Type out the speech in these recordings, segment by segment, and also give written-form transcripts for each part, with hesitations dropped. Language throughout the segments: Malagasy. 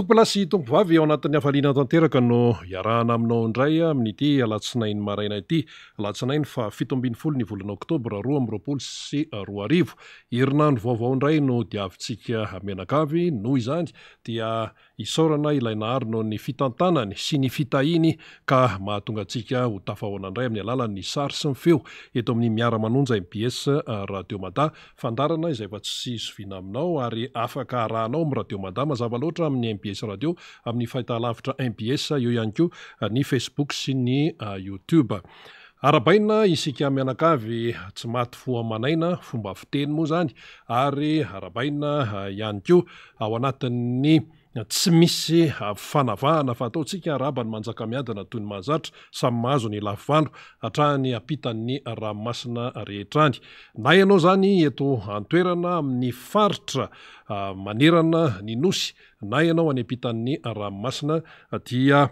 plasy tompo vavy ao anatin'ny hafaliana tanteraka no iarahana aminao indray amin'ity alatsinainy maraina ity alatsinainy fa 17 ny volana oktobra 2024 herinandro vaovao indray no diavintsika menakavy noho izany dia isaorana ilaina ary no ny fitantanany sy ny fitahiny ka mahatonga antsika ho tafahoana indray amin'ny alalan'ny sary sy ny feo eto amin'ny miara-manonja MBS Radio Mada fandarana izay efa tsy soviana aminao ary afaka arahanao amin'ny Radio Mada mazava loatra amin'ny MBS Radio amin'ny fahitalavitra MBS eo ihany koa ny Facebook sy ny YouTube. Arabaina isika mianakavy tsy maty foamanaina fomba fiteny moa zany ary arabaina ihany koa ao anatin'ny tsy misy fanavahana fa ataotsika rabany manjaka miadana toy ny mahazatra samy mahazo ny lafivalo hatrany apitan'ny ranomasina rehetrany na ianao zany eto antoerana amin'ny faritra manerana ny nosy na ianao any apitan'ny ranomasina dia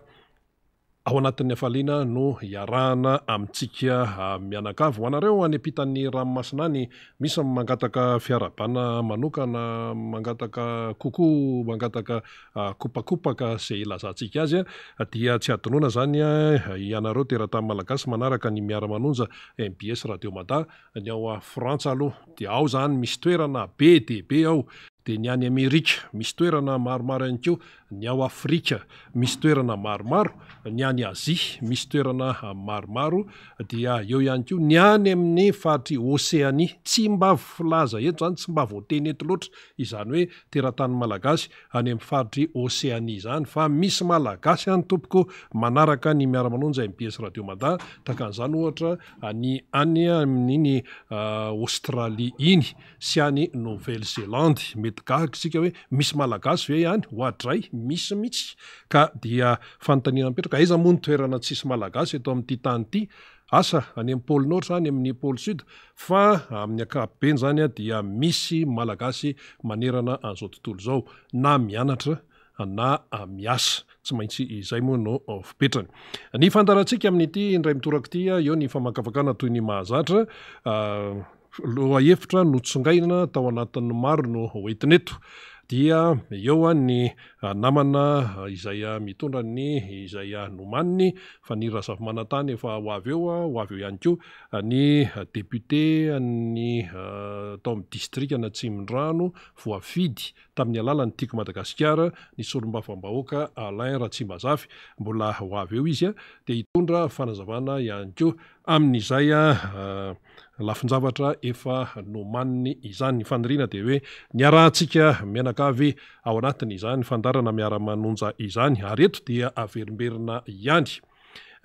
ao anatin'ny hafaliana no iarahana amintsika mianakavy ho anareo any apitan'ny ranomasina any misy mangataka fiarabana manokana mangataka koko mangataka kopakopaka izay ilazantsika azy dia tsy adinoana zany ianareo teratany malagasy manaraka ny miara-manonja MBS Radio Mada ny ao Frantsa aloha dia ao zany misy toerana be dia be ao dia ny any Amerika misy toerana maromaro ihany koa ny ao Afrika misy toerana maromaro ny any Azia misy toerana maromaro dia eo ihany koa ny any amin'ny faritry Oseania tsy mba filaza eto zany tsy mba voateny eto loatra izany hoe teratany malagasy any amin'ny faritry Oseania zany fa misy malagasy any tompoko manaraka ny miara-manonja MBS Radio Mada takan'izany ohatra any amin'ny Australie iny sy any Nouvelle-Zélande mety gahaka isika hoe misy malagasy ve ihany hoatray misy mitsy ka dia fanontaniana mipetraka aiza moa ny toerana tsisy malagasy eto amin'ity tany ity asa any amin'ny pôle nord any amin'ny pôle sud fa amin'ny ankapobeny zany dia misy malagasy manerana an'izao tontolo zao na mianatra na miasa tsy maintsy izay moa no fipetrany ny fandarantsika amin'ity indray mitoraka ity eo ny famakafakana toy ny mahazatra loha hevitra no tsongaina tao anatin'ny maro no hoentineto dia eo ny namana izay mitondra ny izay nomaniny fa ny razafy manantany efa ho avy eo ihany koa ny député ny tao amin'ny district na Tsimrindrano voafidy tamin'ny alalan'ny Tiako Madagasikara ny solombavambahoaka Alain Ratsimbazafy mbola ho avy eo izy dia hitondra fanazavana ihany koa amin'izay lafinjavatra efa nomaniny izany ny faniriana dia hoe niarahantsika mianakavy ao anatiny izany fandarana miara-manonja izany ary eto dia averimberina ihany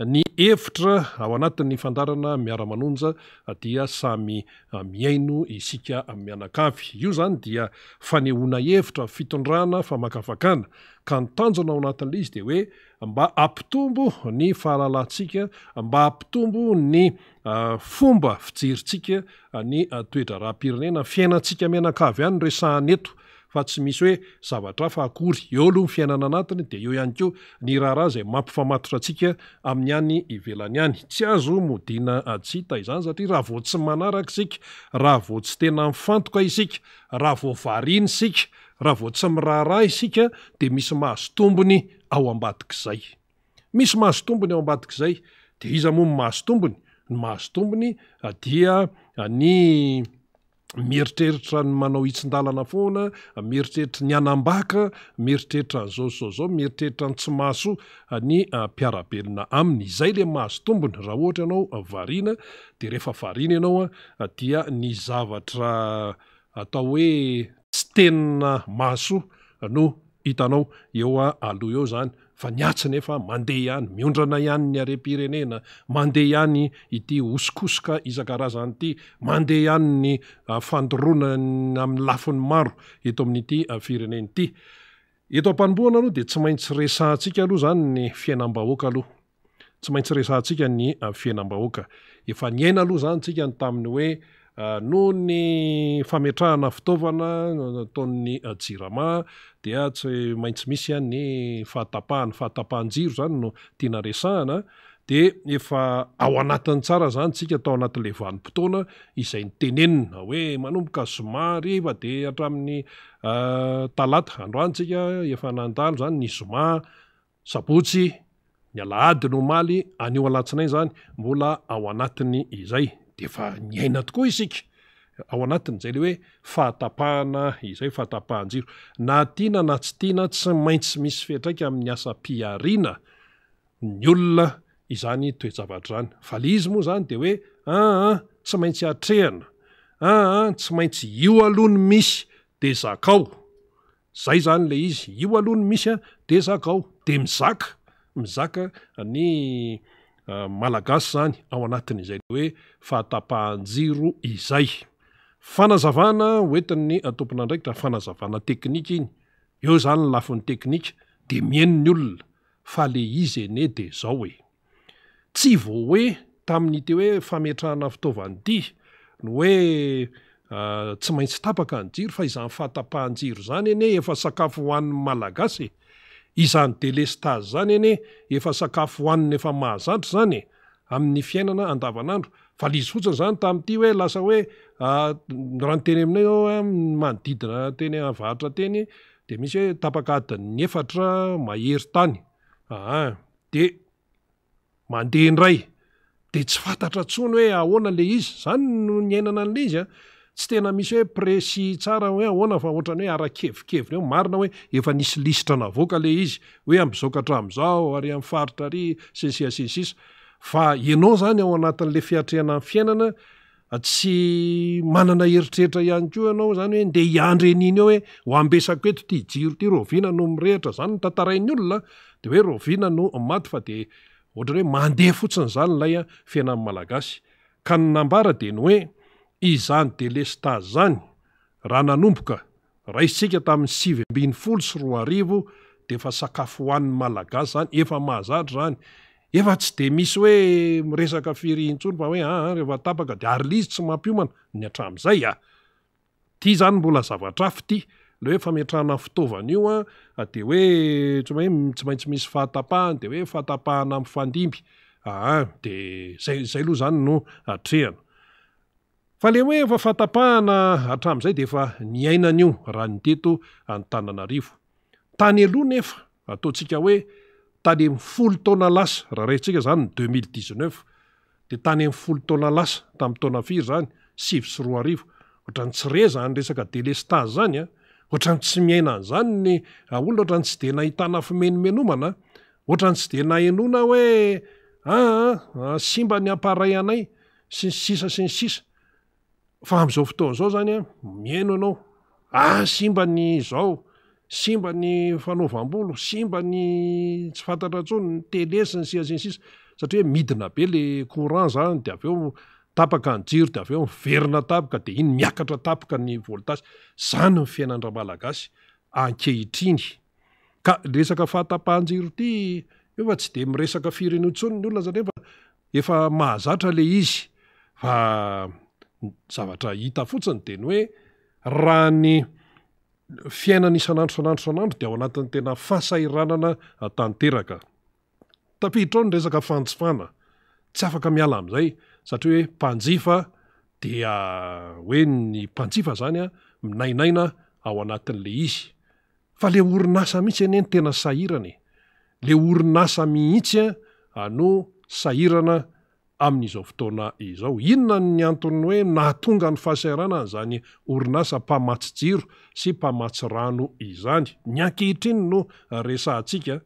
ny hevitra ao anatin'ny fandarana miara-manonja dia samy miaino isika mianakavy io zany dia fanehoana hevitra fitondrana famakafakana ka nitanjona ao anatin'ilay izy dia hoe mba ampitombo ny fahalalantsika mba ampitombo ny fomba fijerintsika ny toetra raha-pirenena fiainantsika mianakavy ihany resahana eto fa tsy misy hoe zavatra fa akory eo aloha ny fiainana anatiny dia eo ihany koa ny raharaha izay mampifamatotra antsika amin'ny any ivelany any tsy azo modiana atsita izany satria raha vao tsy manaraka isika raha vao tsy tena mifantoka isika raha vao variana isika raha vao tsy miraharaha isika dia misy mahasotombony ao ambadik'izay misy mahasotombony ao ambadik'izay dia iza moa ny mahasotombony ny mahasotombony dia ny mieritreritra ny manao hitsin-dalana foana mieritreritra ny anambaka mieritreritra nyzao mieritreritra ny tsy mahasoa ny mpiarabelona aminy izay le mahasotombony raha ohatra ianao variana dia rehefa variana ianao dia ny zavatra atao hoe tsy tenina mahasoa no hitanao eo aloha eo zany fa niatsy nefa mandeha ihany miondrana ihany ny harem-pirenena mandeha ihany ity osikosoka isan-karazany ity mandeha ihany ny fandoroana amin'ny lafiny maro eto amin'ity firenena ity eto am-panombohana aloha dia tsy maintsy resahantsika aloha zany ny fiainam-bahoaka aloha tsy maintsy resahantsika ny fiainam-bahoaka efa niaina aloha zany tsika ny tamin'ny hoe noho ny fametrahana fitaovana ataon'ny jirama dia tsy maintsy misy ny fahatapahan-jiro zany no tiana resahana de efa ao anatiny tsara zany tsika tao anatin'le vanim-potoana izay nitenenina hoe manomboka zoma riva de hatramin'ny talata androantsika efa nandalo zany ny zoma sabotsy ny alahady no maly anio alatsinainy zany mbola ao anatiny izay de fa niaina tokoa isika ao anatin'izay le hoe fahatapahana izay fahatapahan-jiro na tiana na tsy tiana tsy maintsy misy fetraika amin'ny asa piarina ny olona izany toejavatra zany fa le izy moa zany de hoe tsy maintsy atrehana tsy maintsy io alohany misy de zakao zay zany le izy io alohany misy de zakao de mizaka ny malagasy zany ao anatin'izay hoe fahatapahan-jiro izay fanazavana hoentin'ny tompon'andraikitra fanazavana teknika iny eo zany lafin'ny teknika de mihaino ny olona fa le izy ene de zao hoe tsy vo hoe tamin'ity hoe fametrahana fitaovany no hoe tsy maintsy tapaka ny jiro fa izany fahatapahan-jiro zany ene efa sakafo hoan'ny malagasy izany délestage zany ene efa sakafo hoaniny efa mahazatra zany amin'ny fiainana andavanandro fa lizy fotsiny zany tamin'ity hoe lasa hoe raha ny teny aminay ao manodidina teny avahatra teny de misy hoe tapaka adiny 4 mahery tany de mandeha indray de tsy fantatra tsony hoe ahoana le izy zany no niainana an'le izy tsy tena misy hoe précis tsara hoe ahoana fa ohatrany hoe ara-kevikeviny eo marina hoe efa nisy lisitra navoaka le izy hoe am'izokatra am'izao ary amin'ny faritra ary sisa fa ianao zany ao anatin'le fiatrehana amin'ny fiainana tsy manana heritreritra ihany koa ianao zany hoe nde hiandry an'iny eo hoe ho ambesako eto ty jiro ty rovina no mirehitra zany tantarain'ny olona de hoe rovina no maty fa de ohatrany hoe mandeha fotsiny zany lay fiainan'ny malagasy ka ny nambara de ny hoe izany délestage zany raha nanomboka raisitsika tamin'ny 7 de efa sakafo hoan'ny malagasy zany efa mahazatra zany efa tsy de misy hoe miresaka firy intsony fa hoe rehefa tapaka de ary lizy tsy mampiomana ny atram'izay ty zany mbola zavatra afy ty le hoe fametrahana fitaovana io de hoe tsy maintsy misy fahatapahana de hoe fahatapahana amin'ny fandimby de zay aloha zany no atrehana fa le hoe efa fahatapahana hatram'izay de efa niainan'io raha ny teto Antananarivo tany aloha nefa ataontsika hoe tany amin'ny 10 taona lasa raha raitsika zany 2019 de tany amin'ny 10 taona lasa tamin'ny taona firy zany 7 ohatrany tsy reza ny resaka délestage zany ohatrany tsy miaina an'izany ny olona ohatrany tsy de nahitana fimenomenomana ohatrany tsy de nahenona hoe simba ny amparay anay sy ny sisa fa am'izao fotoana zao zany miaino ianao simba ny zao simba ny fanaovam-bolo simba ny tsy fantatra tsony ny télé sy ny sisa satria hoe midina be le courant zany de avy eo tapaka ny jiro de avy eo miverina tapaka de iny miakatra tapaka ny voltage zany ny fiainandra malagasy ankehitriny ka resaka fahatapahan-jiro ty efa tsy de miresaka firy intsony ny olona satria efa mahazatra le izy fa zavatra hita fotsiny de ny hoe raha ny fiainana isanandro de ao anatin'ny tena fahasahiranana tanteraka tafiditra ao ny resaka fanjifana tsy afaka miala am'izay satria hoe mpanjifa dia hoe ny mpanjifa zany minainaina ao anatin'le izy fa le orinasa mihitsy eny ny tena sahirana le orinasa mihitsy no sahirana amin'izao fotoana izao inona ny antony hoe nahatonga ny fahasahiranana zany orinasa mpamatsy jiro sy mpamatsy rano izany ny ankehitriny no resahantsika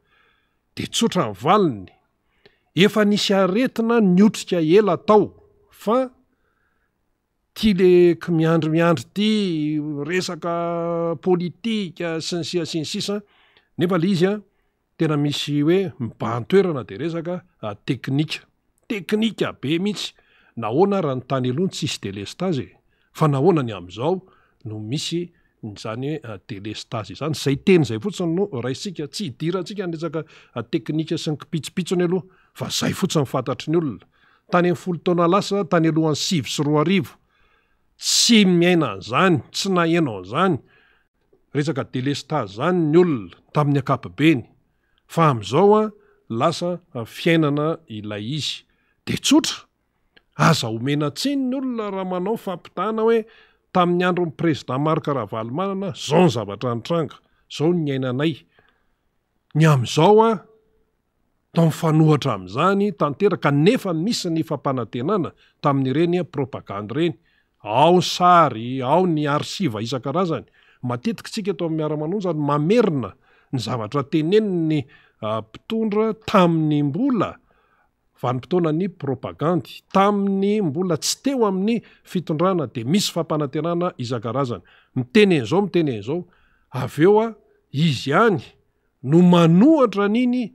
de tsotra ny valiny efa nisy aretina niotrika ela tao fa ty le miandry ty resaka politika sy ny sisa nefa le izy tena misy hoe mibahan-toerana de resaka teknika be mihitsy nahoana raha ny tany aloha tsisy délestage fa nahoana ny am'izao no misy zany délestage zany zay teny zay fotsiny no raisitsika tsy hidirantsika ny resaka teknika sy ny kipitsopitsony aloha fa zay fotsiny fantatry ny olona tany amin'ny 10 taona lasa tany alohan'ny 7 tsy miaina an'izany tsy nahenao an'izany resaka délestage zany ny olona tamin'ny ankapobeny fa am'izao lasa fiainana ilay izy de tsotra aza omena tsiny ny olona raha manao fampitana hoe tamin'ny andron'ny président Marc Ravalomanana zao ny zavatra nitranga zao ny ainanay ny am'izao a to mifanohatra am'izany tanteraka nefa misy ny fampanantenana tamin'ireny propagande reny ao sary ao ny arsiva isan-karazany matetika tsika eto amin'ny miara-manonjany mamerina ny zavatra teneniny mpitondra tamin'ny mbola vanim-potoana ny propagandy tamin'ny mbola tsy teo amin'ny fitondrana de misy fampanantenana isan-karazany miteneny zao avy eo a izy ihany no manohatra n'iny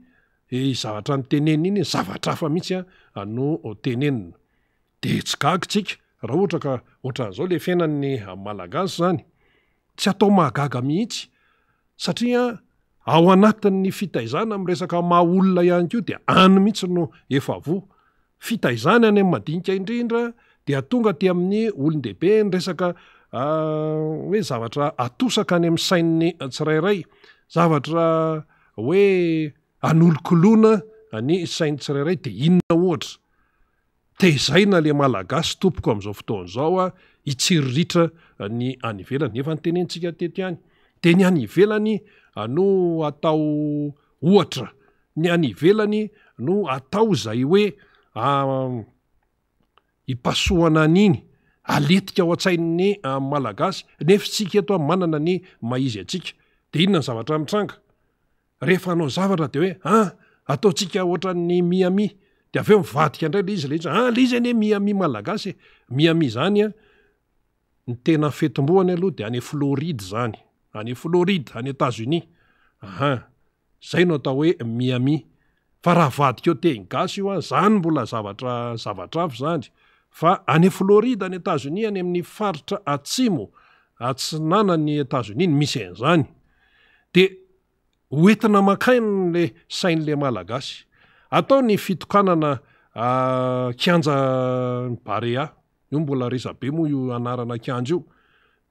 zavatra nytenenina iny zavatra hafa mihitsy no tenenina de tsy gaga tsika raha ohatra ka ohatran'izao le fiainan'ny malagasy zany tsy atao mahagaga mihitsy satria ao anatin'ny fitaizana am'resaka mahaolona ihany koa de any mihitsy no efa vo fitaizana any amin'ny madinika indrindra dia tonga ty amin'ny olon-dehibe ny resaka hoe zavatra atosaka any amin'ny sain'ny tsirairay zavatra hoe anolokolona ny sainy tsirairay de inona ohatra tezaina le malagasy tompoko am'izao fotoan'izao a itsiriritra ny any ivelany nefa nytenentsika tety any de ny any ivelany no atao ohatra ny any ivelany no atao zay hoe ipasohana an'iny aletika ao an-tsain'ny malagasy nefa tsika eto manana ny maizy atsika de inona ny zavatra mitranga rehefa anao zavatra de hoe ataotsika ohatran'ny miami de aveo mivadika indray le izy le izy ane miami malagasy miami zany ny tena fetimboany aloha de any Floride zany any Floride any États-Unis zay no atao hoe miami fa raha vadika eo teny gasy io zany mbola zavatra avy zany fa any Floride any États-Unis any amin'ny faritra atsimo atsinana ny États-Unis ny misy an'izany de hoentina makaina le sain'le malagasy atao ny fitokanana kianja Barea io mbola resabe moa io anarana kianja io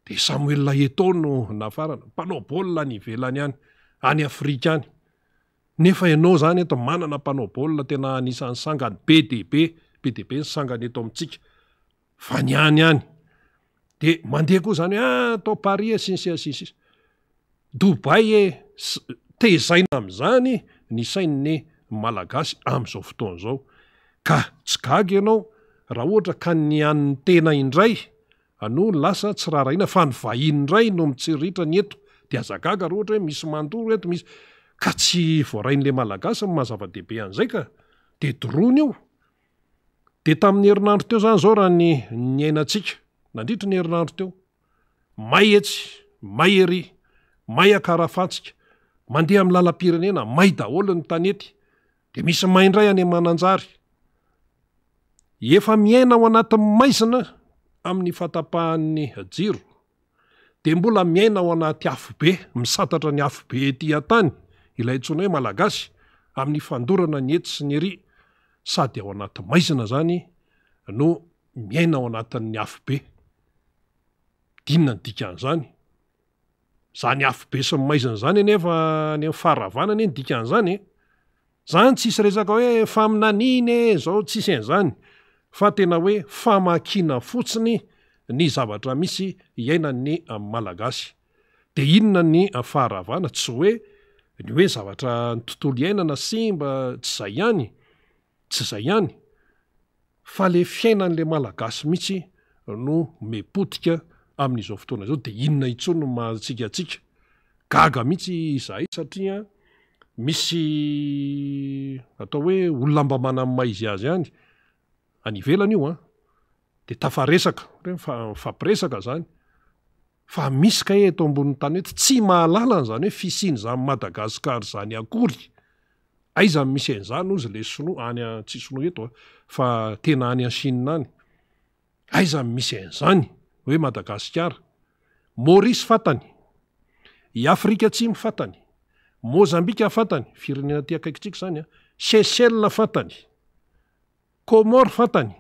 de Samuel Eto'o no nafarana mpanao baolina ny ivelany any Afrika any nefa ianao zany eto manana mpanao baolina tena anisan'ny sangany be debe ny sangany eto amintsika fa ny any de mandeha koa zany atao Paris sisy Dubai tezaina am'izany ny sain'ny malagasy am'izao fotoan'izao ka tsy gaga ianao raha ohatra ka ny an'ny tena indray no lasa tsy raharaina fa ny vahiny indray no mitsiriritra ny eto de azagaga raha ohatra hoe misy mandoro eto misy ka tsy voarain'le malagasy ny mahazava-dehibe an'izay ka de drony io de tamin'ny herinandro teo zany zao raha ny ainantsika nandritra ny herinandro teo may etsy may ery may akarafatsika mandeha amin'ny lalam-pirenena may daholo ny tanety de misy maindray any Mananjary efa miaina ao anatin'ny maizina amin'ny fatapahan'ny jiro de mbola miaina ao anaty afobe misatatra ny afobe ety antany ilay tsona hoe malagasy amin'ny fandorana ny ety sy ny ry sady ao anaty maizina zany no miaina ao anatin'ny afobe dinona ny dikan'izany zany afobe sy ny maizina zany nefa any amin'ny faharavanana eny dikan'izany zany tsisy resaka hoe faminaniny zao tsisy an'izany fa tena hoe famakina fotsiny ny zavatra misy iainan'ny malagasy de inona ny faharavana tsy hoe ny hoe zavatra ny tontolo iainana simba tsy zay ihany fa le fiainan'le malagasy mihitsy no mepotika amin'izao fotoana izao de inona intsony no mahatsikatsika gaga mihitsy izahay satria misy atao hoe olona mba manamy maizy azy ihany any ivelany io de tafaresaka fampiresaka zany fa misy ka eto ambonin'ny tany eto tsy mahalalana zany hoe fisiny zany Madagasikara zany akory aiza misy an'izany ozy le sinoa any tsy sinoa eto fa tena any Chine any aiza misy an'izany hoe Madagasikara Maurice fatany i Afrika Atsimo fatany Mozambika fatany firenena ty akaikitsika zany Seychelles fatany Comores fatany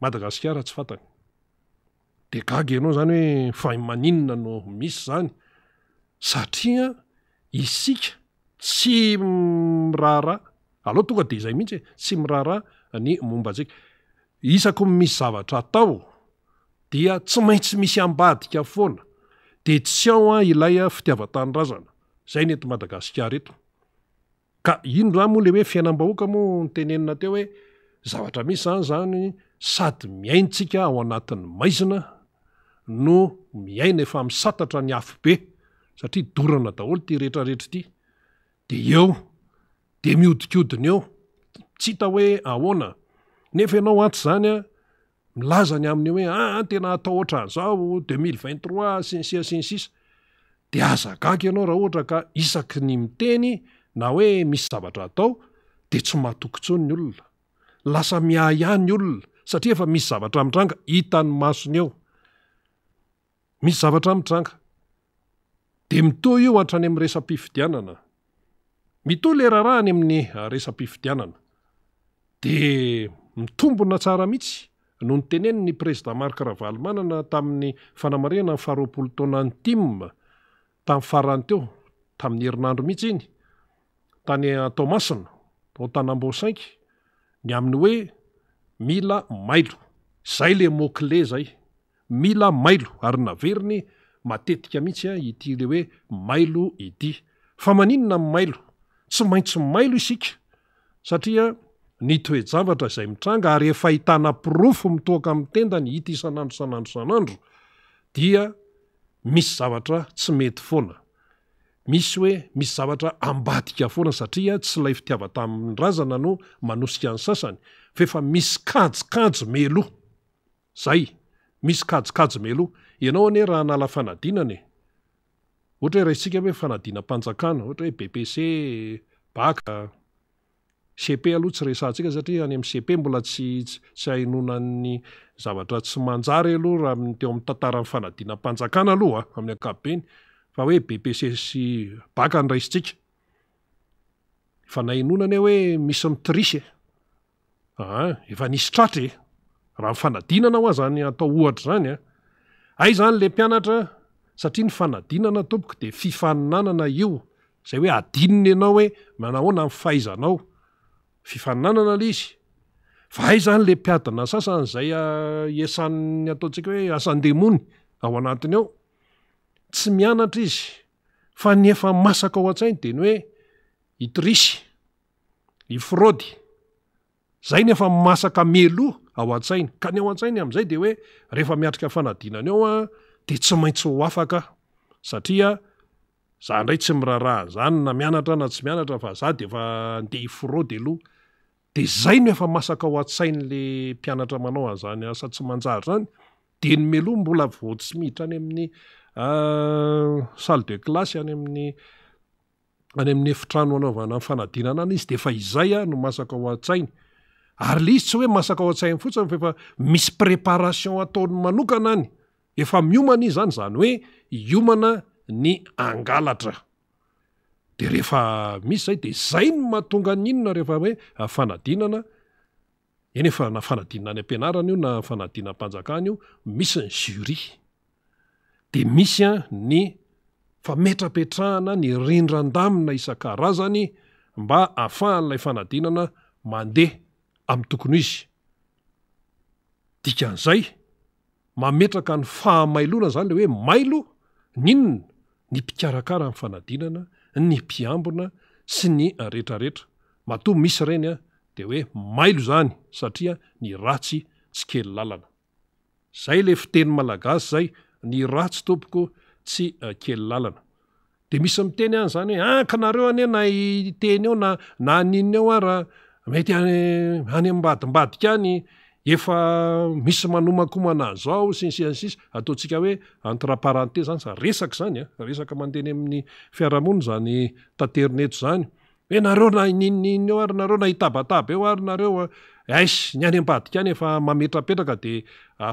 Madagasikara tsy fatany de gaga ianao zany hoe fa maninona no misy zany satria isika tsy miraharaha aloha tonga de izay mihitsy tsy miraharaha ny momba antsika isako misy zavatra atao dia tsy maintsy misy ambadika foana de tsy ao a ilay fitiavan-tanorazana zay ny eto Madagasikara eto ka ino raha moa le hoe fiainam-bahoaka moa nytenenina teo hoe zavatra misy zany sady miaintsika ao anatin'ny maizina no miaina efa misatatra ny afo be satria dorana daholo ty rehetrarehetra ty de eo de miodikodina eo tsy hita hoe ahoana nefa ianao aty zany a milaza ny aminy hoe tena atao ohatran'izao 2023 sinsisa de azagaga ianao raha ohatra ka isaky ny miteny na hoe misy zavatra atao de tsy mahatokontsony ny olona lasa miahiahy ny olona satria efa misy zavatra mitranga hitany masony eo misy zavatra mitranga de mitoa io hatrany amin'ny resam-pifidianana mitoa le raharaha any amin'ny resam-pifidianana de mitombona tsara mihitsy no nyteneny ny président Marc Ravalomanana tamin'ny fanamarihana ny 20 taona ny TIM tamin'ny farany teo tamin'ny herinandro mihitsy iny tany Tomasina ao Tanamboasainky ny aminy hoe mila mailo zay le mot-clé zay mila mailo ary naveriny matetika mihitsy ity le hoe mailo ity fa maninona mailo tsy maintsy mailo isika satria ny toe-javatra izay mitranga ary efa hitana pirofo mitoaka amin'ny tendany hita isanandro dia misy zavatra tsy mety foana misy hoe misy zavatra ambadika foana satria tsy ilay fitiavan-tanorazana no manosika ny sasany fa efa misy kajikajy meloha zay misy kajikajy meloha ianao ane raha nala fanadinana ohatra hoe raisitsika hoe fanadinam-panjakana ohatra hoe BPC baka CP aloha tsy resantsika satria any amin'ny CP mbola tsy hainonan'ny zavatra tsy manjary aloha raha teo amin'ny tantaran'ny fanadinam-panjakana aloha amin'ny ankapobeny fa hoe BPC sy baka ny raisitsika efa nainonana hoe misy mitrisy efa nisy tratra raha fanadinana ho azany atao ohatra zany ay zany le mpianatra satria ny fanadinana tompoko de fifaninanana io zay hoe adininy ianao hoe manahoana ny fahaizanao fifaninanana le izy fa ay zany le mpiadina sasany zay iasan'ny ataontsika hoe asan-demony ao anatiny ao tsy mianatra izy fa ny efa masaka ao an-tsainy de ny hoe hitrisy hifraudy zay ny efa masaka meloha ao an-tsainy ka ny ao an-tsainy amin'izay de hoe rehefa miatrika fanadinana eo de tsy maintsy ho afaka satria za ndray tsy miraharaha zany na mianatra na tsy mianatra fa za de efa ndeha hifraudy aloha de zay no efa masaka ao an-tsain'le mpianatra manao an'izany asa tsy manjary zany de ny meloha mbola vao tsy miditra any amin'ny salle de classe any amin'ny efitrano anaovana fanadinana any izy de efa izay no masaka ao an-tsainy ary le izy tsy hoe masaka ao an-tsainy fotsiny fa efa misy préparation ataony manokana any efa miomana izy zany hoe iomana ny angalatra de rehefa misy zay de zay no mahatonga n'inona rehefa hoe fanadinana eny efa na fanadinana any ampianarana io na fanadinam-panjakana io misy ny jury de misy ny fametrapetrahana ny rindran-damina isan-karazany mba ahafahan'ilay fanadinana mandeha amin'ny tokony izy dikan'izay mametraka ny fahamailona zany le hoe mailo ninona ny mpikarakara amin'ny fanadinana ny mpiambona sy ny rehetrarehetra matoa misy reny de hoe mailo zany satria ny ratsy tsy kely lalana zay le fiteny malagasy zay ny ratsy tompoko tsy kely lalana de misy miteny any zany hoe kanareo ane na iteny eo na aninona eo raha mety any ambadimbadika any efa misy manomakomana zao sisa ataontsika hoe entre parenthèse zany sa resaka zany resaka mandeny amin'ny fiarahamonina zany tanterineto zany hoe nareo na ininina eo ary nareo na hitabataba eo ary nareo ny any ambadika any efa mametrapetraka de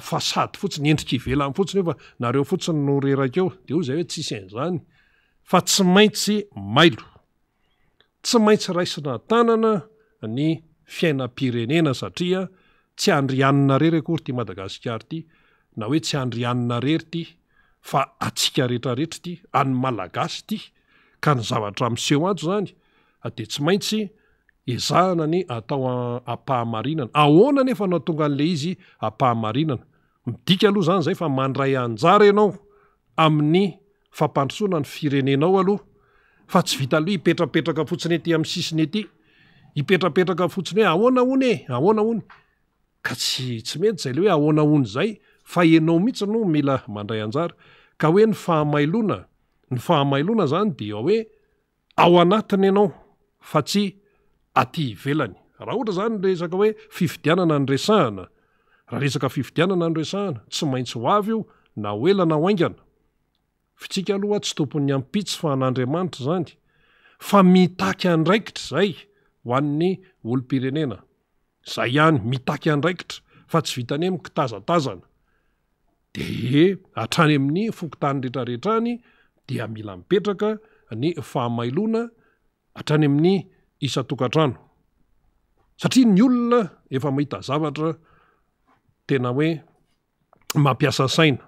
fasady fotsiny endrika ivelany fotsiny eo fa nareo fotsiny no reraka eo de zay hoe tsisy an'izany fa tsy maintsy mailo tsy maintsy raisina tanana ny fiainam-pirenena satria tsy andrianina rery akory ty Madagasikara ty na hoe tsy andrianina rery ty fa atsika rehetrarehetra ty any malagasy ty ka ny zavatra miseho ato zany de tsy maintsy ezahana ny atao apahamarinana ahoana nefa no tonga an'le izy apahamarinana midika aloha zany zay fa mandray anjara ianao amin'ny fampandrosoana ny firenenao aloha fa tsy vita aloha hipetrapetraka fotsiny ety amin'ny sisiny ety hipetrapetraka fotsiny hoe ahoana hony ka tsy mety zay le hoe ahoana hony zay fa ianao mihitsy no mila mandray anjara ka hoe ny fahamailona zany dia hoe ao anatiny ianao fa tsy aty ivelany raha ohatra zany resaka hoe fifidianana ny resahana raha resaka fifidianana ny resahana tsy maintsy ho avy io na ho ela na ho aingana fitsika aloha tsy tompony ampitsy fa an'Andriamanitra zany fa mitaky andraikitra zay ho an'ny olom-pirenena zay ihany mitaky andraikitra fa tsy vitany hoe mikitazatazana de hatrany amin'ny fokotany rehetrarehetrany dia mila mipetraka ny fahamailona hatrany amin'ny isa-tokantrano satria ny olona efa mahita zavatra tena hoe mampiasa saina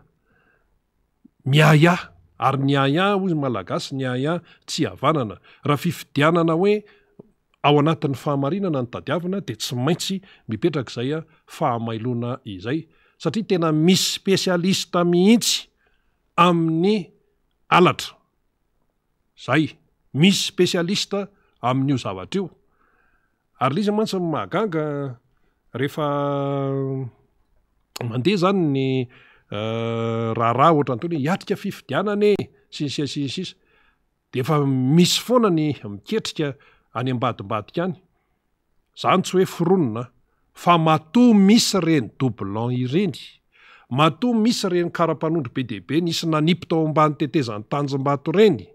miaya ary ny aya hozy malagasy ny aya tsy havanana raha fifidianana hoe ao anatin'ny fahamarinana ny tadiavina de tsy maintsy mipetraka izay fahamailona izay satria tena misy spesialista mihitsy amin'ny alatra zay misy spesialista amin'io zavatra io ary liza mantsy mahagaga rehefa mandeha zany ny raharaha ohatra antony hiatrika fifidianana sy de efa misy foana ny miketrika any ambadimbadika any zany tsy hoe fironona fa matoa misy reny doublon ireny matoa misy reny karapanondro be dehibe nisy nanipy tao ambany tetezany tanjom-bato reny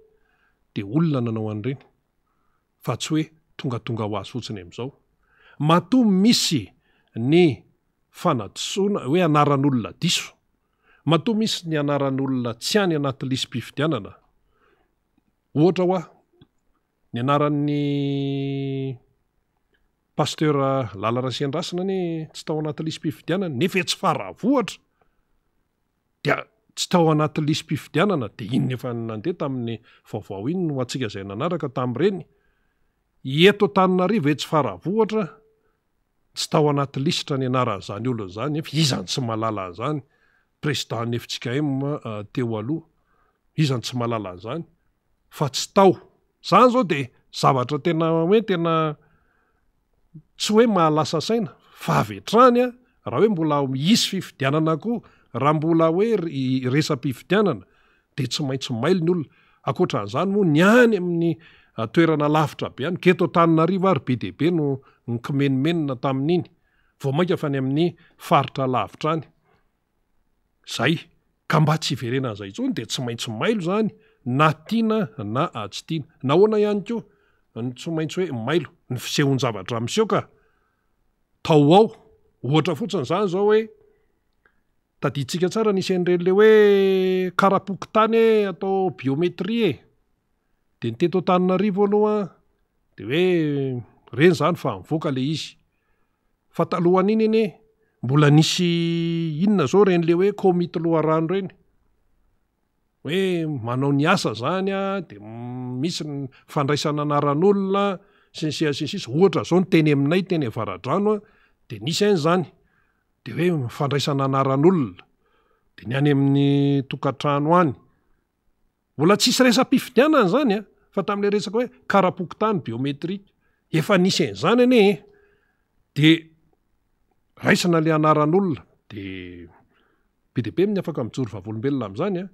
de olona nanao an'ireny fa tsy hoe tongatonga ho azy fotsiny am'izao matoa misy ny fanadisoana hoe anaran'olona diso matoa misy ny anaran'olona tsy any anaty lisym-pifidianana ohatra hoa ny anaran'ny pasteur Lalarasiandrasina ne tsy tao anaty lisym-pifidianana nefa tsy faravohatra dia tsy tao anaty lisym-pifidianana de iny efa nandeha tamin'ny vaovao iny no atsika izay nanaraka tamin'ireny eto Antananarivo tsy faravohatra tsy tao anaty lisitra ny anaran'izany olona zany nefa izany tsy malala an'izany président nefitsika teo aloha izany tsy malala an'izany fa tsy tao zany zao de zavatra tena hoe tena tsy hoe mahalasa saina fa avetrany raha hoe mbola isy fifidianana koa raha mbola hoe resam-pifidianana de tsy maintsy mailo ny olona akoatran'izany moa ny any amin'ny toerana lavitra be any keto Antananarivo ary be dehibe no nikimenimenina tamin'iny vao mainka fa ny amin'ny faritra lavitra any zay ka mba tsy iverenana zay intsony de tsy maintsy mailo zany na tiana na tsy tiana nahoana ihany koa ny tsy maintsy hoe mailo ny fisehon-javatra miseho ka tao ao ohatra fotsiny zany zao hoe taditsika tsara nisy an'ireny le hoe karapokitany atao biometrie de ny teto Antananarivo aloha de hoe reny zany fa mivoaka le izy fa talohan'iny ine mbola nisy inona zao reny le hoe komity loharano reny hoe manao ny asa zany de misy ny fandraisana anaran'olona sy ny sisa ohatra zao ny teny aminay teny Avaradrano de nisy any zany de hoe fandraisana anaran'olona de ny any amin'ny tokantrano any mbola tsisy resam-pifidianana zany fa tamin'le resaka hoe karapokitany biometrika efa nisy an'izany ane de raisina le anaran'olona de be dehibe amin'ny afaka mijoro vavolombelona amin'izany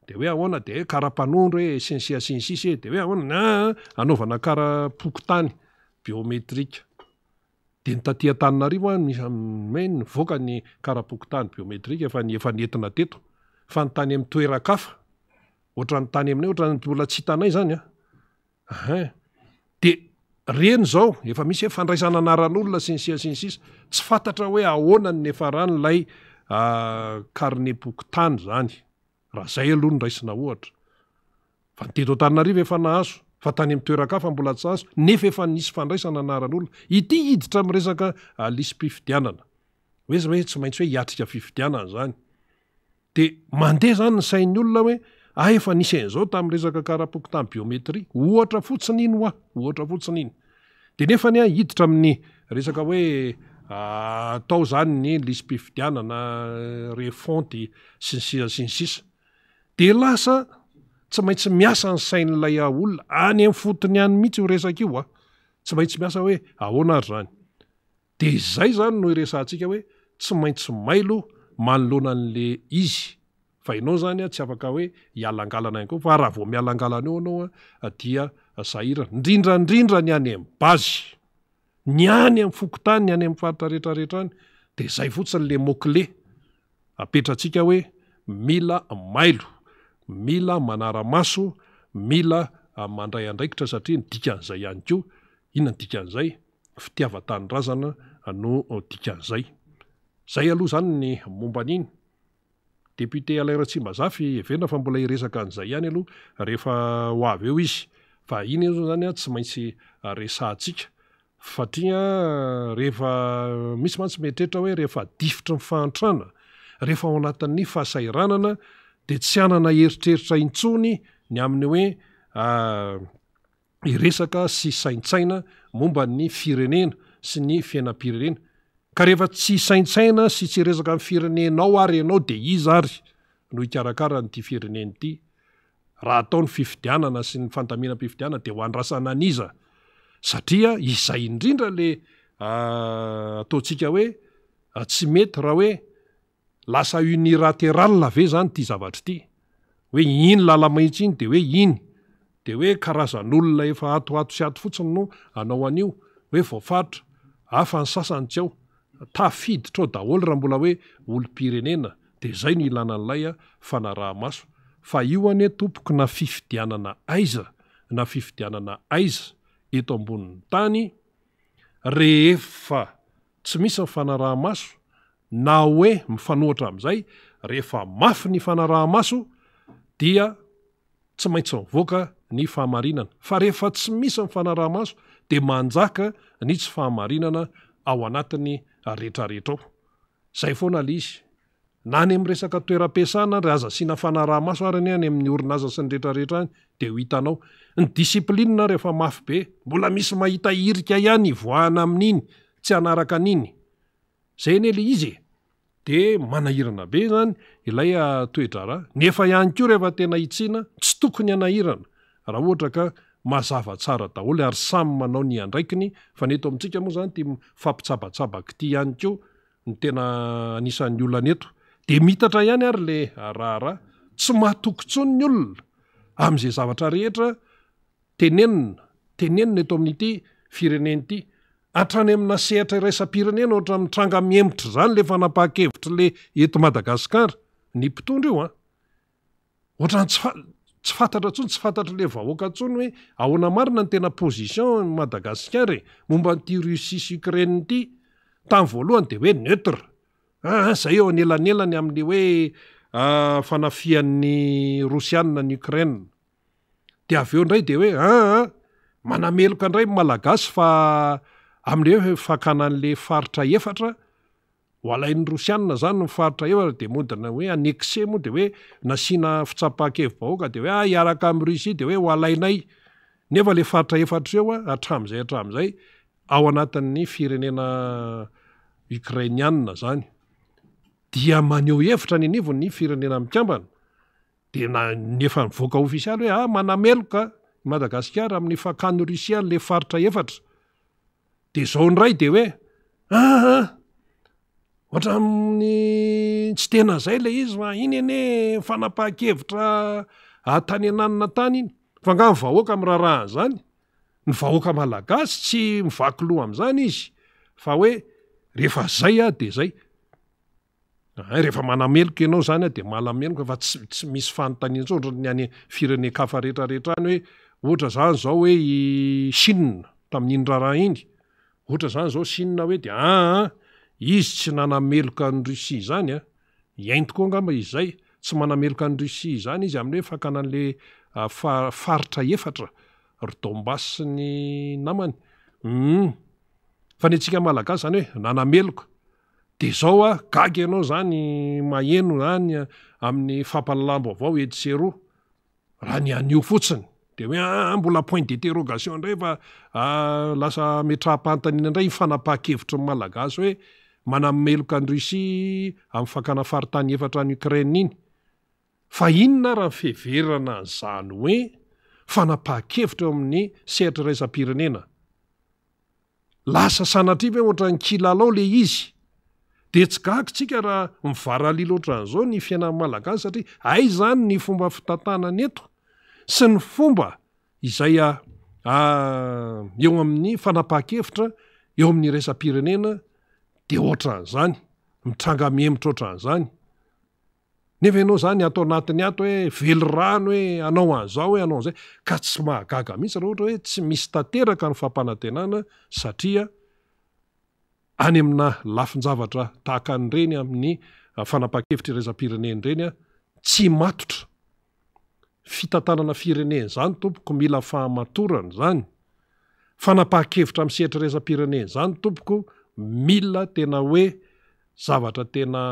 de hoe ahoana de karapanondro hoe sy ny sisa de hoe ahoana anaovana karapokitany biometrika de ny taty Antananarivo hoe nivoaka ny karapokitany biometrika efa nentina teto fa ny tany amin'ny toeran-kafa ohatra ny tany aminay ohatra ny mbola tsy hitanay zany de reny zao efa misy hoe fandraisana anaran'olona sy ny sisa tsy fantatra hoe ahoana ny nefaran'ilay karne-pokitany zany raha zay aloha ny raisina ohatra fa ny teto Antananarivo efa nahazo fa tany amin'ny toeran-kafa mbola tsy azo nefa efa nisy fandraisana anaran'olona ity hiditra amin'ny resaka lisym-pifidianana hoe tsy maintsy hoe hiatrika fifidianana zany de mandeha zany ny sain'ny olona hoe efa nisy an'izao tamin'ny resaka karapoky tamin'ny biometria ohatra fotsiny iny ohatra fotsiny iny de nefa ny hiditra amin'ny resaka hoe atao zany ny lisym-pifidianana refonty sy ny sisa de lasa tsy maintsy miasa ny sain'ilay olona any amin'ny fotony any mihitsy ho resaka io tsy maintsy miasa hoe ahoana ary zany de izay zany no iresantsika hoe tsy maintsy mailo manoloana an'le izy fa ianao zany tsy afaka hoe hialangalana ihany koa fa raha vao mialangalana eo anao dia sahirana indrindrandrindra ny any amin'ny bazy ny any amin'ny fokotany ny any amin'ny faritra rehetrarehetrany de zay fotsiny le mot-clé apetratsika hoe mila mailo mila manara-maso mila mandray andraikitra satria ny dikan'izay ihany koa inona ny dikan'izay fitiava-tanorazana no dikan'izay zay aloha zany ny momba an'iny député Alain Ratsimbazafy everina fa mbola iresaka an'izay ihany aloha rehefa ho avy eo izy fa iny zao zany tsy maintsy resantsika fatria rehefa misy mantsy metrehitra hoe rehefa difitry ny fahantrana rehefa ao anatin'ny fahasairanana de tsy anana heritreritra intsony ny amin'ny hoe iresaka sy saintsaina momba ny firenena sy ny fiainam-pirenena ka rehefa tsy saintsaina sy tsy resaka amin'ny firenenao ary ianao de izy ary no hikarakara nyity fireneny ity raha atao ny fifidianana sy ny fandaminam-pifidianana de ho andrasana aniza satria izay indrindra le ataontsika hoe tsy mety raha hoe lasa unilatéral ve zany ty zavatra ity hoe iny lala-maitso iny de hoe iny de hoe karazan'olona efa atoato sy ato fotsiny no anao an'io hoe voafaritra hafa ny sasany tsy ao tafiditra ao daholo raha mbola hoe olom-pirenena de zay no ilana an'ilay fanaraha-maso fa io anie tompoky na fifidianana aiza eto ambonin'ny tany rehefa tsy misy ny fanaraha-maso na hoe mifanohatra amin'izay rehefa mafy ny fanaraha-maso dia tsy maintsy mivoaka ny fahamarinana fa rehefa tsy misy ny fanaraha-maso de manjaka ny tsy fahamarinana ao anatin'ny rehetrarehetra ao zay foana le izy na any amin'ny resaka toeram-piasana ry aza sina fanaraha-maso ary any amin'ny orinasa sy ny rehetrarehetra any de ho hitanao ny disiplinina rehefa mafy be mbola misy mahita irika ihany voahana amin'iny tsy hanaraka an'iny zay anie le izy de manahirana be zany ilay toedrara nefa ihany koa rehefa tena hitsina tsy tokony hanahirana raha ohatra ka mazava tsara daholo ary samy manao ny andraikiny fa neto amintsika moa zany ty fampitsabatsabaka ty ihany koa ny tena anisan'ny olana eto de mitatra ihany ary le raharaha tsy mahatokontsony ny olona amin'izay zavatra rehetra tenenina eto amin'ity fireneny ity hatrany amina sehatra iraisam-pirenena ohatra mitranga miembotra zany le fanapaha-kevitra le eto Madagasikara ny mpitondra io ohatrany tsy fantatra ntsony tsy fantatra le vahoaka ntsony hoe ahoana marina ny tena position Madagasikara momba nyity Russie sy Ukraine ity tamin'ny voalohany de hoe neutre zay eo anelanelany amin'le hoe fanafian'ny Rosianina ny Ukraine de avy eo indray de hoe manameloka indray malagasy fa amin'le hoe fakanan'le faritra efatra ho alain'ny Rosianina zany ny faritra efatra de modina hoe annexe moa de hoe nasiana fitsapahan-kevi-bahoaka de hoe hiaraka amin'ny Russie de hoe ho alainay nefa le faritra efatra eo hatramin'izay ao anatin'ny firenena ukrainiana zany dia maneho hevitra ny anivony ny firenena mikambana de nefa nivoaka ofisialy hoe manameloka Madagasikara amin'ny fakan'ny Russia le faritra efatra de zao ndray de hoe ohatra amin'ny tsy tena zay le izy fa iny ane fanapahan-kevitra tany ananina tany iny fa nga ny vahoaka miraharaha zany ny vahoaka malagasy tsy mivaky loha amin'izany izy fa hoe rehefa zay de zay rehefa manameloka ianao zany de malameloka fa tsy misy fanontaniana ntsony ny any firenen-kafa rehetrarehetra any hoe ohatra zany zao hoe i Chine tamin'iny raharaha iny ohatra zany zao Chine hoe de izy tsy nanameloka ny Russie zany iainto koa angamba izy zay tsy manameloka ny Russie zany izy amin'ny hoe fakanan'le faritra efatra Donbass sy ny namany fa ny antsika malagasy zany hoe nanameloka de zao gaga ianao zany maheno zany amin'ny fampalalambo avao edy seroa raha ny anio fotsiny de hoe mbola point d'interrogation indray fa lasa metrahampantanina indray fanapaha-kevitry ny malagasy hoe manameloka ny Russie amin'ny fakana faritany efatra ny Ukraine iny fa inona raha feverana zany hoe fanapaha-kevitra eo amin'ny sehatra raisam-pirenena lasa sanatriva hoe ohatran'ny kilalao le izy de tsy gakytsika raha mivaralila ohatran'izao ny fiainan'ny malagasy satria ay zany ny fomba fitantanana eto sy ny fomba izay eo amin'ny fanapaha-kevitra eo amin'ny raisam-pirenena de ohatran'izany mitranga mihemitra ohatran'izany nefa ianao zany atao anatiny ato hoe velo rano hoe anao an'izao hoe anao an'izay ka tsy mahagaga mihitsy raha ohatra hoe tsy misy tanteraka ny fampanantenana satria any amina lafin-javatra tahaka an'ireny amin'ny fanapaha-kevitra raisam-pirenena ireny tsy matotra fitantanana firenena zany tompoko mila fahamatorana zany fanapaha-kevitra amin'ny sehatra raisam-pirenena zany tompoko mila tena hoe zavatra tena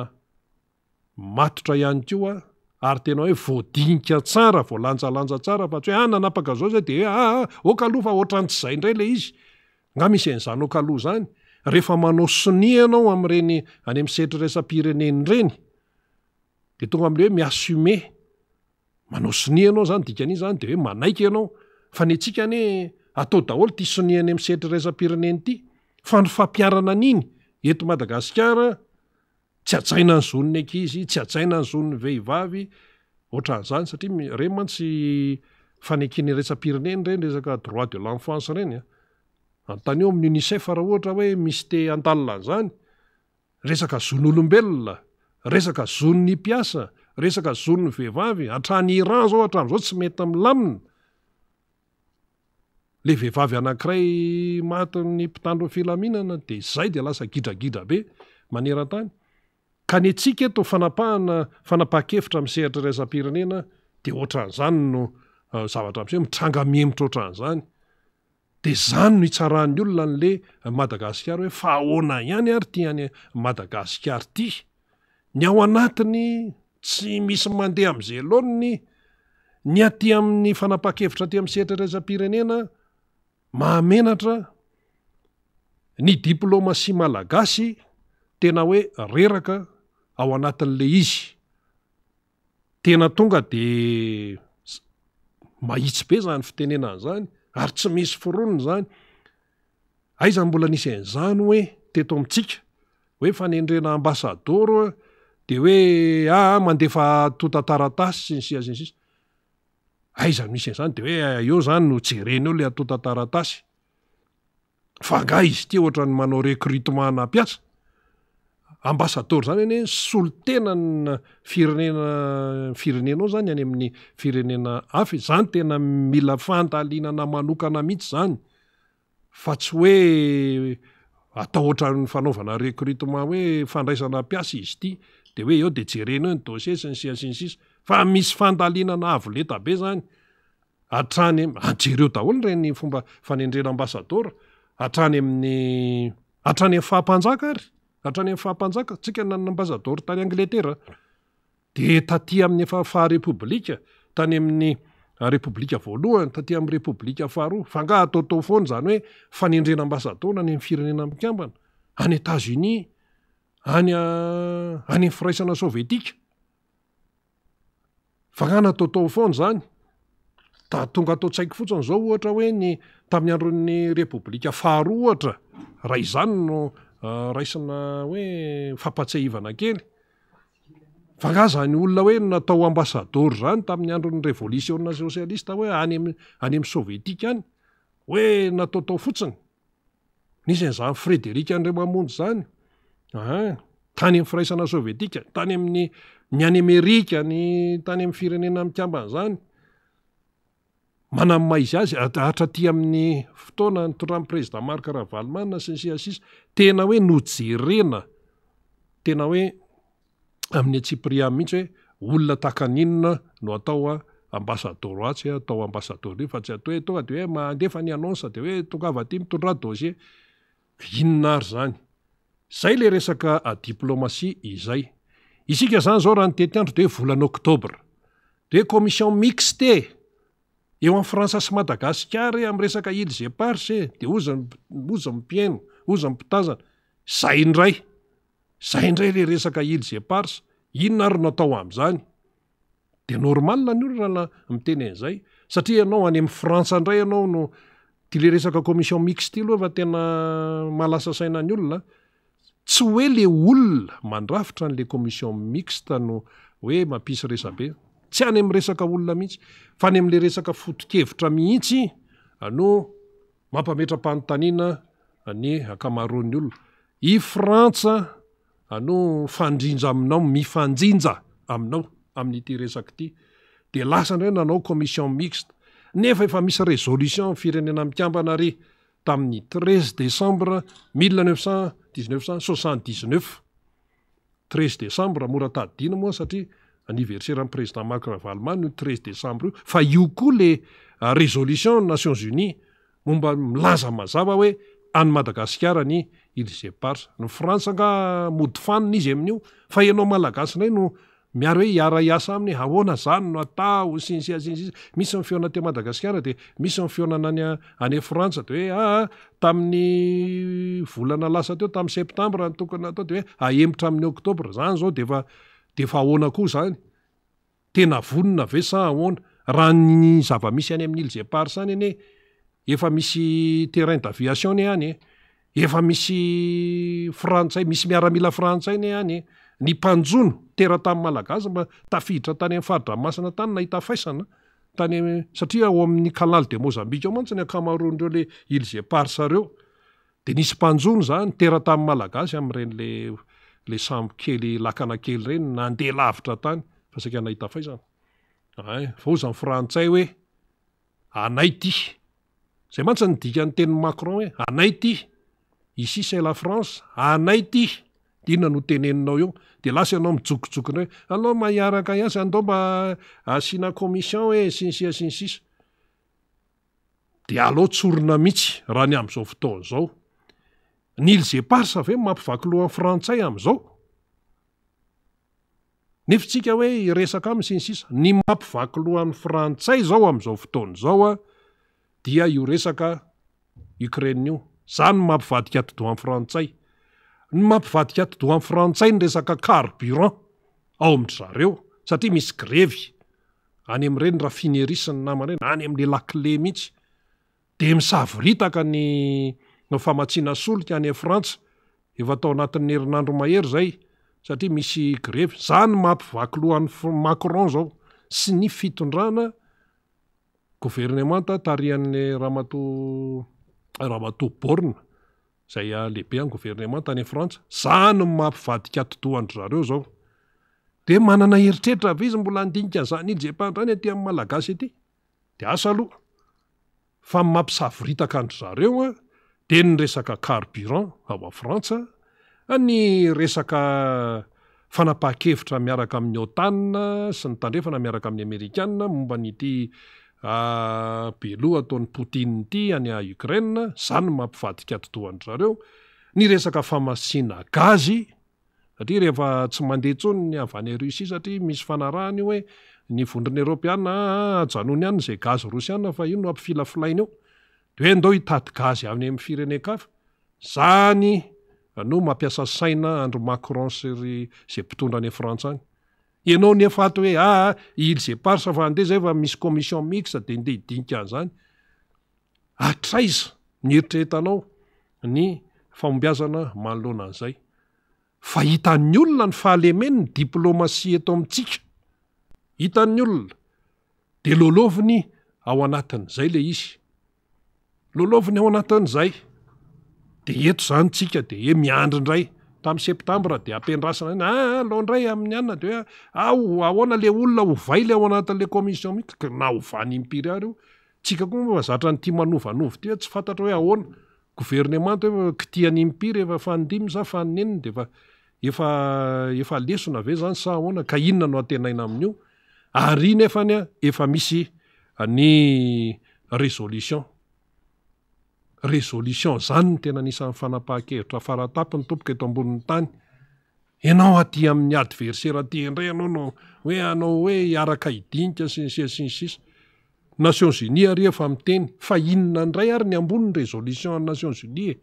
matotra ihany koa ary tena hoe voadinika tsara voalanjalanja tsara fa tsy hoe nanapaka zao zay de hoe okaloha fa ohatran tsy zay indray le izy nga misy an'izany okaloha zany rehefa manao sonia ianao am'ireny any amin'ny sehatra raisam-pirenena ireny de tonga am'le hoe miassume manao sonia ianao zany dikan'iny zany de hoe manaiky ianao fa ny antsika ane atao daholo ty sonia any amin'ny sehatra raisam-pirenena ity fa ny fampiarana an'iny eto Madagasikara tsy atsaina ny zon'ny ankizy tsy atsaina ny zon'ny vehivavy ohatran'izany satria reny mantsy fanekiny raisam-pirenena ireny resaka droit de l'enfance ireny antaneo amin'ny UNICEF raha ohatra hoe misy te andalina an'izany resaka zon'olombelona resaka zon'ny mpiasa resaka zon'ny vehivavy hatrany Iran zao hatramin'izao tsy mety milamina le vehivavy anankiray maty ny mpitandro ny filaminana de zay de lasa gidragidra be maneran-tany ka ny antsika eto fanapaha-kevitra amin'ny sehatra raisam-pirenena de ohatran'izany no zavatra am'izay mitranga mihemitra ohatran'izany de zany no itsarahan'ny olona n'le Madagasikara hoe fa ahoana ihany ary ty any Madagasikara ty ny ao anatiny tsy misy mandeha am'izay loany ny aty amin'ny fanapaha-kevitra aty amin'ny sehatra raisam-pirenena mahamenatra ny diplomasia malagasy tena hoe reraka ao anatin'le izy tena tonga de mahitsy be zany fitenenana zany ary tsy misy foroniny zany aizany mbola nisy an'izany hoe teto amintsika hoe fanendrena ambasadoro de hoe mandefa tonta-taratasy sy ny sisa ny sisa aizany misy an'izany de hoe eo zany no jereny eo le tonta-taratasy fa nga izy ty ohatra ny manao recrutement na-piasa ambasador zany ene solontenany firenenao zany any amin'ny firenena hafa zany tena mila fandalinana manokana mihitsy zany fa tsy hoe atao ohatran'ny fanaovana recrutement hoe fandraisana mpiasa izy ity de hoe eo de jerena eo ny dossier sy ny sisa fa misy fandalinana avo leta be zany hatrany anjereo daholo ireny fomba fanendrena ambasador hatrany amin'ny fahampanjaka ary hatrany amin'ny fahampanjaka tsika nanana ambasador tany Angletera de taty amin'ny faharepublika tany amin'ny repoblika voalohany taty amin'ny repoblika faharoa fa nga ataotao foana zany hoe fanendrena ambasador any amin'ny firenena mikambana any États-Unis any amin'ny firaisana sovietika fa nga nataotao foana zany da tonga atao tsaiko fotsiny zao ohatra hoe ny tamin'ny andron'ny repoblika faharoa ohatra raha izany no raisina hoe fampatsahivana kely fa nga zany olona hoe natao ambasador zany tamin'ny andron'ny révolution socialiste hoe any amin'ny sovietika any hoe nataotao fotsiny nisy an'izany Frédéric André Mamonjy zany tany amin'ny firaisana sovietika tany amin'ny ny any Amerika ny tany amin'ny firenena mikambana zany manamaiza izy azy hatraty amin'ny fotoana nitondran'ny président Marc Ravalomanana sy ny sisa tena hoe nojerena tena hoe amin'ny Cyprien mihitsy hoe olona takan'inona no atao ambasador atsy atao ambasador fa tsy atao hoe tonga de hoe mandefa ny annonce de hoe tonga avy aty mitondra dossier inona ary zany zay le resaka diplomasia izay isika zany zao raha ny tety andro de hoe volana oktobra de commission mixte eo amin'ny Frantsa sy Madagasikara amin'ny resaka Îles Éparses de oza mipiaino oza mipitazana zay indray le resaka Îles Éparses inona ary natao am'izany de normal ny olo raha miteny an'izay satria ianao any amin'ny Frantsa indray ianao no ty le resaka commission mixte aloha fa tena malasa saina ny olona tsy hoe le olona mandrafitra n'le commission mixte no hoe mampisy resabe tsy any amin'ny resaka olona mihitsy fa any amin'le resaka foto-kevitra mihitsy no mampametra-panontaniana ny akamaroan'ny olona i Frantsa no fandrinja aminao mifanjinja aminao amin'ity resaka ity de lasa indray nanao commission mixte nefa efa misy résolution firenena mikambana ary tamin'ny 13 décembre 1979 13 décembre mora tadidina moa satria anniversaire président Macron Allemagne no 13 décembre io fa io koa le résolution Nations Unies momba milaza mazava hoe any Madagasikara ny Îles Éparses ny Frantsa nga mody fanina izy amin'io fa ianao malagasy indray no miary hoe hiara-iasa aminy ahoana zany no atao sinsisinsis misy ny feona te Madagasikara de misy ny feonana any Frantsa de hoe tamin'ny volana lasa teo tamin'ny septembre ny tokony atao de hoe ahemitra amin'ny octobre zany zao de fa ahoana koa zany tena vonina ve sa ahoana raha ny zava-misy any amin'ny Îles Éparses any ane efa misy terrain d'aviation ne any efa misy frantsay misy miaramila frantsay ne any ny mpanjono tera-tany malagasy mba tafiditra tany amin'ny faridramasina tany nahita faisana tany satria ao amin'ny canal de Mozambique ao mantsy ny akamaroan'ireo le Îles Éparses reo de nisy mpanjono zany tera-tany malagasy amin'ireny le sambo kely lakana kely reny nandeha lavitra tany fa saika nahita faisana fa ozy ny frantsay hoe anay ty zay mantsy ny dika ny tenin'ny Macron hoe anay ty ici c'est la France anay ty inona no teneninao eo de lasa ianao mijokojokoina hoe alao mahiaraka iasa andao mba asina commission hoe sinsisinsis de alao tsorona mihitsy raha ny am'izao fotoana zao ny Îles Éparses ve mampivaky lohan'ny frantsay am'izao nefa tsika hoe iresaka aminy sinsisa ny mampivaky lohan'ny frantsay zao am'izao fotoana zao dia io resaka Ukraine io zany mampivadika atidohan'ny frantsay ny mampivadika atidohan'ny frantsay ny resaka carburant ao amin'ny zareo satria misy grevy any amin'ireny raffinerie sy ny namana reny any amin'le lakile mihitsy de misavoritaka ny famatsiana solika any Frantsa efa tao anatin'ny herinandro mahery zay satria misy grevy zany mampivaky lohan'ny Macron zao sy ny fitondrana gouvernemanta tarihan'le Ramatoa Borne zay lehibe any gouvernemanta any Frantsa zany mampivadika atidohandry zareo zao de manana heritreritra ve izy mbola andinika an'izany Îles Éparses any aty amin'ny malagasy ety de asa aloha fa mampisavoritaka andry zareo de ny resaka carburant ao a Frantsa ny resaka fanapahan-kevitra miaraka amin'ny OTAN sy ny tandrefana miaraka amin'ny Amerikanina momba n'ity beloha ataon'ny Poutine ity any Ukraine zany mampivadika atidohandry zareo ny resaka famasiana gazy satria rehefa tsy mandeha tsony ny avy any Russie satria misy fanarahany hoe ny vondrona Europeana ajanony any zay gazy rosiana fa io no ampifilafilaina eo de hoe andao hitady gazy any amin'ny firenen-kafa zany no mampiasa saina Andrew Macron sy zay mpitondra any Frantsa any ianao nefa ato hoe Îles Éparses fa andeha zay fa misy commission mixte de ndeha hidinika an'izany atraiza mieritreretanao ny fahombiazana manoloana an'izay fa hitan'ny olona ny fahalemeny ny diplomasia eto amintsika hitan'ny olona de loloviny ao anatin'izay le izy loloviny ao anatin'izay de eto zany tsika de miandry indray tamin'ny septambra de ampendrasana alao indray amin'ny anina de hoe ahoana le olona ovay le ao anatin'le commission mixte na ovany impiry ary io tsika koa fa zatra nytia manovanova ty tsy fantatra hoe ahoana gouvernemanta hoe kitiany impiry efa fanindimy sa fanineniny de efa lesona ve zany sa ahoana ka inona no atenaina amin'io ary nefany efa misy ny résolution zany ny tena nisan'ny fanapahan-kevitra faratapy ny tompoka eto ambonin'ny tany ianao aty amin'ny adversera aty indray ianao no hoe anao hoe iaraka idinika sinsisa Nations Unies ary efa miteny fa inona indray ary ny amboniny résolution ny Nations Unies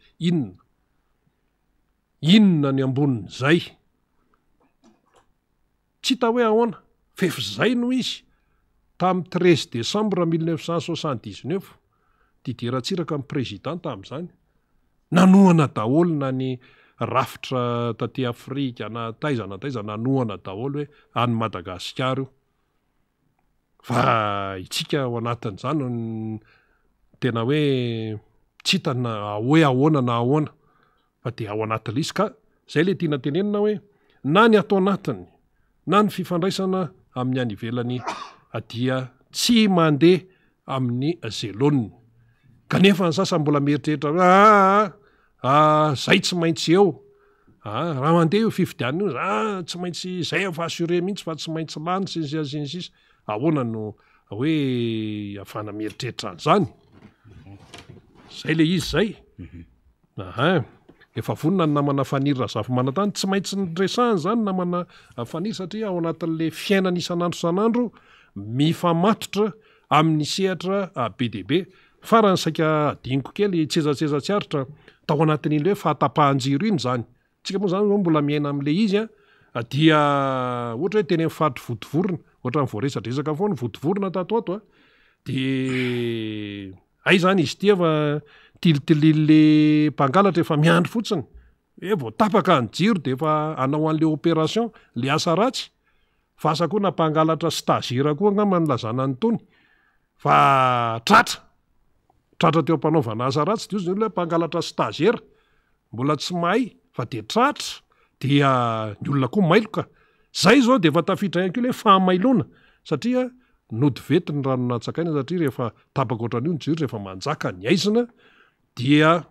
inona ny amboniny zay tsy hita hoe ahoana fefizay no izy tamin'ny 13 décembre 1979 dideratsiraka amin'ny président tamin'izany nanohana daholo na ny rafitra taty Afrika na taiza nanohana daholo hoe any Madagasikara io fa itsika ao anatin'izany tena hoe tsy hitana hoe ahoana na ahoana fa dia ao anatin'ilay izy ka zay le tiana tenenina hoe na ny atao anatiny na ny fifandraisana amin'ny any ivelany dia tsy mandeha amin'ny zeloniny kanefa ny sasany mbola mieritreritra zay tsy maintsy eo raha mandeha io fifidianina io tsy maintsy zay efa assuré mihitsy fa tsy maintsy lany sinsisa ahoana no hoe afana mieritreritra an'izany zay le izy zay efa vonina ny namana fanirina zafy manantany tsy maintsy nyresahany zany namana faniry satria ao anatin'le fiainana isan'andro san'andro mifamatotra amin'ny sehatra be dia be farany saika adiniko kely tsezatseza-tsiaritra tao anatin'iny hoe fahatapahan-jiro iny zany tsika moa zany mbola miaina amin'le izy dia ohatra hoe teny mifatry votovorona ohatra ny voaresadresaka foana votovorona tatoato dia ay zany izy ty fa tilitililyle mpangalatra efa miandry fotsiny vao tapaka ny jiro dia efa anao an'le opération le asa ratsy fa asa koa na mpangalatra stagiaire koa angamba nylazana ny tony fa tratra teo ampanaovana asa ratsy dia izy le mpangalatra stagiaire mbola tsy mahay fa dia tratra dia ny olona koa mailoka zay zao dia efa tafiditra ihany koa le fahamailona satria nody vety ny ranonatsakaina satria rehefa tapaka ohatran'io ny jiro rehefa manjaka ny aizina dia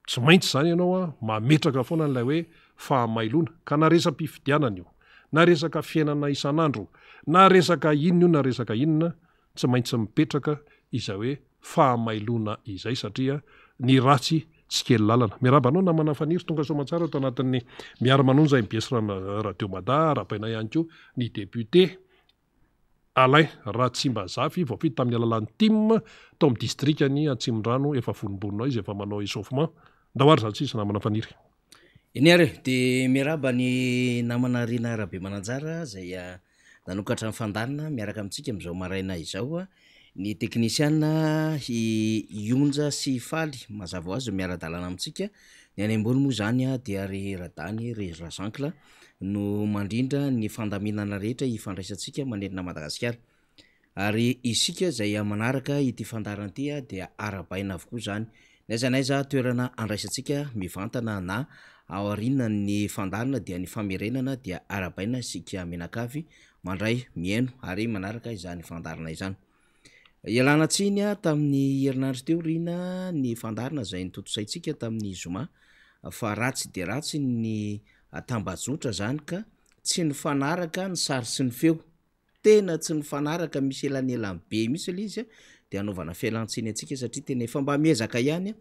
tsy maintsy zany ianao mametraka foana n'ilay hoe fahamailona ka na resam-pifidianana io na resaka fiainana isan'andro na resaka inona io na resaka inona tsy maintsy mipetraka izay hoe fahamailona izay satria ny ratsy tsy kely lalana miarabanao namana faniry tonga somatsara ato anatin'ny miara-manonja MBS Radio Mada arapaina ihany koa ny député Alain Ratsimbazafi voafity tamin'ny alalan'ny team tao amin'ny distrikany Atsimondrano efa volombonina izy efa manao échauffement ndawary zany tsisy namana faniry iny ary dia miaraba ny namana Rina Rabe Mananjara zay nanokatra ny fandanina miaraka amintsika amin'izao maraina izao ny teknisiana Ionja sy Faly mazava ho azy miara-dalana amintsika ny any ambony moa zany dia ry Radany ry Razankla no mandrindra ny fandaminana rehetra ifandraisantsika manentina Madagasikara ary isika zay manaraka ity fandarana ity dia arabaina avokoa zany naiza toerana andraisantsika mivantana na ao aoriana ny fandarana dia ny famerenana dia arabaina sika menakavy mandray mieno ary manaraka izany fandarana izany ialana tsiny tamin'ny herinandro teo Rina ny fandarana zay nitotosaitsika tamin'ny zoma fa ratsy dia ratsy ny tambazotra zany ka tsy ny fanaraka ny sary sy ny feo tena tsy ny fanaraka misy elanelany be misy le izy dia anaovana fialantsiny atsika satria tena efa mba miezaka ihany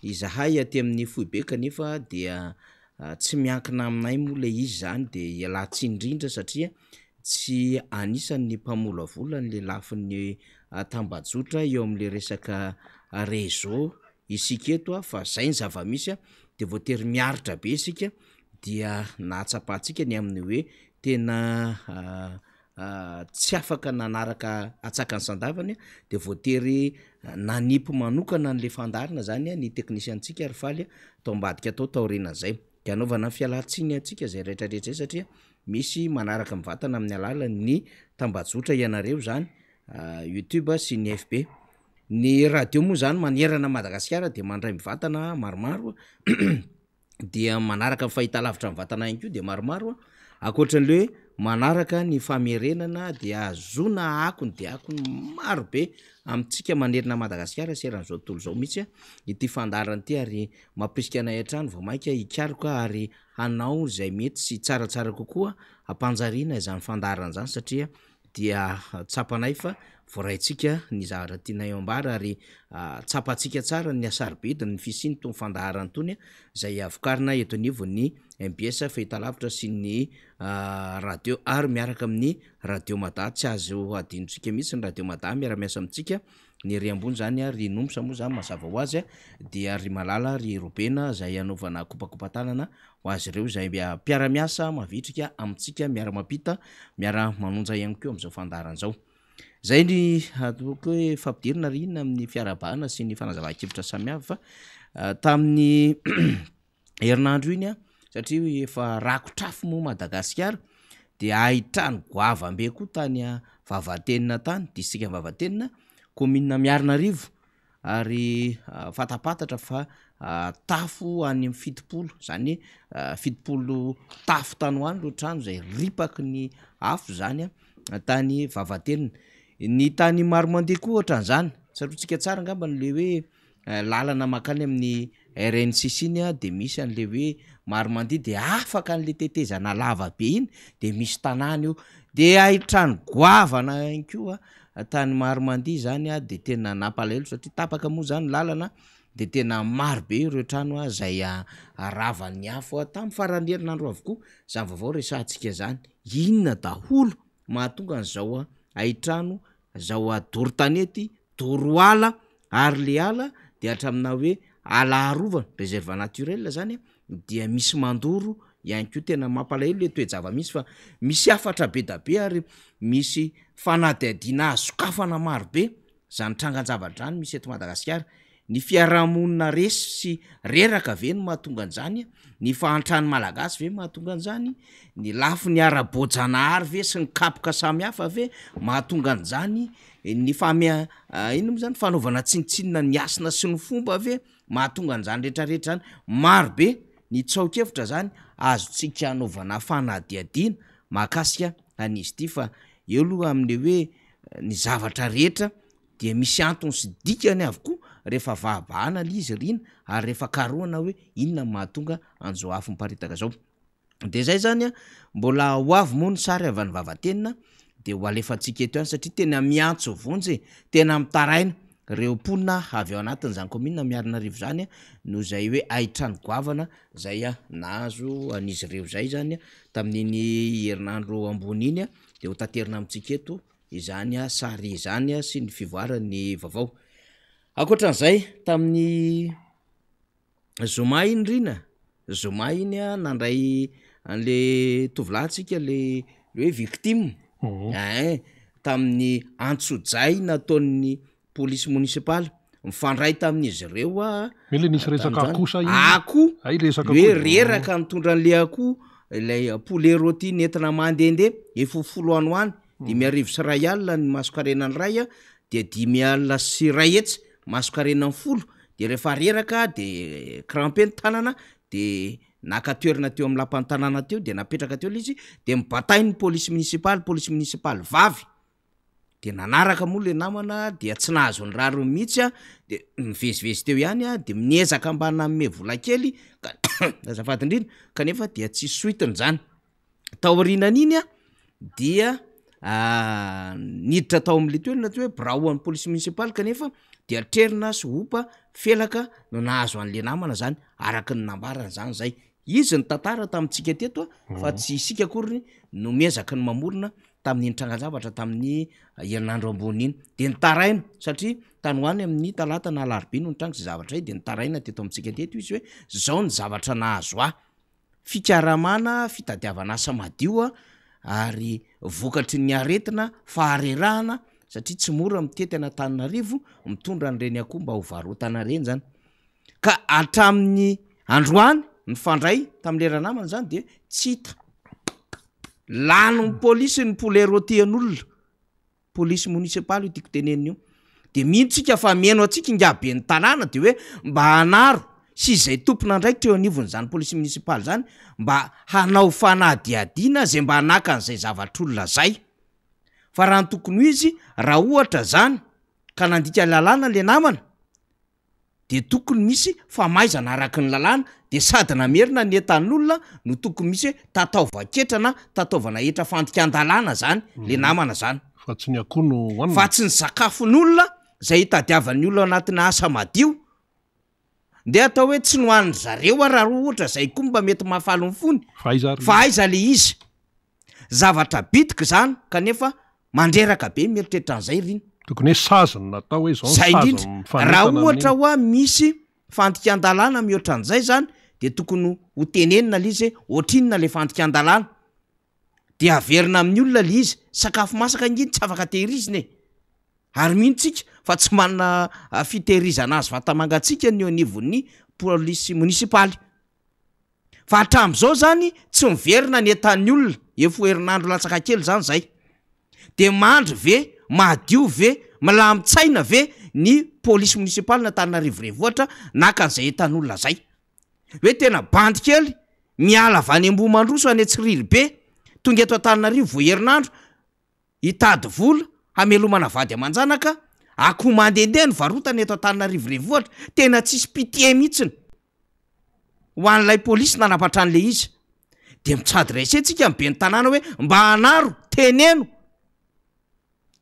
izahay aty amin'ny foibe kanefa dia tsy miankina aminay moa le izy zany dia ialatsiny indrindra satria tsy anisan'ny mpamolavola nle lafin'ny tambajotra eo amin'le resaka réseau isika eto fa zay ny zava-misy dia voatery miaritra be isika dia nahatsapahantsika ny amin'ny hoe tena tsy afaka nanaraka atsakany sandavany dia voatery nanipy manokana n'le fandarina zany ny teknisiantsika ary faly tao ambadika atao taorinan'izay dia anaovana fialatsiny atsika zay rehetrarehetra zay satria misy manaraka mivatana amin'ny alala ny tambajotra ianareo zany YouTube sy ny FB ny radio moa zany manerana Madagasikara dia mandray mivatana maromaro dia manaraka fahitalavitra mivatana ihany koa dia maromaro akoatran'le manaraka ny famerenana dia azona akony dia akony maro be amintsika manerina Madagasikara seran'izao tontolo zao mihitsy ity fandarana ity ary mampirisika anay hatrany vao mainka hikaroka ary hanao zay mety sy tsaratsara kokoa ampanjariana izany fandarana zany satria dia tsapanay fa voaraintsika ny zavatra tiana eo ambara ary tsapatsika tsara ny asaribediny ny fisiny tony fandaharany tony zay avokarina eto anivony MBS fahitalavitra sy ny radio ary miaraka amin'ny radio mada tsy azo adinotsika mihitsy ny radio mada miara-miasa amitsika ny ry ambony zany ry nomsa moa zany mazava ho azy dia ry malala ry robena zay anaovana kopakopatanana ho azy ireo zay mpiara-miasa mavitrika amitsika miara-mapita miara manonja ihany keo am'izao fandaharan'izao zay ny atoko hoe fampidirina ry ina amin'ny fiarabahana sy ny fanazava-kevitra samihafa tamin'ny herinandro iny satria efa rakotrafo mo Madagasikara dia ahitrano goavambe koa tany Vavatenina tany distrika Vavatenina commune Miarinarivo ary fatapatatra fa tafo any amin'ny fitopolo zany fitopolo tafo tany hoany ro trano zay ripaky ny afo zany tany Vavatenina ny tany maro mandeha koa ohatran'izany sarotsika tsara angamba n'le hoe lalana makany amin'ny RNCC iny de misy an'le hoe maro mandeha de afaka an'le tetezana lava be iny de misy tanàna io de ahitrano goavana ihany koa tany maro mandeha zany de tena nampalahelo satria tapaka moa zany lalana de tena maro be ireo trano zay ravan'ny afo tamin'ny farany herinandro avokoa zany vaovao resantsika zany inona daholo mahatonga an'izao ahitrano zao doro tanety doro ala ary le ala de hatramina hoe ala arovana réserve naturel zany dia misy mandoro ihany koa tena mampalahelo le toejava misy fa misy afatra be da be ary misy fanadihadina azokafana maro be zany trangan-javatra any misy eto Madagasikara ny fiarahamonina resy sy reraka ve no mahatonga an'izany ny fahantrany malagasy ve mahatonga an'izany ny lafo ny ara-boajanahary ve sy ny kapoka samihafa ve mahatonga an'izany ny ino moa zany fanaovana tsinitsinina ny asina sy ny fomba ve mahatonga an'izany rehetrarehetra zany maro be ny tsaokevitra zany azotsika anaovana fanadihadina mahakasika an'izy ity fa eo aloha amin'le hoe ny zavatra rehetra dia misy antony sy dikany avokoa rehefa vahabahana le izy rina ary rehefa karohana hoe inona mahatonga an'izao afo miparitaka zao de zay zany mbola ho avy moa ny sary avy any Vavatenina de ho alefantsika eto ihany satria tena miantso vonjy tena mitaraina reo mponina avy ao anatin'izany commune Miarinarivo zany no zay hoe ahitrano goavana zay nahazo an'izy ireo zay zany tamin'iny herinandro ambony iny de ho taterina amitsika eto izany sary izany sy ny fivoarany vaovao akoatran'izay tamin'ny zoma iny rina zoma iny nandray an'le tovolahintsika le hoe victime tamin'ny antsojay nataon'ny polisy municipaly mifandray tamin'izy ireo mele nisy resaka akosa hoe reraka mitondra an'le akoho ilay poulet rôti nentina mandehandeha efofolo any hoany dimy arivo sy ray alina ny masokarenany ray de dimy alina sy ray etsy masokarenany folo de rehefa reraka de crampeny tanana de nakatoerina teo amin'ny lapan'ny tanàna teo de napetraka teo le izy de mibatay ny polisy municipaly vavy de nanaraka moa le namana dia tsy nahazo ny raro mihitsy de mivezivezy teo ihany de miezaka ambana ame vola kely azafady indrindra kanefa dia tsy soitiny zany taorinan'iny dia niditra tao am'le toerana ty hoe brao an'ny polisy municipaly kanefa dia trerina sy opa felaka no nahazo an'le namana zany araky ny nambarana zany zay izy ny tantara tamintsika teto fa tsy isika akory no miezaka ny mamorona tamin'iny trangan-javatra tamin'ny herinandro ambony iny de nitaraina satria tany hoany amin'ny talata na alarobia no nitranga sy zavatra y de nitaraina teto amitsika teto izy hoe zao ny zavatra nahazo fikaramana fitadiavana asa madio ary vokatry ny aretina faharerahana satria tsy mora mitety Antananarivo mitondra an'ireny akoho mba ho varotana reny zany ka hatramin'ny androany ny fandray tam'le ranamana zany de tsy hita lano ny polisy ny poulet rôti an'olona polisy municipaly io tiako tenenina io de mihintsika fa mieno atsika ingabe ny tanàna de hoe mba hanaro sy izay tompona andraikitra eo anivon'izany polisy municipaly zany mba hanao fanadihadiana zay mba hanaka an'izay zavatr'olona zay fa raha ny tokony ho izy raha ohatra zany ka nandika lalàna le namana de tokony misy famaizana araky ny lalàna de sady namerina ny entan'olona no tokony misy hoe tataovaketrana tataovana etra fandikan-dalàna zany le namana zany fa tsy ny akoho no hoanina fa tsy ny sakafon'olona zay hitadiavan'ny olona anatin'ny asa madio de atao hoe tsy nohaniny zareo raha ohatra zay koa mba mety mahafaly ny fony fa aiza le izy zavatra bitika zany kanefa mandreraka be mieritreritra an'izay riny tokony hoe sazany natao hoe zay indrindra raha ohatra hoa misy fandikan-dalàna mihoatra an'izay zany de tokony ho tenenina le izy hoe ohatrinona le fandikan-dalàna de averina amin'ny olona le izy sakafo masaka inginy tsy afaka tehirizina ary mihintsika fa tsy manana fitehirizana azy vatamangatsika ny anivon'ny polisy munisipaly fa hatram'izao zany tsy miverina ny entan'ny olona efo herinandro latsaka kely zany zay de mandry ve madio ve milamitsaina ve ny polisy munisipaly na Antananarivo renivohitra naka an'izay entan'olona zay hoe tena bandy kely miala avy any Ambohimandroso any Antsiriry be tonga eto Antananarivo vo herinandro hitady vola hamelomana vady aman-janaka akoho mandehandeha ny varotana eto Antananarivo renivohitra tena tsisy pitié mihitsiny ho an'ilay polisy nanapatra an'le izy de mitsady raisentsika mibe ny tanàna hoe mba hanaro teneno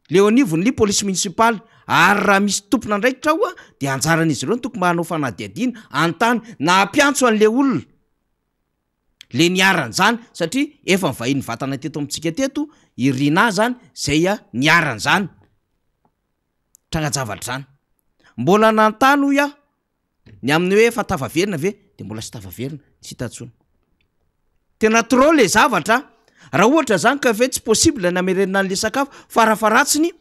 leo anivon'ly polisy munisipaly ary raha misy tompona ndraikitra hoa de anjaran'izy ireo ny tokony mba hanao fanadihadiana antany na ampiantso an'le olona le niaran'zany satria efa mivahiny vatana teto amitsika teto irina zany zay niaran'zany trangajavatra zany mbola nantany hoy ny amin'ny hoe fa tafaverina ve de mbola sy tafaverina tsy hitatsony tena trop le zavatra raha ohatra zany ka ve tsy possible namerenina an'le sakafo farafaratsiny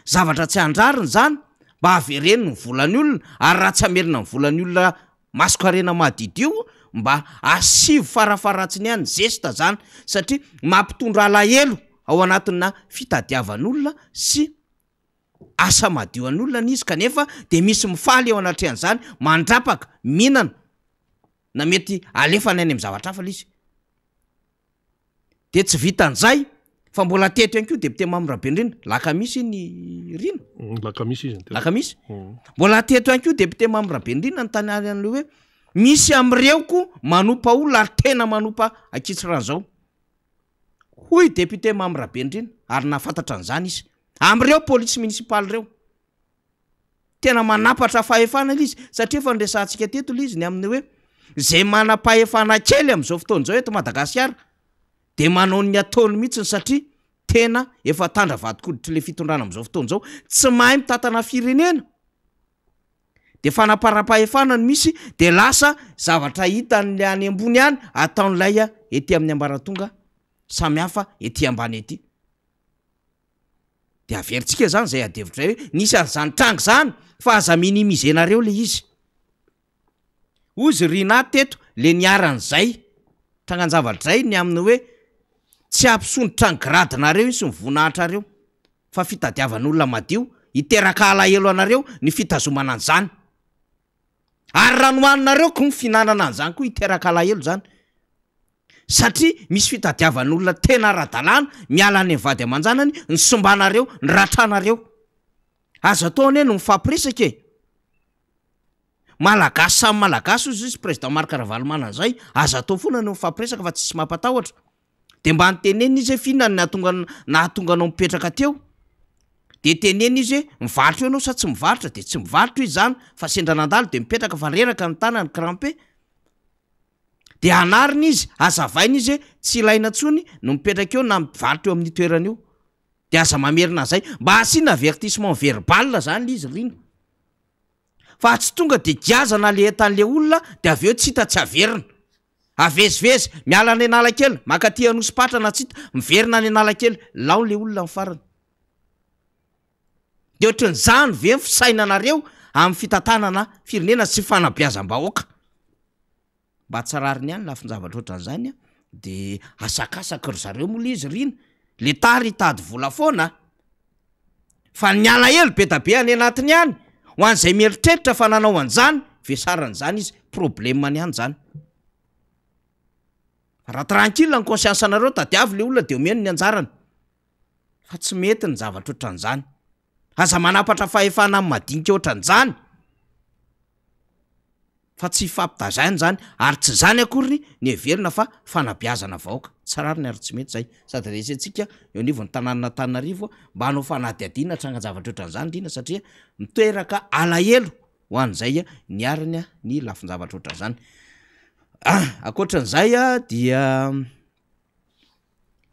zavatra tsy andrariny zany mba havereny ny volan'ny olona ary raha tsy amerina ny volan'ny olona masokarena mahadidio mba asivo farafaratsiny ihany zesta zany satria mampitondra alahelo ao anatina fitadiavan'olona sy asa madio an'olona n'izy kanefa de misy mifaly eo anatrehan'zany mandrapaka mihinana na mety alefana any amin'ny zavatra hafa izy de tsy vitan'izay fa mbola teto ihany koa depute Mamorabendrina lakamisy ny rina lakamisy izy lakamisy mbola teto ihany koa depute Mamorabendrina ny tany an'le hoe misy am'ireoko manompa olona ary tena manompa akitsirana hoy depute Mamorabendrina ary nafantatra an'izany izy am'ireo polisy munisipaly reo tena manapatra fahefana izy satria efa nresantsika teto le izy ny amin'ny hoe zay manam-pahefana kely am'izao fotoan'izao eto Madagasikara de manao ny ataony mihitsiny satria tena efa tandra vadikoditra le fitondrana am'izao fotoan'izao tsy mahay mitantana firenena de fanapara-pahefana no misy de lasa zavatra hitan'le any ambony any ataon'lay ety amin'ny ambaratonga samihafa ety ambany ety de averintsika zany zay adevitra hoe nisy an'zany trango zany fa aza minimizenareo le izy ozy rina teto le niaran'zay tranganjavatra ny amin'ny hoe tsy ampisondrotra ny gradinareo iny sy mivonahitra reo fa fitadiavan'olona madio hiteraka alahelo anareo ny fitazomana an'zany ary ranohaninareo ko ny finanana an'zany koa hiteraka alahelo zany satria misy fitadiavan'olona tena ara-dalàna miala any vady aman-janany ny sombanareo ny ratranareo azo ataony no mifampiresaka malagasy samy malagasy ozy izy président Marc Ravalomanana an'izay azo atao foana no mifampiresaka fa tsisy mampatahotra de mba nytenena izy hoe fihinana nahatonga anao mipetraka teo de tenena izy hoe mivarotra eo anao sa tsy mivarotra de tsy mivarotra izy zany fa sendra nandalo de mipetraka fa reraka ny tanany crampe de anariny izy azavaina izy hoe tsy ilaina tsony no mipetraka eo na mivarotra eo amin'ny toerana io de aza mamerina zay mba asiana avertissement verbal zany le izy rina fa tsy tonga de giazana le etan'le olona de avy eo tsy hita tsy averina avezivezy miala any analakely makaty anosipatra na tsy hita miverina any analakely lao le olona mifarany de ohatran'izany ve fisainanareo amin'ny fitantanana firenena sy fanabeazam-bahoaka mba tsarariny ihany lafin-javatra ohatran'izany de asakasaka ry zareo moa le izy rina le tary hitady vola foana fa niala elo be da be any anatiny ihany ho an'izay mieritreritra fa nanao an'izany vesaran'izany izy problemany ihany zany raha tranquille ny conscience anareo tadiavy le olona de omeny ny anjarany fa tsy mety ny zavatra ohatran'izany aza manapatra fahefana amin'ny madinika ohatran'izany fa tsy fampitazany zany ary tsy zany akory ny everina fa fanabiazana vahoaka tsarary ny ary tsy mety zay sady resentsika eo anivony tanàna Tananarivo mba hanao fanadihadiana trangan-javatra ohatran'izany rina satria mitoeraka alahelo ho an'izay ny ariny ny lafin-javatra ohatran'izany akoatran'izay dia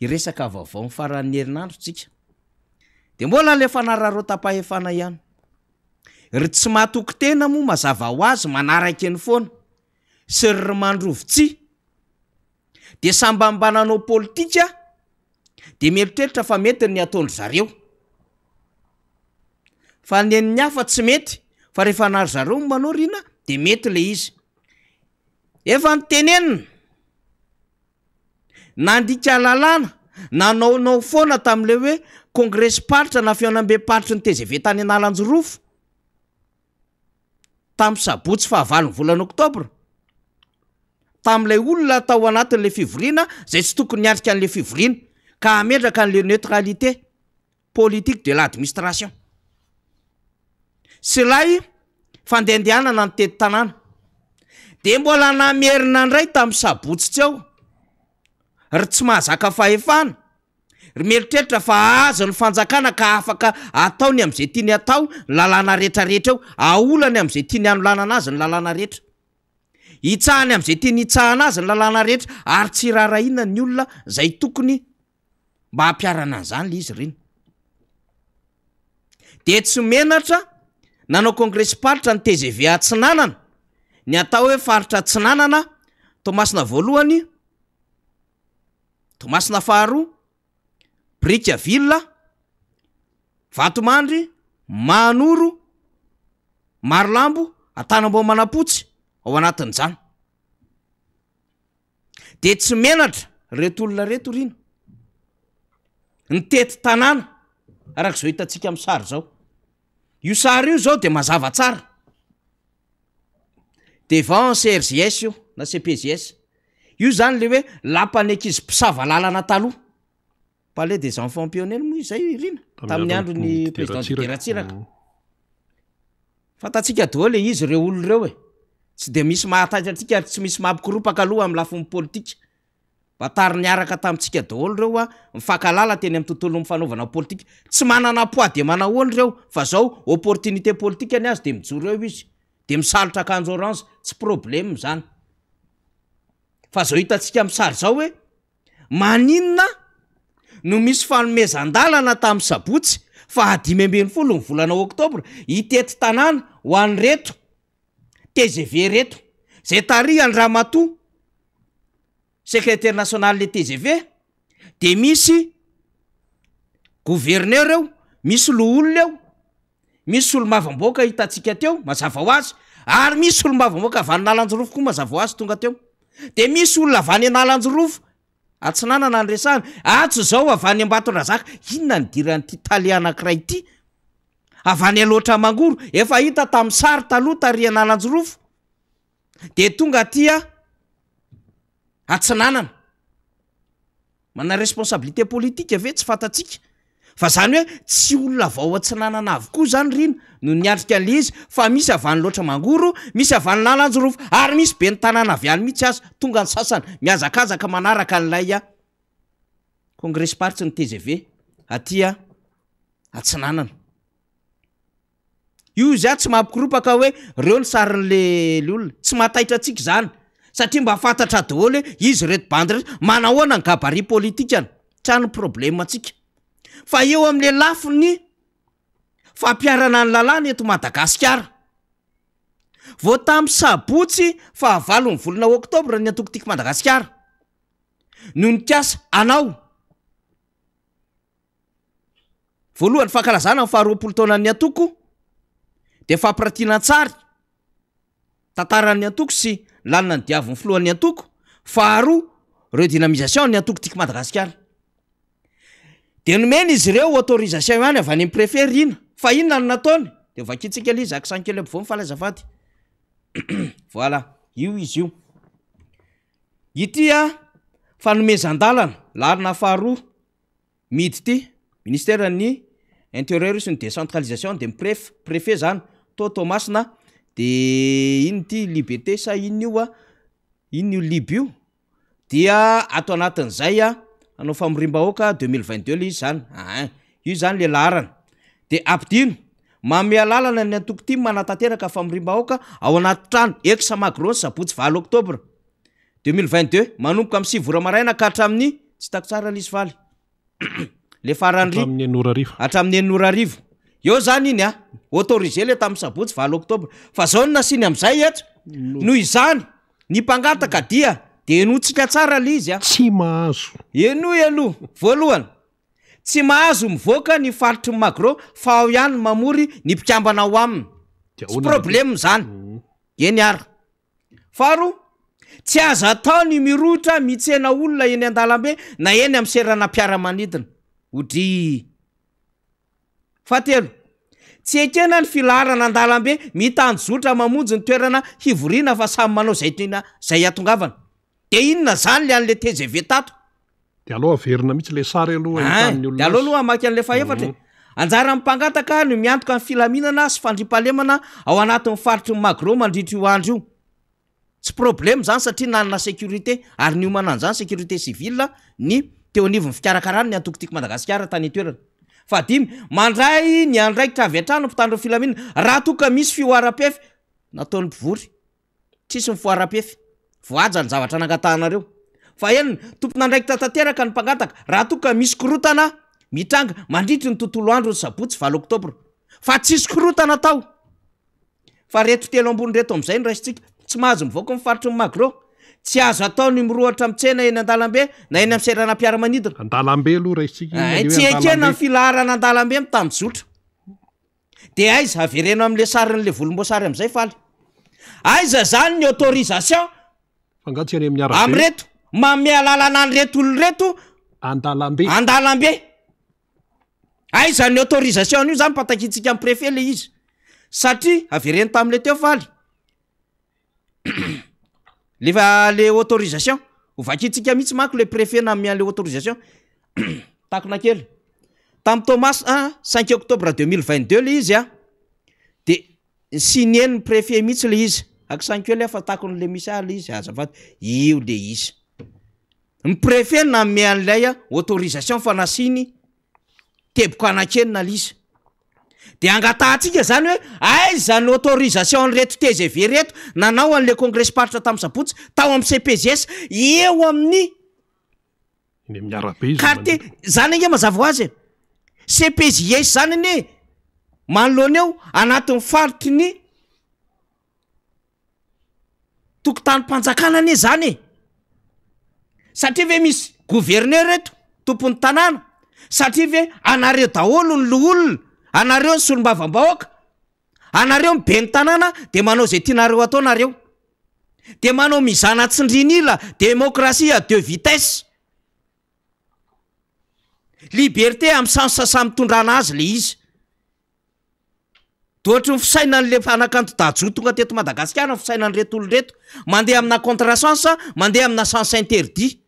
iresaka vaovao ny faran'ny herinandro tsika de mbola le fanarareo tapahefana ihany ry tsy mahatoky tena moa mazava ho azy manaraka ny foana sy ry mandrovotsi de sambambananao politika de mieritreritra fa mety ny ataondry zareo fa nen'ny hafa tsy mety fa rehefa nary zareo manao rina de mety le izy efa nytenenina nandika lalàna nanaonao foana tam'le hoe kongresy paritra na fiaonam-be paritra ny TGV tany Analanjorofo tam'y sabotsy 9 volana oktobra tam'ilay olona tao anatin'le fivoriana zay tsy tokony niarika an'le fivoriana ka ametraka an'le neutralité politique de l'administration sy lay fandehandehanana ny tety tanàna de mbola namerina ndray tam'y sabotsy tsy ao ry tsy mahazaka fahefana ry mieritreritra fa azo ny fanjakana ka afaka ataony am'izay tiany atao ny lalàna rehetrarehetra eo aolany am'izay tiany anolanana azy ny lalàna rehetra hitsahany am'izay tiany hitsahana azy ny lalàna rehetra ary tsy rarahina ny olona zay tokony mba hampiarana an'izany le izy reny de tsy menatra nanao kongresy paritra ny TGV Atsinanana ny atao hoe faritra Atsinanana Tomasina voalohany Tomasina faharoa Brickaville Vatomandry Mahanoro Marilambo Antanambo Manapotsy ao anatin'izany de tsy menatra reto olona reto rino ny tety tanàna arak'izao hitantsika amin'ny sary zao io sary io zao de mazava tsara devant CRGS io na CPGS io zany le hoe lampany ankizy mpisava lalana taloha palais des enfants pionniers moa izay rina tamin'ny andro ny président Deratsiraka fantatsika daholo le izy reo olo reo tsy de misy mahatatra atsika ary tsy misy mampikorupaka aloha amin'ny lafin'ny politika batary niaraka tamintsika daholo reo mifankalala teny amin'ny tontolo mifanaovana politika tsy manana poids de manahoany reo fa zao opportunité politique ny azy de mijoro eo izy de misalotra akanjo orange tsy problème zany fa zao hitantsika misary zao hoe maninona no misy fanomezan-dalana tamin'ny sabotsy fa 5 ny volana oktobra hitety tanàna ho an'ny reto TGV reto zay tarihany Ramatoa secrétaire national le TGV de misy gouverneur eo misy loholona eo misy olo-mavamboaka hitantsika teo mazava ho azy ary misy olo-mavamboaka avy any Analanjorofo koa mazava ho azy tonga teo de misy olona avy any Analanjorofo Atsinanana ny resahana atsy zao avy any Ambatondrazaka inona ny diran'ity talia anankiray ity avy any aloatra mangoro efa hita tamin'ny sary taloha tary Analanjorofo de tonga tia Atsinanana mana responsabilité politique ave tsy fantatsika fa zany hoe tsy olona vao Atsinanana avokoa zany rina no niatrika an'le izy fa misy avy any loatra mangoro misy avy any Analanjorofo ary misy be ny tanàna avy any mihitsy azy tonga ny sasany miazakazaka manaraka an'ilay kongresy paritra ny TGV atia Atsinanana io zay tsy mampikorupaka hoe reo ny sarin'le olona tsy mahataitra atsika zany satria mba fantatra daholo hoe izy reto bandy reto manahoana ny gabarit politikany trano problème atsika fa eo amin'le lafiny fampiarana ny lalàna eto Madagasikara vao tamin'ny sabotsy 9 ny volana oktobra ny atokotiko Madagasikara no nikasa anao voalohany fankalazana ny 20 taona ny atoko de fampiratiana tsary tantaran'ny atoko sy lalina ny diavy ny filohan'ny atoko faharoa redynamisation ny atokotiko Madagasikara de nomena izy ireo autorisation ihany avy any amin'ny préfet rina fa inona no nataony de vakitsika le izy aksankely ampovoa mifalazavady voilà io izy io itya fanomezan-dalana lalina faharoa midy ty ministère ny intérieur sy ny décentralisation de préfet zany to Tomasina de iny ty liberté sa iny io iny io liby io dia ato anatin'izay anao famorim-bahoaka 2022 le izy zany io zany le laharana de ampidino mamea lalana ny antoko ty manatanteraka famorim-bahoaka ao anaty trano exa magron sabotsy 20 oktobra 2022 manomboka amin'ny 7 vora maraina ka hatramin'ny tsy tako tsara lisy valy le farandry hatramin'ny enora arivo eo zany iny autorisé le tamin'ny sabotsy 20 oktobra fa zao ny nasiny am'izay eto noho izany ny mpangataka dia de enotsika tsara le izy tsy mahazo eno voalohany tsy mahazo mivoaka ny faritry ny magro fa ao ihany mamory ny mpikambana ao aminy tsy problème zany eny ary faro tsy azo atao ny mirotra mitsena olona eny an-dalambe na eny amin'ny serana mpiara-manidina odry fatelo tsy ekena ny filarana an-dalambe mitanjotra mamonjy ny toerana hivoriana fa samy manao zay atongavana de inona zany le an'le TGV tato de aloha averina mihitsy le sary aloha de aloha amaky an'le faefatra anjara mpangataka no miantoka ny filaminana sy fandripalemana ao anatin'ny faritry ny magro mandritra io andro io tsy problème zany satria nanana sécurité ary ny omanany zany sécurité civile ny teo anivon'ny fikarakarany ny antokotiky Madagasikara tany toerana fa dimy mandray ny andraikitra avy atrano mpitandro filaminana raha toka misy fioara-pefy nataony mpivory tsisy mifoara-pefy voaja ny zavatra nangatahanareo fa eny tompon'andraikitra tanteraka ny mpangataka raha toka misy korotana mitranga mandritry ny tontolo andro ny sabotsy 20 oktobra fa tsisy korotana tao fa reto telo ambony reto am'izay ny raisitsika tsy mahazo mivoaka mifaritry ny magro tsy azo atao ny mirohatra mitsena eny an-dalambe na eny amin'ny serana mpiara-manidina an-dalambe aloha raisitsika tsy ekena ny filaharana an-dalambe mitamjotra de aiza avereno am'le sarin'le volomboasary am'izay faly aiza zany ny autorisation fangatsy any amin'ny arabe am'reto mamea lalana ny reto olo reto an-dalambe aiza ny autorisation io zany patakitsika amin'ny préfet le izy satria avereno tam'le teo faly lefa le autorisation ovakitsika mihitsy manko le préfet na amian'le autorisation takona kely tam Thomas 5 octobre 2022 le izy de signeny préfet mihitsy le izy ak 5 le afa takon'le misy le izy azafady io le izy ny préfet na amian'lay autorisation fa nasiny teboka anakenina le izy de angatahantsika zany hoe aiza ny autorisation reto TGV reto nanao an'le congrès paritra tamin'ny sabotsy tao amin'ny CPGS eo amin'ny carte zany ange mazava ho azy CPGS zany ne manoloana eo anatin'ny faritry ny tokotany mpanjakana ane zany satria ve misy gouverneur reto tompon'ny tanàna satria ve anareo daholo ny loolona anareo ny solombavam-bahoaka anareo mibe ny tanàna de manao zay tianareo atao nareo de manao mizana tsindrinila démocratie à 2 vitesses liberté amin'ny sens samy tondrana azy le izy dohatry ny fisaina n'le anakanto dajo tonga teto Madagasikara ny fisaina ny reto olo reto mandeha amina contresens mandeha amina sens interdit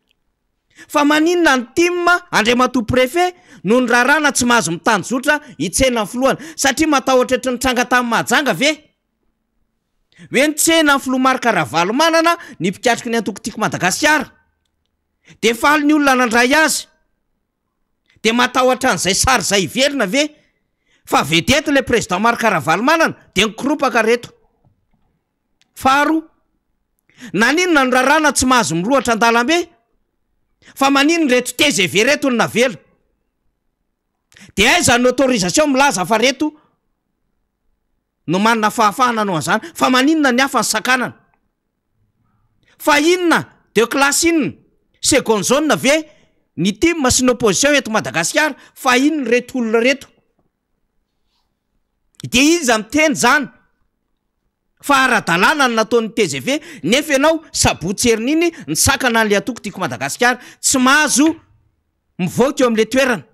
fa maninona ny timma andriamatoa préfet no ny rarana tsy mahazo mitanjotra hitsena ny filohana satria matahotra ny tranga tamin'ny mahajanga ve hoe nitsena ny filoha marika ravalo manana ny mpikatriky ny antokotiky Madagasikara de faly ny olona nandray azy de matahotra an'izay sary zay iverina ve fa vedety le président marika ravalo manana de nikoropaka reto faro naninona ny rarana tsy mahazo mirohatra an-dalambe fa manino reto TGV reto ny navela de aiza ny autorisation milaza fa reto no manana fahafahana anao an'izany fa maninona ny hafa ny sakanana fa inona de classe inona second zone ve ny team sy ny opposition eto Madagasikara fa inona reto olona reto de izy miteny zany fa ara-dalàna ny nataon'ny TGV nefa ianao sabotsy herin'iny ny sakana an'le atokotiko Madagasikara tsy mahazo mivoaka eo amin'le toerana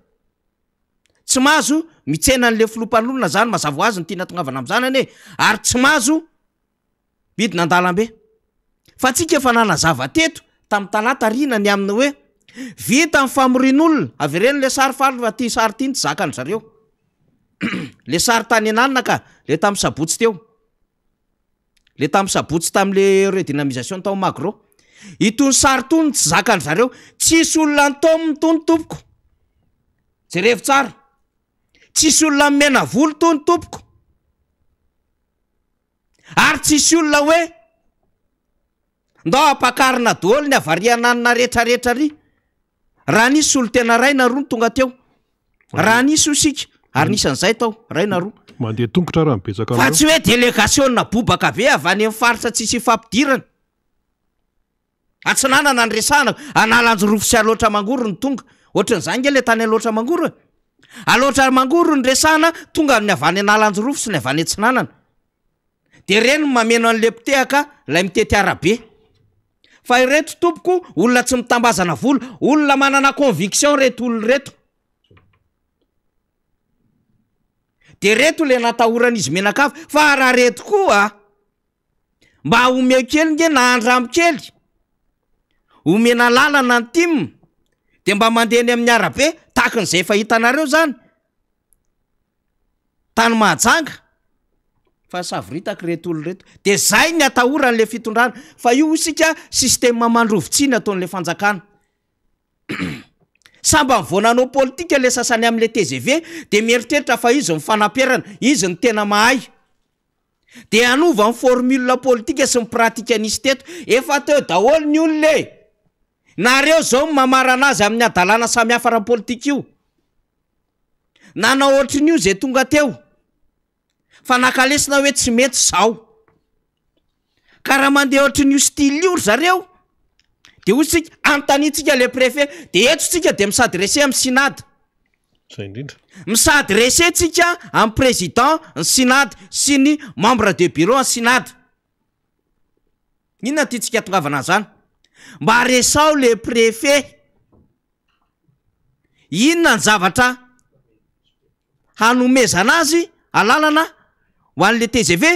tsy mahazo mitsena an'le filompanolona zany mazava ho azy ny tiana tongavana amin'izany ane ary tsy mahazo midina an-dalambe fa tsika efa nanazava teto tamin'ny talata rina ny aminy hoe vita ny famorin'olona avereny le sary faly fa ty sary ty ny zakany zareo le sary tany ananina ka le tamin'ny sabotsy teo le tamin'ny sabotsy tamin'le redynamisation tao Macron itony sary tony tsy zakany zareo tsisy olona ntom tony tompoko jerevo tsara tsisy olona mena volo tony tompoko ary tsisy olona hoe ndao ampakarina daholo ny avariananina rehetrarehetra ry raha nisy olo tena ray na roa ny tonga teo raha nisy osika ary nisan'izay tao ray na roa mandeha tongotra raha mibetsaka fa tsy hoe délégation bobaka be avy any amin'ny faritra tsisy ifampidirana atsinanana ny resahana analanjo rofo sy aloatra mangoro ny tonga ohatran'izany nge le tany aloatra mangoro aloatra mangoro ny resahana tonga ny avany analanjo rofo sy ny avany atsinanana de reny mameno an'le mpitehaka lay mitety arabe fa ireto tompoko olona tsy mitambazana volo olona manana conviction reto olona reto de reto le natahoran'izy menakava fa raha reto koa mba omeo kely nge nahandramo kely omena lalana ny tim de mba mandehany amin'ny arabe tahaka n'izay efa hitanareo zany tany mahajanga fa savritaka reto olo reto de zay ny atahoran'le fitondrana fa io isika systema mandrovitsiny ataon'le fanjakana samba mivonanao politika le sasany amin'le TGV de mieritreritra fa izy mifanamperana izy ny tena mahay de anova ny formule politika sy ny pratika nisy teto efa teo daholo ny olona nareo zao mamarana azy amin'ny adalana samy hafa raha politika io nanao ohatrin'io zay tonga teo fa nakalesina hoe tsy mety zao ka raha mandeha ohatrin'io style io zareo de osika antanitsika le préfet de etotsika de misadresse amin'ny synade misadresse tsika amin'ny président ny synade sy ny membre de bureau ny synade inona tytsika tongavana zany mba resao le préfet inona ny zavatra hanomezana azy alalana ho an'le TGV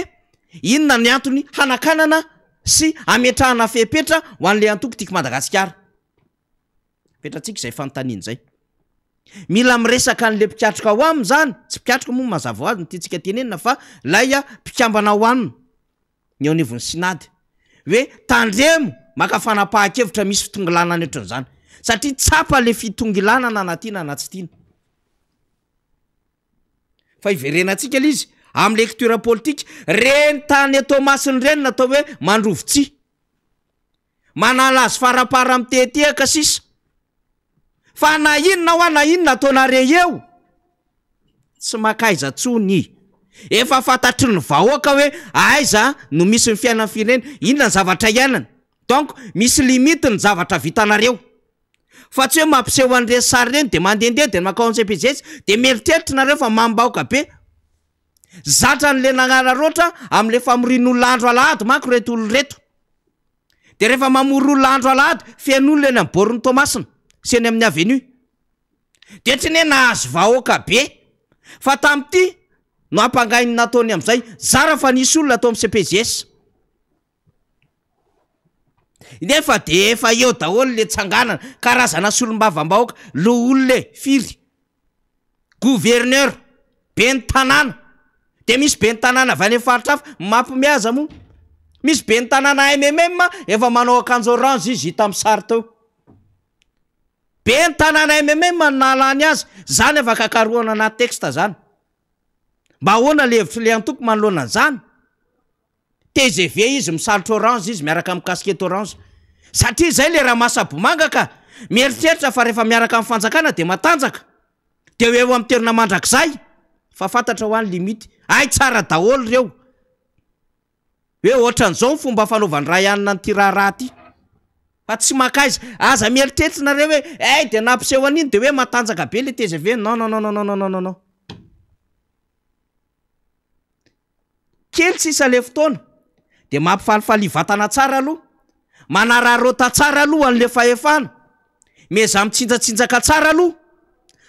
inona ny antony hanakanana sy ametrahana fepetra ho an'le antoko tiako Madagasikara petratsika izay fanontaniana zay mila miresaka an'le mpiatroka ho aminy zany tsy mpiatroka moa mazava ho azy ny tiantsika tenenina fa lay mpikambana ho aminy ny ao anivon'ny synady hoe tandremo maka fanapahan-kevitra misy fitongilanana ohatran'izany satria tsapa le fitongilanana anatina na tsy tiana fa iverenantsika le izy amin'ny lecture politique reny tany Thomasiny reny natao hoe mandrovitsy manala azy farapara mitetehaka sisa fa na inona ho na inona ataonare eo tsy makaiza tsony efa fantatry ny vahoaka hoe aiza no misy ny fiainan'ny firenena inona ny zavatra iainana donc misy limite ny zavatra vitanareo fa tsy hoe mampiseho an'ireny sary reny de mandendeha de makao ny CPGS de meritreritra nareo fa mambaoka be zatra n'le nagnara roatra amin'le famorin'olona andro alahady manko reto olo reto de rehefa mamory olona andro alahady fian'olona eny amin'ny borony Thomasina sy eny amin'ny avenue de tsy ne nahazo vahoaka be fa tam'ty no ampangainy nataony am'izay zara fa nisy olona atao amin'ny CPGS nefa de efa eo daholo le tsanganana karazana solom-bavambahoaka lo olona firy gouverneur be ny tanàna de misy be ny tanàna avy any faritra hafa mampimeaza moa misy be ny tanàna MMM efa manao akanjo orange izy hita amin'ny sary teo be ny tanàna MMM nalany azy zany efa kakaroana anaty texte zany mba ahoana le hevitry le antoko manoloana an'izany TGV izy misalotra orange izy miaraka amin'ny casquette orange satria zay le raha masabomanga ka mieritreritra fa rehefa miaraka amin'ny fanjakana de matanjaka de eo amin'ny toerana mandrakizay fa fantatra ho any limite ay tsara daholo reo hoe ohatran'izao ny fomba fanaovany raha ianina nyty raharaha ty fa tsy makaiza aza mieritreritra nareo hoe ay de nampiseho an'iny de hoe matanjaka be le TGV non non non non non non non kely sisa le fotoana de mampifalifaly vatana tsara aloha manararota tsara aloha an'le fahefana meza mitsinjatsinjaka tsara aloha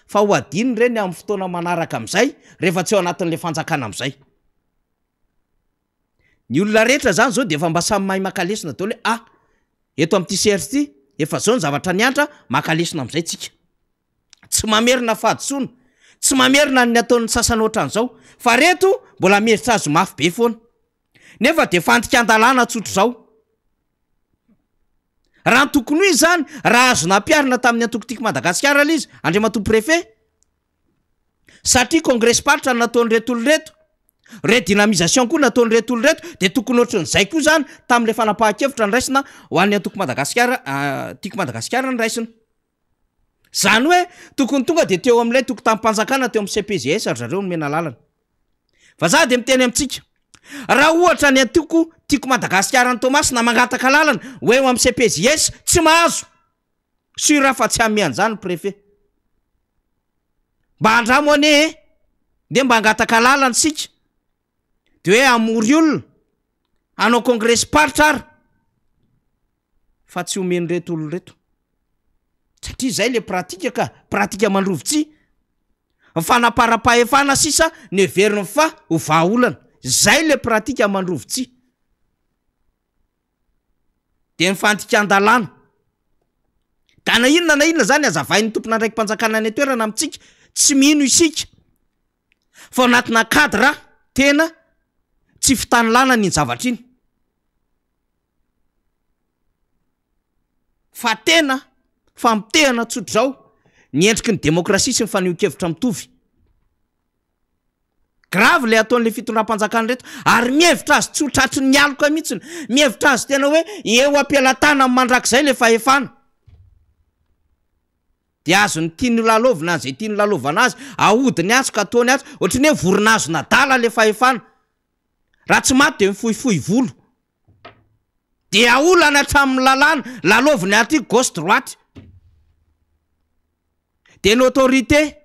fa ho adiny reny amin'ny fotoana manaraka am'izay rehefa tsy eo anatin'le fanjakana am'izay ny olona rehetra zany zao de efa mba samy mahay makalesina daholo hoe eto amin'ty CRT efa zao ny zavatra niantra makalesina am'izay tsika tsy mamerina fahadisona tsy mamerina ny ataon'ny sasany ohatran'izao fa reto mbola mieritra azo mafy be foana nefa de fantika an-dalàna tsotro zao raha tokony ho izy zany raha azona ampiarina tamin'ny antokotiko Madagasikara izy Andriamatoa préfet satria congrès paritra nataony reto oloreto redynamisation koa nataony reto oloreto de tokony ohatran'izay koa zany tam'le fanapahan-kevitra ny raisina ho an'ny antoko Madagasikara tiko Madagasikara ny raisina zany hoe tokony tonga de teo am'ilay toko tam'mpanjakana teo am CPGS ary zareo no mena lalana fa za de miteny amitsika raha ohatra ny antoko tiko Madagasikara ny Thomas na mangataka lalana hoe eo am CPGS tsy mahazo sy raha fa tsy amian'izany préfet mba andramone de mba angataka lalana sika de hoe amory olona anao congrès paritra ary fa tsy omeny reto olo reto satria zay le pratika ka pratika mandrovitsy fanapara-pahefana sisa ny veriny fa ho vahaolana zay le pratika mandrovitsy de ny fantika an-dalàna ka na inona zany azavain'ny tompona ndraiky mpanjakana ny toerana amitsika tsy mino isika fa anatina cadre tena tsy fitany lana ny zavatra iny fa tena famitehana tsotro zao ny endriky ny demokrasia sy ny faneho-kevitra mitovy grave le ataon'le fitondram-panjakana reto ary mihevitra azy tsy ho tratry ny aloka mihitsiny mihevitra azy tena hoe eo ampialatana amin'ny mandrakizay le fahefana de azo ny tiany lalovina zay tiany lalovana azy ahodiny azy ka ataony azy ohatrany hoe vorinazo nadala le fahefana raha tsy maty de mifohifohy volo de aolana hatramin'ny lalàna laloviny aty gauche droite de ny autorité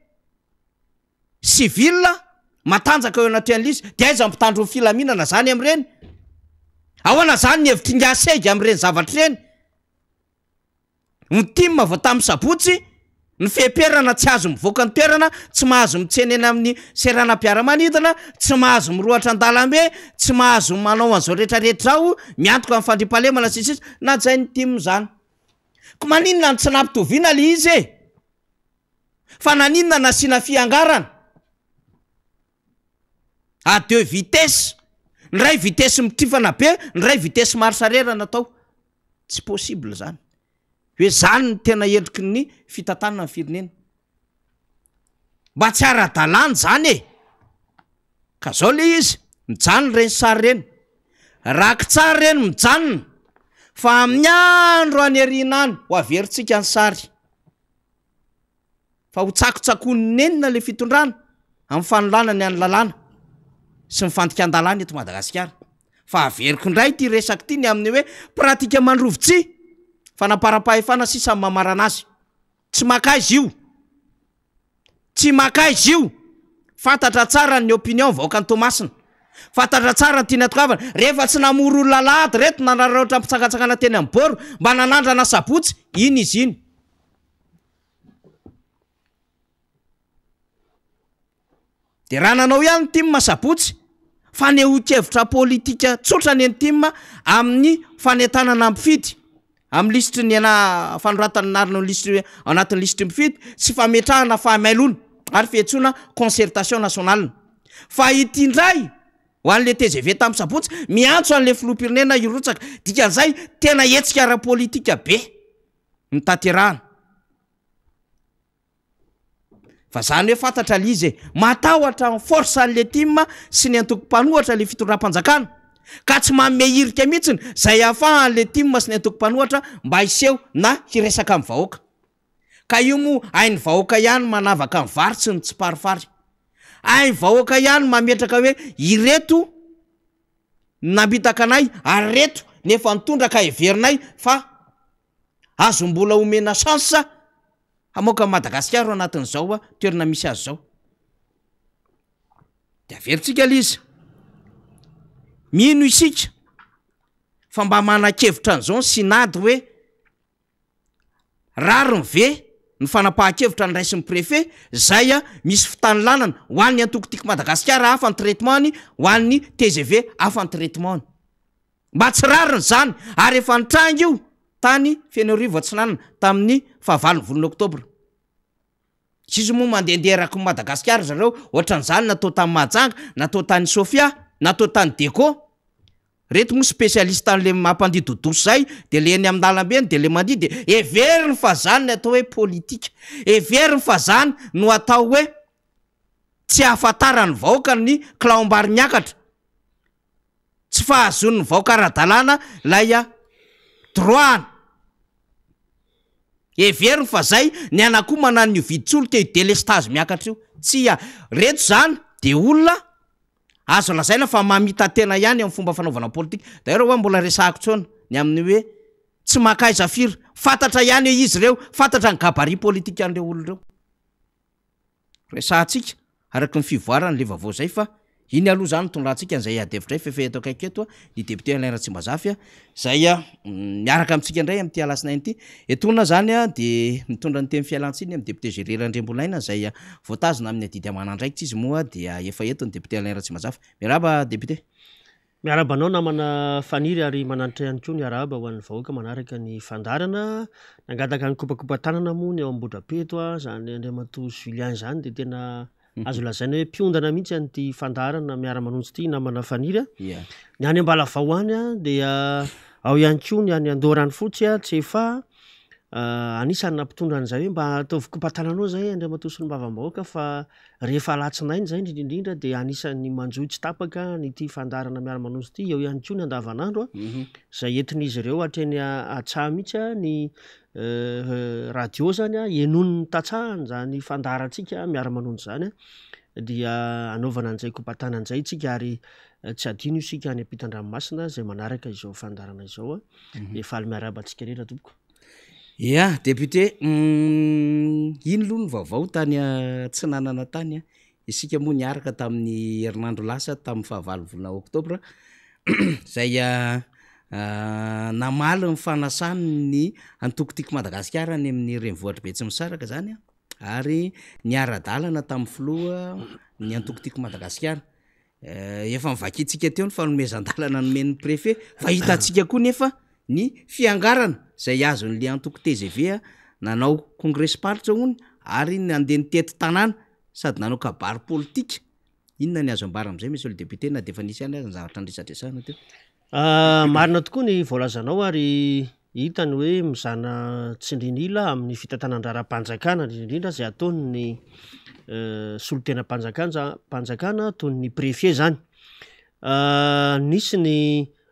civile matanjaka eo anaty an'izy de aiza mpitandro ny filaminana zany am'ireny ahoana zany ny hevitry ngasega am'ireny zavatra ireny ny timma vao tamin'ny sabotsy ny feperana tsy azo mivoaka ny toerana tsy mahazo mitsenena amin'ny seranam-piaramanidina tsy mahazo mirohatra an-dalambe tsy mahazo manao an'izao rehetrarehetra zao miantoka amin'ny fandrimpahalemana sisisa na zay ny timmy zany ko maninona ny tsy nampitoviana le izy e fa naninona nasiana fiangarana à deux vitesses ny ray vitesy mitrifana be ny ray vitesy maro sarerana atao tsy possible zany hoe zany ny tena endriky ny fitantanana ny firenena mba tsy ara-dalàna zany e ka zao le izy mijanona reny sary reny raky tsara reny mijanona fa amin'ny andro any ariana any ho averintsika ny sary fa ho tsakotsakony nenina le fitondrana amin'ny fanolana ny any lalàna sy ny fantika an-dalàna eto Madagasikara fa averiko indray ty resaky ty ny amin'ny hoe pratika mandrovitsy fanapara-pahefana sisa amin'ny mamarana azy tsy makaizy io tsy makaizy io fantatra tsara ny opinion vahoaka ny Tomasina fantatra tsara ny tiany atokavana rehefa tsy namoro olona lahady reto na naraotra mpitsangatsangana teny amin'ny boro mba nanandrana sabotsy iny izy iny de raha nanao ihany ny timma sabotsy faneho-kevitra politika tsotra ny timma amin'ny fanetanana mpifidy amin'ny listry ny ana fanoratana narina ny listry anatin'ny listry mifidy sy fametrahana fahamailona ary fihetsoana concertation nationale fa itindray ho an'le TGV tamin'ny sabotsy miantso an'le filoham-pirenena irotsaka dikan'izay tena hetsika ara-politika be ny tanterahana fa zany hoe fantatra le izy matahotra ny force an'le timma sy ny antoko-panohatra le fitondram-panjakana ka tsy mamehirika mihitsiny zay ahafahan'le timma sy ny antoko-panohatra mba hiseho na hiresaka amin'ny vahoaka ka io mo hainy vahoaka ihany manavaka amin'ny vary sy ny tsiparifary hainy vahoaka ihany mametraka hoe ireto nabitaka anay ary reto nefa nitondraka heverinay fa azom-bola omena chance hamoaka Madagasikara anatin'izao a toerana misy azy zao de averitsika le izy mino isika fa mba manan-kevitra an'izao synady hoe rariny ve ny fanapahan-kevitra ny raisin'ny préfet zay a misy fitany lanana ho an'ny antokotiko Madagasikara hafa ny traitement-ny ho an'ny TGV hafa ny traitement-ny mba tsy rariny zany ary efa nitranga io tany Fenorivo Atsinanana tamin'ny fahavalony volana Oktobra sizy moa mandehandeha eraky Madagasikara zareo ohatran'izany natao tamin'ny Mahajanga natao tany Sofia natao tany Deko reto mo spesialista an'le mampandidy dodoso zay de le eny amin'ny lalam-beny de le mandidy de everiny fa zany ny atao hoe politika everiny fa zany no atao hoe tsy ahafantarany vahoaka ny klaombary miakatra tsy fahazon'ny vahoaka ara-dalàna lay a droany everiny fa zay ny anakoa manano io viditsolo te delestage miakatra io tsy reto zany de olona azo lazaina fa mamita tena ihany amin'ny fomba fanaovana politika daero hoe mbola resahako tsona ny amin'ny hoe tsy makaiza firy fantatra ihany hoe izy ireo fantatra ny gabaria politika an'ireo olon'ireo resahantsika araky ny fivoarany le vavao zay fa iny aloha zany tondrahantsika n'izay adevitra y fefe eto akaiky eto a ny deputé Alain Ratsimbazafy a zay a miaraka amintsika indray am'ty alasinainy ity etona zany a de mitondra ny teny fialantsiny amin'ny deputé Gérard Andriambolaina zay a voatazona amin'ny adidy amanandraikitra izy moa dia efa eto ny deputé Alain Ratsimbazafy miaraba deputé miarabanao namana faniry ary mananitra ihany koa ny araba ho an'ny vahoaka manaraka ny fandarana nangataka ny kopakopa-tanana moa ny eo ambodrapeto a zany Andriamato Julien zany de tena azo lazaina hoe mpiondana mihitsy an'ty fandarana miara-manonjy ity namana faniry a ny any ambala vao any a dia ao ihany koa ny any andorany fotsy a tsy efa anisany nampitondra an'izay hoe mba ataovy kopa-tananao zay Andriamato sy ny mbavambahoaka fa rehefa alatsinainy zay indrindrindrindra de anisany manjoy tsy tapaka nyty fandarana miara-manonjy ity eo ihany koa ny andavanandro a zay entin'izy ireo hatreny atsah mihitsy a ny radio zany a enonony tatsahany zany fandaratsika miara-manonjy zany a dia anaovana an'izay kopa-tanan'izay tsika ary tsy adino io sika any ampitan-dranomasina zay manaraka izao fandarana izao a efa aly miarabantsika rera tompoko ia député iny aloha ny vaovao tany tsy nanana tany a isika moa niaraka tamin'ny herinandro lasa tamin'ny fahavalo volana oktobra zay namaly ny fanasany ny antokotiky Madagasikara any amin'ny renivohitra Betsimisaraka zany a ary niara-dalana tamin'ny filoha ny antokotiky Madagasikara efa mivakitsika teo ny fanomezan-dalana nomen'ny préfet fa hitantsika koa nefa ny fiangarana zay azon'le antoko TGV a nanao congrès party zao ony ary nandeha nitety tanàna sady nanao kabary politika inona ny azo ambara am'izay monsieur le député na de efa nisy any ny zavatra andresadresahana teo marina tokoa ny voalazanao ary hitany hoe mizana tsindrinila amin'ny fitantanandraram-panjakana indrindrindra zay ataony ny solotena mpanjakana toy ny préfet zany nisy ny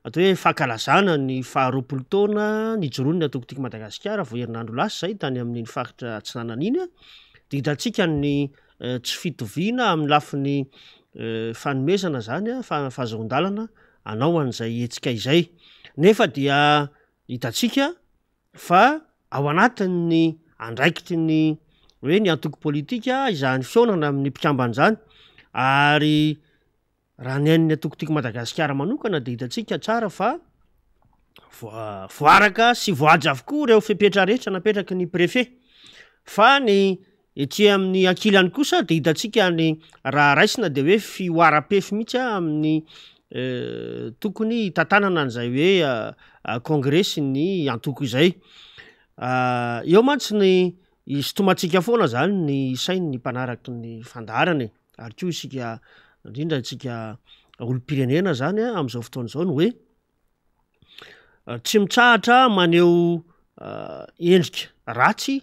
atao hoe fankalazana ny faharoapolo taona ny joronony atokotiky Madagasikara vo herinandro lasa zay tany amin'ny faritra Atsinanana iny a de hitantsika ny tsy fitoviana amin'ny lafiny fanomezana zany a fahazoan-dalana anao an'izay etsika izay nefa dia hitantsika fa ao anatin'ny andraikitry ny hoe ny antoko politika izany fionana amin'ny mpikambana zany ary raha ny ain'ny atokotiky Madagasikara manokana de hitantsika tsara fa voaraka sy voaja avokoa reo fepetra rehetra napetraky ny préfet fa ny ety amin'ny ankilany kosa de hitantsika ny raha raisina de hoe fioara-pefy mihitsy amin'ny tokony tantanana an'izay hoe congrès ny antoko izay eo mantsy ny isotomatsika foana zany ny sainy ny mpanaraky ny fandarany ary koa isika indrindra tsika olo-pirenena zany am'izao fotoana zao ny hoe tsy mitsahatra maneho endrika ratsy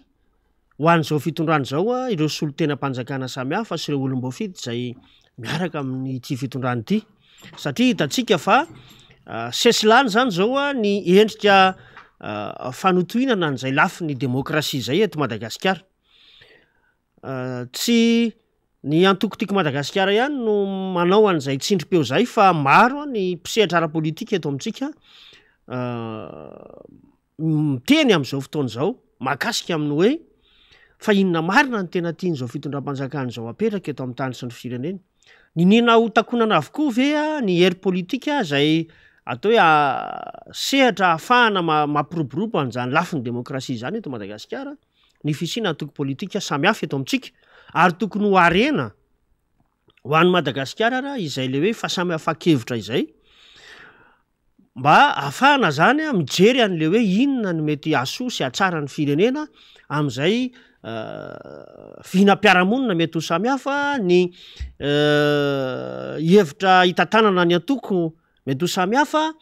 ho an'izao fitondrany zao a ireo solotena mpanjakana samy hafa sy ireo olom-boafity zay miaraka amin'ny ty fitondrany ity satria hitantsika fa sesilany zany zao a ny endrika fanotohinana n'izay lafi ny demokrasia zay eto Madagasikara tsy ny antokotiky Madagasikara ihany no manao an'izay tsindrim-peo zay fa maro ny mpisehatra ara-politika eto amintsika miteny am'izao fotoana zao mahakasika amin'ny hoe fa inona marina ny tena tiany zao fitondram-panjakana zao apetraka eto amin'ny tany sy ny firenena ninina ho takonana avokoa ve a ny hery politika zay atao hoe sehatra ahafahana mampiroborobo an'izany lafi ny demokrasia zany eto Madagasikara ny fisina antoko politika samy hafa eto amintsika ary tokony ho arena ho an'ny Madagasikara raha izay le hoe fa samy hafa-kevitra izay mba ahafahana zany a mijery an'le hoe inona ny mety asoa sy atsara ny firenena am'izay fihinam-piaramonina mety ho samy hafa ny hevitra hitantanana ny antoko mety ho samihafa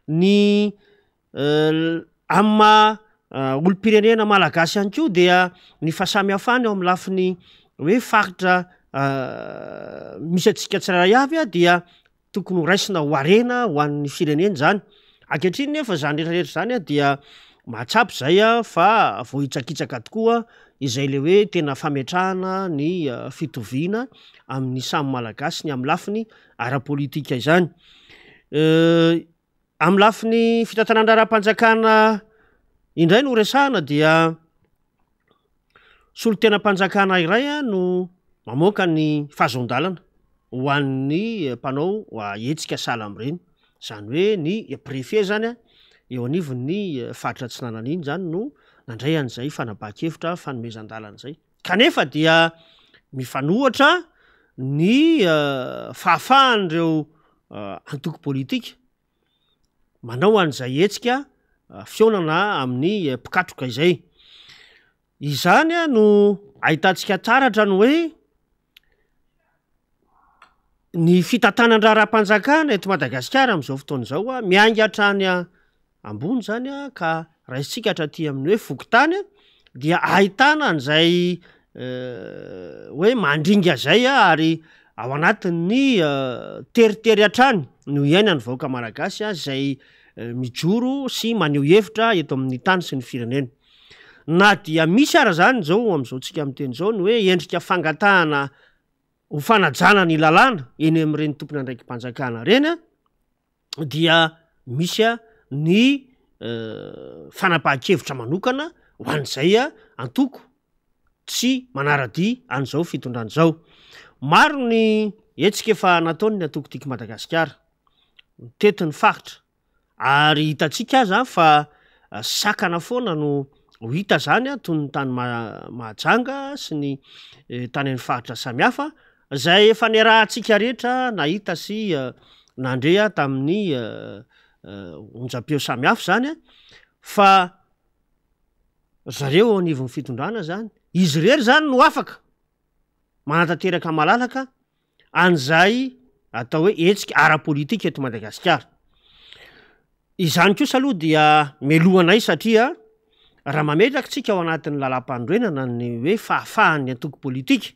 ny amma olo-pirenena malagasy ihany ko dia ny fahasamihafany eo amin'ny lafiny hoe faritra misy atsika tsiraray avy a dia tokony ho raisina ho arena ho an'ny fireneny zany ankehitriny nefa zany rehetrarehetra zany a dia mahatsapy zay a fa vo hitsakitsaka tokoa izay le hoe tena fametrahana ny fitoviana amin'ny samy malagasy ny amin'ny lafiny ara-politika izany amin'ny lafiny fitantanandra-ra-panjakana indray no resahana dia solo-tena-panjakana iray a no mamoaka ny fahazondalana ho an'ny mpanao etsika sala am'ireny zany hoe ny préfet zany a eo anivon'ny faritra tsinanana iny zany no nandray an'izay fanabakevitra fanomezan-dalana zay kanefa dia mifanohatra ny fahafahan'ireo antoko politika manao an'izay etsika fionana amin'ny mpikatroka izay izany a no ahitantsika taratra no hoe ny fitantanandra-ra-panjakana eto Madagasikara am'izao fotoana izao a miainga hatrany ambony zany a ka raisitsika hatraty amin'ny hoe fokotany dia ahitana an'izay hoe mandringa zay a ary ao anatin'ny teritery hatrany no iainany vahoaka malagasy a zay mijoro sy maneho hevitra eto amin'ny tany sy ny firenena na dia misy ara zany zao am'izao tsika amin'ny teny zao ny hoe endrika fangatahana ho fanajana ny lalàna eny amin'ireny tompony andraiky mpanjakana reny a dia misy a ny fanapahan-kevitra manokana ho an'izay a antoko tsy manara-dia an'izao fitondrany zao maro ny etsika efa nataony ny antoko tiky Madagasikara tetiny faritra ary hitatsika aza fa sakana foana no ho hita zany a toy ny tany mahajanga sy ny tany amin'ny faritra samihafa zay efa niarahantsika rehetra nahita sy nandrea tamin'ny onjam-peo samihafa zany a fa zareo anivon'ny fitondrana zany izy rery zany no afaka manatanteraka malalaka an'izay atao hoe etsika ara-politika eto Madagasikara izany kosa aloha dia melohanay satria raha mametraky tsika ao anatin'ny lalam-pandroenana ny hoe fahafahan'ny antoko politika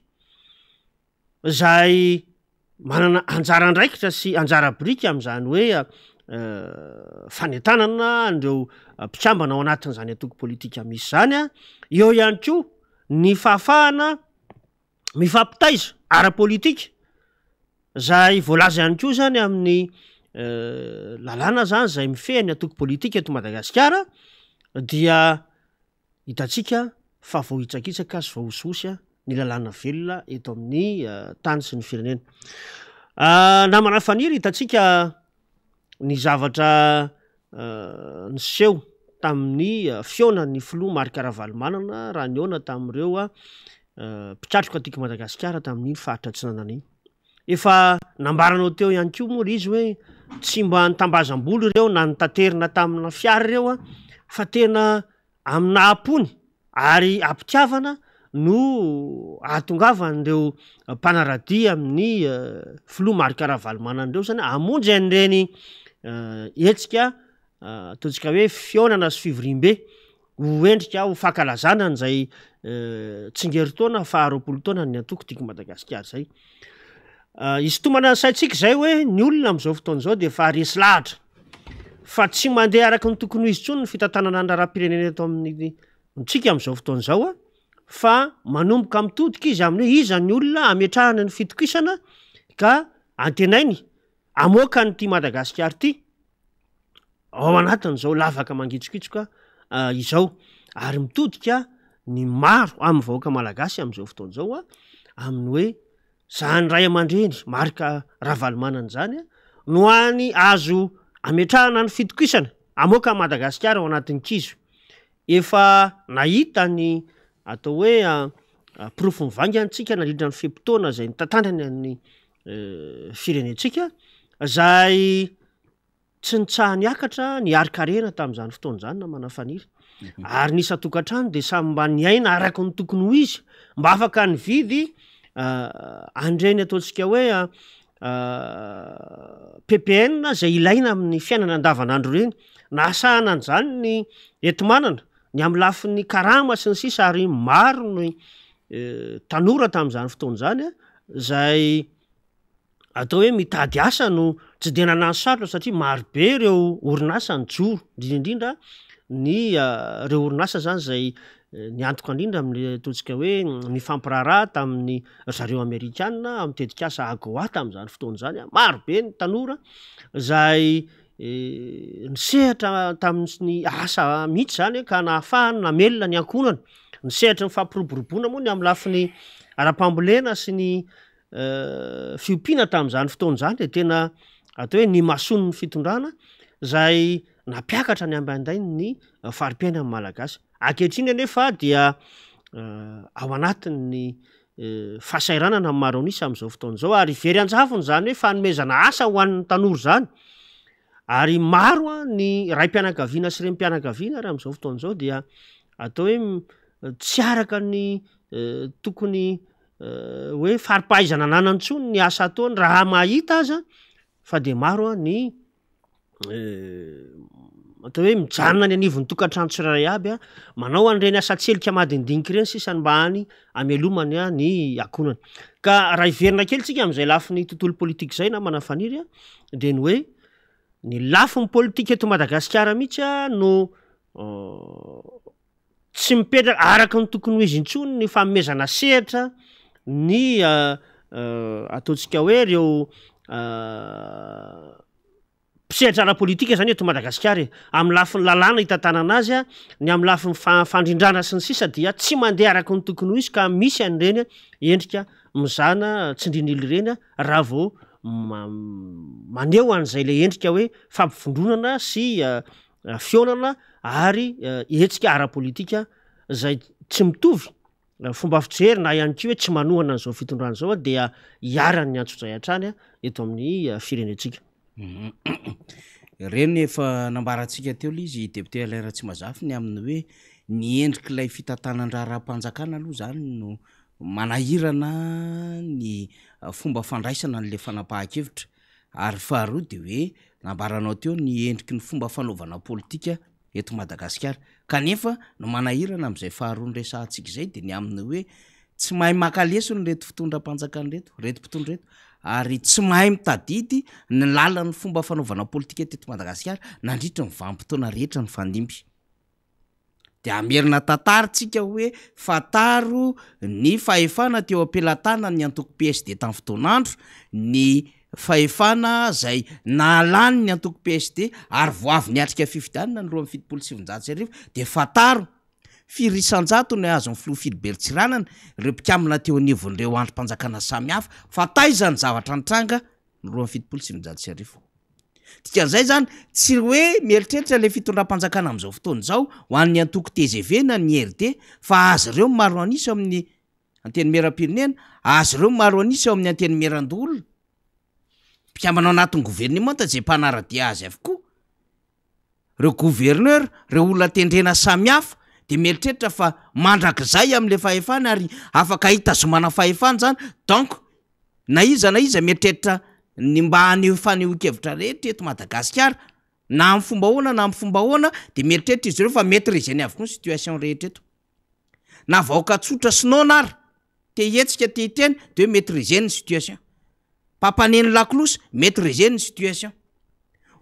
zay manana anjara andraikitra sy anjara brika am'izany hoe fanetanana andreo mpikambana ao anatin'izany antoko politika misy zany a eo ihany ko ny fahafahana mifampitaiza ara-politika zay voalaza ihany ko zany amin'ny lalàna zany zay mifehany antoko politika eto Madagasikara dia hitatsika fa vao hitsakitsaka sy vao hososy ny lalàna velona eto amin'ny tany sy ny firenena namana faniry hitatsika ny zavatra niseho tamin'ny fionan'ny filoha Marc Ravalomanana raha niona tamin'ireo mpikatroka tiky Madagasikara tamin'iny faritra tsinanana iny efa nambaranao teo ihany ko moa izy hoe tsy mba nitambazam-bolo ireo na nitaterina tamina fiara ireo fa tena amina apony ary ampitiavana no ahatongavanyireo mpanaradia amin'ny filoha Marc Ravalomanana ireo zany amonjy an'ireny etsika ataontsika hoe fionana sy fivorimbe ho endrika ho fankalazana n'izay tsingeritaona faharoapolo taona ny antoko tiky Madagasikara zay izy tomana saitsika zay hoe ny olona am'izao fotoana zao de fa resy lahatra fa tsy mandeha araky ny tokony ho izy tsony ny fitantanana andraram-pirenena eto amin'ny tsika am'izao fotoana zao fa manomboka mitodika izy amin'ny hoe iza ny olona ametrahana ny fitokisana ka antenainy amoaka ny ty Madagasikara ty ao anatin'izao lavaka mangitsikitsoka izao ary mitodika ny maro amin'ny vahoaka malagasy am'izao fotoana zao amin'ny hoe zany ray aman-dreny Marc Ravalomanana zany no any azo ametrahana ny fitokisana amoaka Madagasikara ao anatin'ny kizo efa nahita ny atao hoe profo mivangantsika nalindra ny fepitoana zay nitantandrany amin'ny firenetsika zay tsy nitsaha niakatra ny arikarena tamin'izany fotoana zany na manafaniry ary nisy atokantrano de samy mba niaina araky ny tokony ho izy mba afaka ny vidy andreny ataontsika hoe PPN zay ilaina amin'ny fiainana andavanandro reny nasahana an'zany ny etomanana ny amin'ny lafin'ny karama sy ny sisa ary maro ny tanora tamin'izany fotoana zany zay atao hoe mitady asa no tsy de nanano sarotra satria marobe ireo orinasa ny joro indrindra ny reo orinasa zany zay ny antoka indrindra amin'le ataontsika hoe mifampiraharaha tamin'ny zareo amerikana amin'ny tetikasa agoa tamin'izany fotoana zany marobe ny tanora zay nisehatra tamin'ny asa mihitsy zany ka nahafahany namelona ny ankonana nisehatra ny fampiroboroboana moa ny amin'ny lafin'ny ara-pambolena sy ny fiompiana tamin'izany fotoana zany de tena atao hoe ny mason'ny fitondrana zay napiakatra ny ambandainy ny fari-piaina amin'ny malagasy ankehitriny anefa dia ao anatin'ny fahasairanana maro anisa amin'izao fotoana zao ary very anjavony zany hoe fanomezana asa ho an'ny tanora zany ary maro ny raim-pianakaviana sy rem-pianakaviana ary amin'izao fotoana zao dia atao hoe tsy araka ny tokony hoe faripahaizana nanantsony ny asa ataony raha mahita aza fa de maro ny atao hoe mijanona ny anivon'ny tokantrano tsirairay aby manao an'ireny asa tselika madindinika ireny sisany mba hany amelomany ny akonany ka raha iverina kely tsika amin'izay lafin'ny tontolo politika zay na manafaniry de ny hoe ny lafin'ny politika eto Madagasikara mihitsy no tsy mipetraka araka ny tokony ho izy intsony ny famomezana sehatra ny ataontsika hoe reo mpisehatra ara-politika zany eto Madagasikara amin'ny lafin'ny lalàna hitantanana azy ny amin'ny lafin'ny fandrindrana sy ny sisa dia tsy mandeha araka ny tokony ho izy ka misy an'ireny endrika mizana tsindrin'ily ireny raha vao maneho an'izay le endrika hoe fampifondronana sy fionana ary etsika ara-politika zay tsy mitovy fomba fijery na ihany koa hoe tsy manohana an'izao fitondrana zao dia hiarany ny antsozay hatrany eto amin'ny firenetsika reny efa nambarantsika teo l izy deputé Alain Tsimazafy ny amin'ny hoe ny endrik'ilay fitantanandraha-panjakana aloha zany no manahirana ny fomba fandraisana n'le fanapahan-kevitra ary faharoa de hoe nambaranao teo ny endriky ny fomba fanaovana politika eto Madagasikara kanefa no manahirana amin'izay faharoa nyresahantsika zay de ny amin'ny hoe tsy mahay makaleso ny reto fitondram-panjakana reto mpitondra reto ary tsy mahay mitadidy ny lalan'ny fomba fanaovana politika eto Madagasikara nandritra ny vanim-potoana rehetra ny fandimby de amerina tantarytsika hoe fataro ny fahefana teo ampelatana ny antoko PSD tamin'ny fotoanandro ny fahefana zay nalany ny antoko PSD ary voavy niatrika fifidianana ny 2.7 de fataro firisan-jato ny azon'ny filoha Philibert-Tsiranana ireo mpikamina teo anivon'ireo androm-panjakana samihafa fa taizany zavatra nitranga ny 2.7 dikan'izay zany tsy hoe mieritreritra le fitondram-panjakana amin'izao fotoana zao ho an'ny antoko TGV na ny RD fa azy ireo maro anisy amin'ny anteny meram-pirenena azy ireo maro anisy ao amin'ny anteny meran-dolona mpikamana anatin'ny gouvernement zay mpanaradia azy avokoa reo gouverneur reo olona tendrena samihafa de mieritreritra fa mandrakizay amin'le fahefana ary afaka hitazomana fahefana zany donc na iza mieritreritra ny mba fanehoan-kevitra rehetra eto Madagasikara na amin'ny fomba hoana na amin'ny fomba hoana de mieritreritra izy ireo fa maîtriser avokoa ny situation rehetra eto na vahoaka tsotra sinonara te hetsika te hiteny de hoe maîtriser ny situation pampaneny lakolosy maîtriser ny situation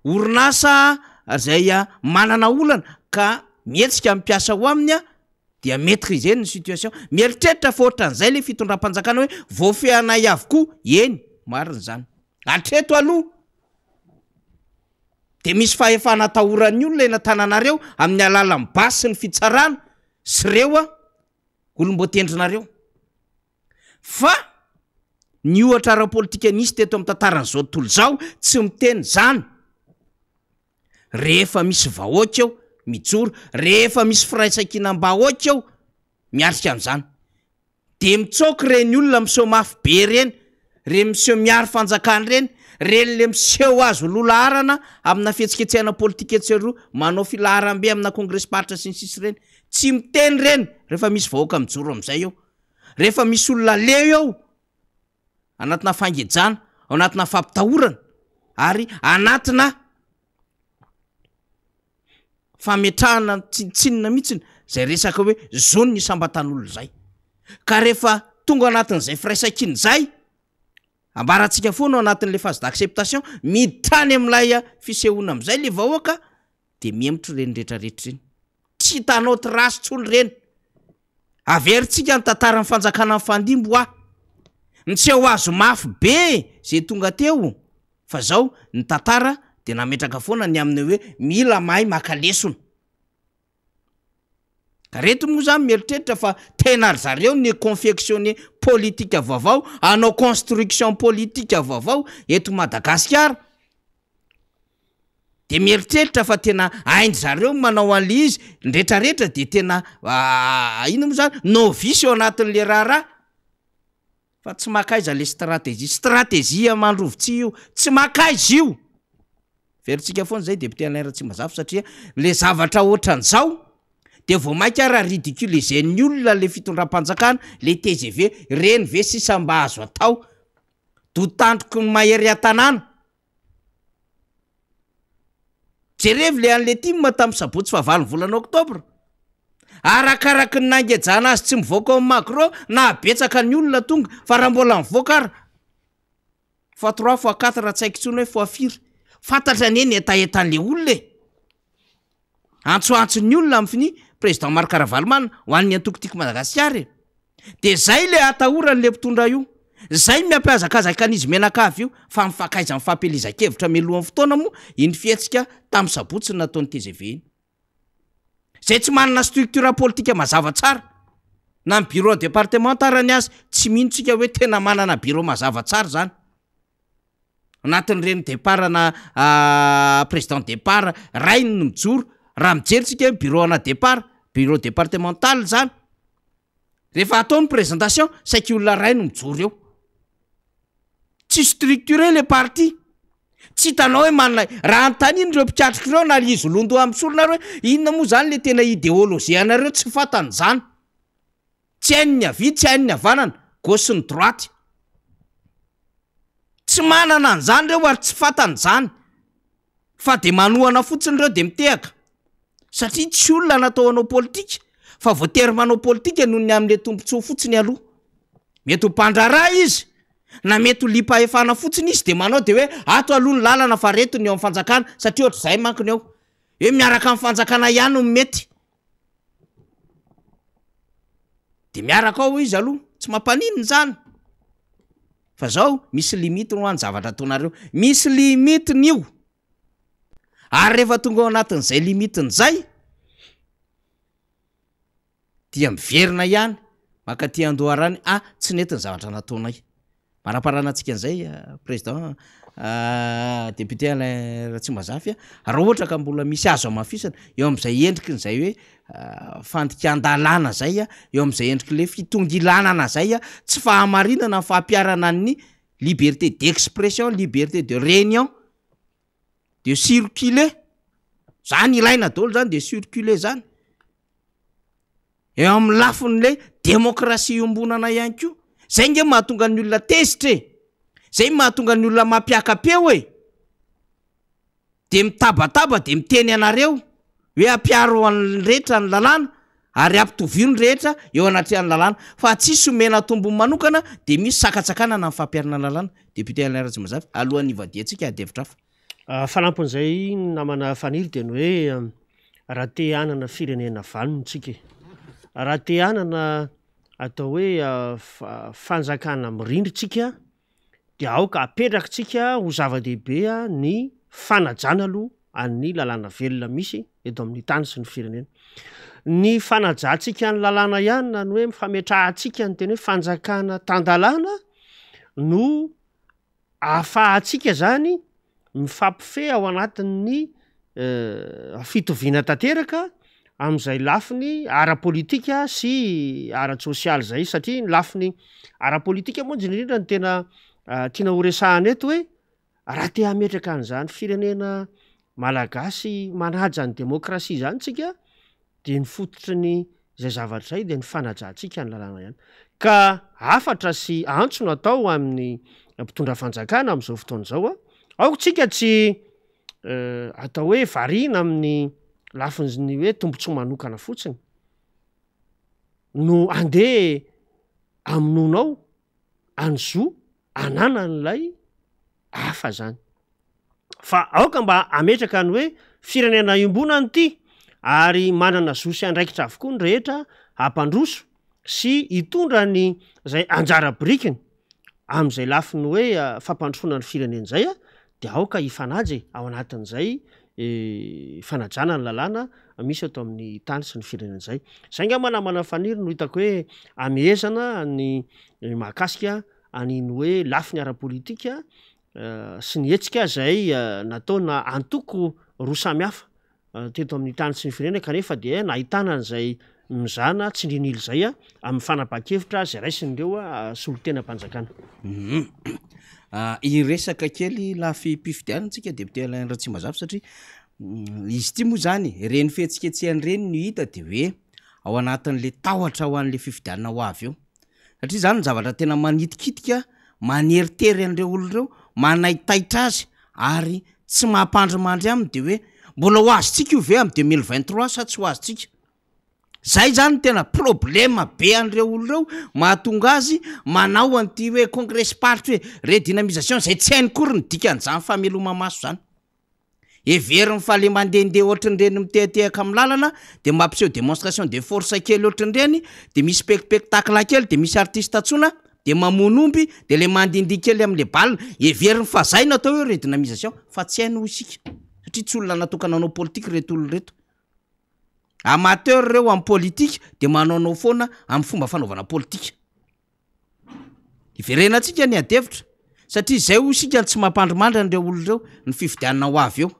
orinasa zay manana olana ka mietsika mipiasa ho aminy dia maîtriser ny situation mieritreritra fa ohatran'izay le fitondram-panjakana hoe voafehanay avokoa eny mariny zany atreto aloha de misy fahefana atahoran'ny olona eny tananareo amin'ny alalan'ny basy sy ny fitsarana sy reo olom-boatendrinareo fa ny ohatra ara-politika nisy teto amin'ny tantaran'izao tontolo zao tsy miteny zany rehefa misy vahoaka eo mijoro rehefa misy firaisan-kinam-bahoaka eo miarika amin'izany de mitsoky reny olona miseho mafy be reny re miseho miaro fanjakana reny reny le miseho azo lolaharana amina fihetsiketsehana politika etseroa manao filaharam-be amina congrès paritra sy ny sisy reny tsy miteny reny rehefa misy vahoaka mijoro amin'izay eo rehefa misy olona leo eo anatina fangejana ao anatina fampitahorana ary anatina fametrahana tsinitsinina mihitsiny zay resaka hoe zony ny sambatan'olo zay ka rehefa tonga anatin'izay firaisan-kiny zay ambarantsika foana ao anatin'le phase d'acceptation miditany am'ilay fisehoana am'izay le vahoaka de miemotro reny rehetrarehetra reny tsy hitanao trasytsolo reny averintsika ny tantarany fanjakana ny fandimbo ny tsy ho azo mafy be zay tonga teo fa zao ny tantara de nametraka foana ny aminy hoe mila mahay makalesona ka reto moa zany mieritreritra fa tena ry zareo ny confectionner politika vaovao anao construction politika vaovao eto Madagasikara de mieritreritra fa tena ainy zareo manao an'le izy ndretrarehetra de tena ino moa zany novice eo anatin'le raharaha fa tsy makaiza le stratégie mandrovitsy io tsy makaiza io veritsika foana zay député Alain Ratsimazafy satria le zavatra ohatran'izao de vao mainka ara ridiculiser-ny olona le fitondram-panjakana le TGV reny ve sisa mba azo atao dotandroko ny mahery an-tanàna jerevy le an'le timma tamin'ny sabotsy fahavalon'ny volana oktobra arakaraky ny nangejana azy tsy mivoaka ao Macron na betsaka ny olona tonga fa raha mbola mivoaka ara fois 3 fois 4 raha tsaiky tsony hoe fois 4 fantatra ny eny etaetan'le olona antsoantsony olona aminy président Marc Ravalomanana ho an'ny antokotiko Madagasikara de zay le atahoran'le mpitondra io zay miampiazakazaka an'izy menakavy io fa mifakaiza amin'ny fampelizan-kevitra melohan'ny fotoana moa iny fietsika tamin'ny sabotsy ny nataon'ny TGV iny zay tsy manana structure politika mazava tsara na ny bureau départementarany azy tsy mihinotsika hoe tena manana bureau mazava tsara zany anatin'ireny départ na président départ rainy no mijoro raha mijeritsika bureau ana départ bureau départemental zany rehefa ataony présentation saiky olona ray no mijoro eo tsy structuré le parti tsy hitanao hoe manana raha antaniny reo mpikatriky reo na izy londo amin'ny solonareo hoe inona moa zany le tena idéologie anareo tsy fantany zany tsy hain'ny avy tsy hain'ny havanana gauche ny droite tsy manana an'izany reo ary tsy fantany zany fa de manohana fotsiny reo de mitehaka satria tsy olona natao anao politika fa voatery manao politika noho ny amin'le tombontsoa fotsiny aloha mety ho mpandraraha izy na mety ho lipa-efana fotsiny izy de manao de hoe ato aloha ny lalana fa reto ny eo amin'ny fanjakana satria ohatr' zay mankony ao hoe miaraka amin'ny fanjakana ihany no mety de miaraka ao izy aloha tsy mampanininy zany fa zao misy limite no any zavatra ataonareo misy limitiny io ary rehefa tonga ao anatin'izay limitiny zay dia miverina ihany maka ty andoharany tsy netiny zavatra nataonay manaparana antsika an'izay président député Alain Ratsimazafy raha ohatra ka mbola misy azo amafisana eo am'izay endriky n'izay hoe fandikan-dalàna zay eo am'izay endriky le fitongilanana zay tsy fahamarinana fahampiarana ny liberté d'expression liberté de réunion de circuler zany ilaina daholo zany de circuler zany eo amin'ny lafin'le démocratie iombonana ihany koa zay nge mahatonga ny olona tezitra zay mahatonga ny olona mampiakapeo de mitabataba de miteny anareo hoe ampiaro an'ny rehetra ny lalàna ary ampitovio ny rehetra eo anatrehan'ny lalàna fa tsisy omena tombony manokana de misy sakatsakana na mifampiarina lalàna député Alain Ratsimazafy alohan'ny ivadiantsika adevitra hafa fanampon'izay namana faniry de ny hoe raha te hanana firenena vanontsika raha te hanana atao hoe fanjakana mirindritsika de aoka apetrakytsika ho zava-dehibe ny fanajana aloha any lalàna velona misy eto amin'ny tany sy ny firenena ny fanajantsika ny lalàna ihany na ny hoe mifametrahantsika ny teny hoe fanjakana tandalàna no ahafahantsika zany mifampife ao anatin'ny fitoviana tanteraka am'izay lafiny ara-politika sy ara-sosialy zay satria ny lafiny ara-politika moa indrindra ny tena tiana horesahana eto hoe raha te hametraka an'izany firenena malagasy manaja ny demokrasia zany tsika de ny fototry ny zay zavatra zay de ny fanajantsika ny lalàna ihany ka afatra sy antso no atao amin'ny mpitondra fanjakana am'izao fotoana zao aokotsika tsy atao hoe variana amin'ny lafiny hoe tombontsoa manokana fotsiny no andeha aminonao anyzo anana n'lay hafa zany fa aoka mba ametraka ny hoe firenena imbonany ty ary manana zosy andraikitra avokoa ny rehetra hampandroso sy hitondra ny zay anjara brikiny am'izay lafiny hoe fampandrosona ny fireneny zay de aoka ifanaje ao anatin'zay fanajana ny lalàna misy atao amin'ny tany sy ny fireneny zay nga manamana faniry no hitako hoe amehezana ny mahakasika aniny hoe lafiny ara-politika sy ny hetsika zay nataona antoko roa samihafa teto amin'ny tany sy ny firenena kanefa de nahitana n'zay mizana tsy ndrinily zay amin'ny fanapa-kevitra zay raisin'ireo solotena-panjakana iresaka kely lafim-pifidianantsika deputé Alain Ratsimazafy satria izy ty moa zany reny fihetsiketsehany reny no hita de hoe ao anatin'le tahotra ho an'le fifidianana ho avy eo satria zany ny zavatra tena manitikitika maneritery an'ireo olon'ireo manaitaitra azy ary tsy mampandrimandry aminy de hoe mbola ho azytsika io ve amy 2023 sa tsy ho azytsika zay zany tena problema be an'ireo olon'ireo mahatonga azy manao an'ty hoe congrès party hoe redynamisation zay tsy hainy kory ny dikan'izany fameloma maso zany everiny fa le mandehandeha ohatrin'ireny mitehatehaka amin'ny lalana de mampiseho démonstration de force kely ohatrin'ireny de misy spectacle kely de misy artiste tsona de mamonomby de le mandindy kely am'le balina everiny fa zay natao hoe redynamisation fa tsy hainy ho isika satria tsy olona natokana anao politique reto olona reto amateur reo amin'ny politique de manaonao foana amin'ny fomba fanaovana politique iverenatsika ny adevitra satria zay ho isika tsy mampandrimandra an'ireo olon'ireo ny fifidianana ho avy eo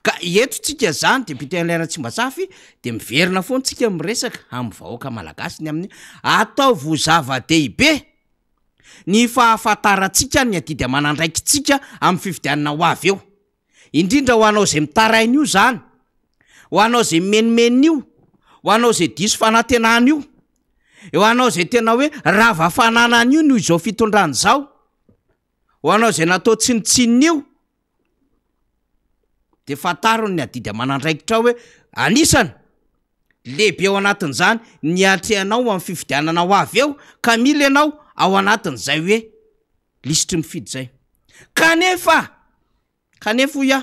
ka eto tsika zany député Alain Ratsimazafy de miverina foana tsika miresaka amin'ny vahoaka malagasy ny amin'ny ataovy zava-dehibe ny fahafantarantsika ny adidy amanandraikitsika amin'ny fifidianana ho avy eo indrindra ho anao zay mitarainy io zany ho anao zay menimenina io ho anao zay diso fanantenana io eo anao zay tena hoe rava fananana io no izao fitondrany zao ho anao zay natao tsinitsinina io de fantarony ny adidy amanandraikitra hoe anisany lehibe ao anatin'izany ny atrehanao amin'ny fifidianana ho avy eo ka mila ianao ao anatin'izay hoe lisitry mifidy zay kanefa ho ia